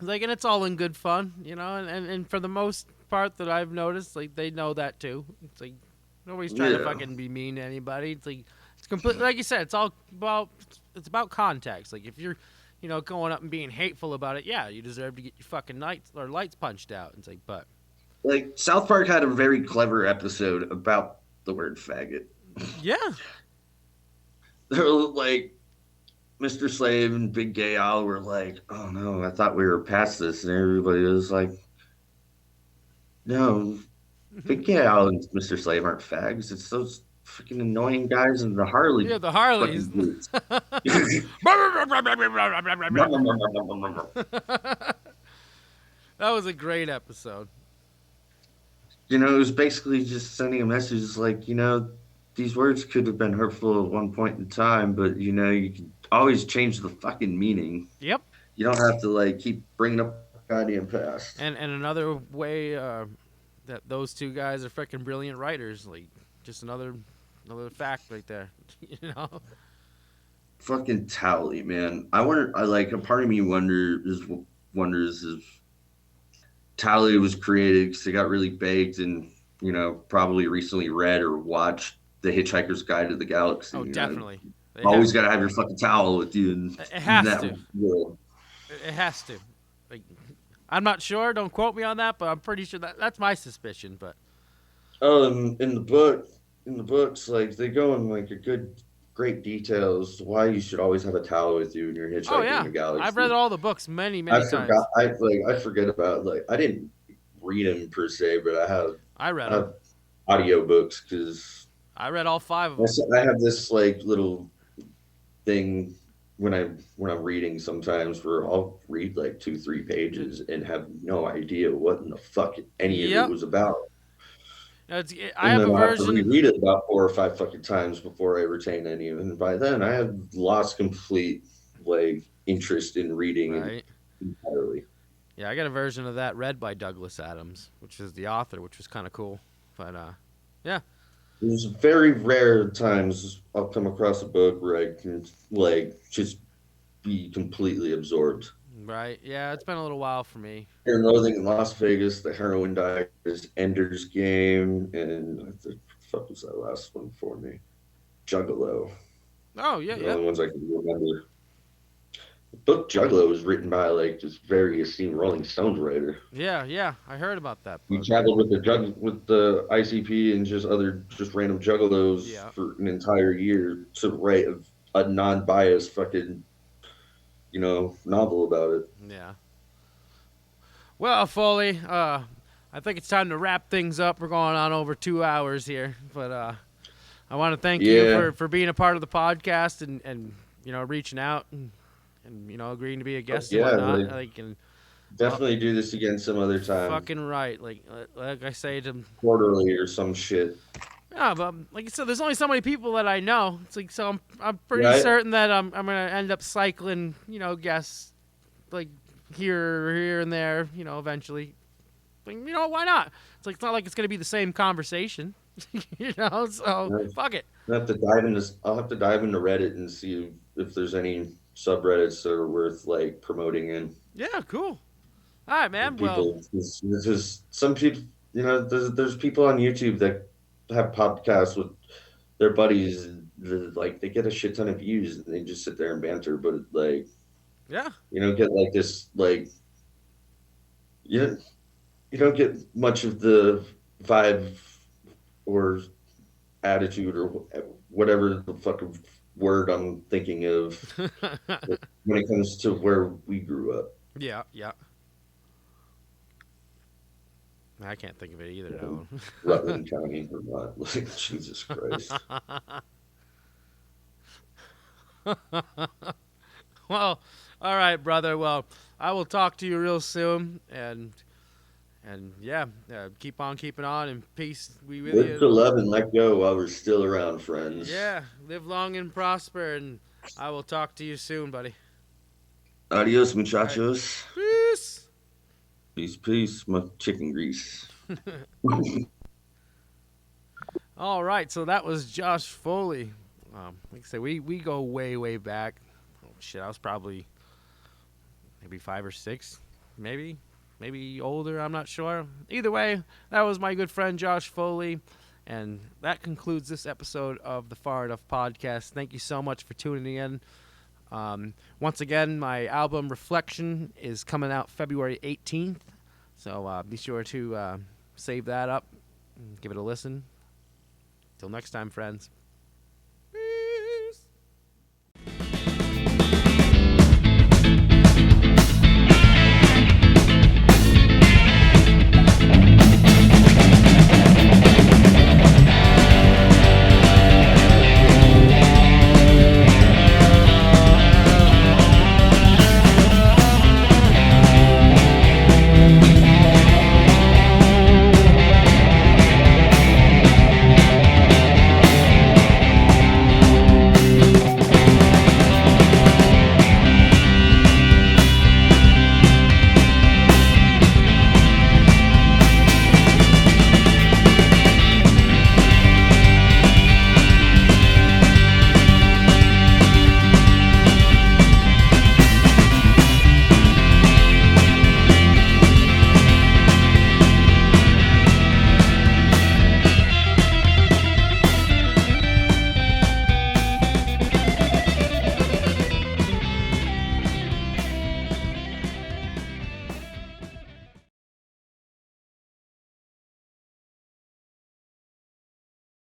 Like, and it's all in good fun, and for the most part that I've noticed, like, they know that too. It's like nobody's trying to fucking be mean to anybody. It's like it's complete, like you said, it's about context. Like, if you're, going up and being hateful about it, yeah, you deserve to get your fucking lights punched out. It's like, but like South Park had a very clever episode about the word faggot. Yeah. They're like, Mr. Slave and Big Gay Al were like, oh no, I thought we were past this. And everybody was like, no, Big Gay Al and Mr. Slave aren't fags. It's those freaking annoying guys in the Harley. Yeah, the Harleys. That was a great episode. It was basically just sending a message like, these words could have been hurtful at one point in time, but, you can always change the fucking meaning. Yep. You don't have to, like, keep bringing up goddamn past. And another way that those two guys are freaking brilliant writers. Like, just another fact right there. Fucking Towley, man. A part of me wonders if Tally was created because they got really baked and, probably recently read or watched The Hitchhiker's Guide to the Galaxy. Oh, definitely. Always got to have your fucking towel with you. It has to. World. It has to. Like, I'm not sure. Don't quote me on that, but I'm pretty sure that's my suspicion. But in the books, like they go in like a good great details. Why you should always have a towel with you when you're Oh hitchhiking yeah, the I've read galaxy. all the books many I many forgot. times. I forget about like I didn't read them per se, but I read I them. have audiobooks because I read all 5 of them. I have this like little thing when I'm reading sometimes where I'll read like 2-3 pages and have no idea what in the fuck any of it Yep. was about. I And have then a I'll have to version. reread it about 4 or 5 fucking times before I retain any of it. And by then I have lost complete like interest in reading it Right. entirely. Yeah, I got a version of that read by Douglas Adams, which is the author, which was kind of cool. But yeah. There's very rare times I'll come across a book where I can like just be completely absorbed. Right. Yeah, it's been a little while for me. Fear and Loathing in Las Vegas, The Heroin Diaries, Ender's Game, and what the fuck was that last one for me? Juggalo. Oh yeah, The yeah, only ones I can remember. The book Juggalo was written by like this very esteemed Rolling Stones writer. yeah, yeah. I heard about that He book. traveled with the ICP and just other just random juggalos Yeah. for an entire year to write a non-biased fucking novel about it. Yeah. Well, Foley, I think it's time to wrap things up. We're going on over 2 hours here, but I want to thank you Yeah, for being a part of the podcast and reaching out and agreeing to be a fuck guest and yeah, whatnot. like Like and well, definitely do this again some other time, fucking right. Like I say to quarterly or some shit. yeah, but like I said, there's only so many people that I know. It's like so I'm pretty Right? certain that I'm gonna end up cycling guests like here and there eventually. But, why not? It's not like it's gonna be the same conversation, So fuck it. I'll have to dive into Reddit and see if there's any subreddits that are worth like promoting in. Yeah, cool. All right, man. Well, People, this is some people. There's people on YouTube that have podcasts with their buddies. And like they get a shit ton of views and they just sit there and banter. But like yeah, you don't get like this like you you don't get much of the vibe or attitude or whatever the fucking word I'm thinking of when it comes to where we grew up. yeah, yeah. I can't think of it either. No. Rutland County, Vermont. Like, Jesus Christ. Well, all right, brother. Well, I will talk to you real soon, and yeah, keep on keeping on, and peace be with Live you. to love and let go while we're still around, friends. Yeah, live long and prosper, and I will talk to you soon, buddy. Adios, All right, muchachos. peace. Peace, peace. My chicken grease. All right, so that was Josh Foley. Like I said, we go way back. Oh, shit, I was probably maybe 5 or 6, maybe older. I'm not sure. Either way, that was my good friend Josh Foley, and that concludes this episode of the FarrEnuFF Podcast. Thank you so much for tuning in. Once again, my album Reflection is coming out February 18th, so be sure to save that up and give it a listen. Till next time, friends.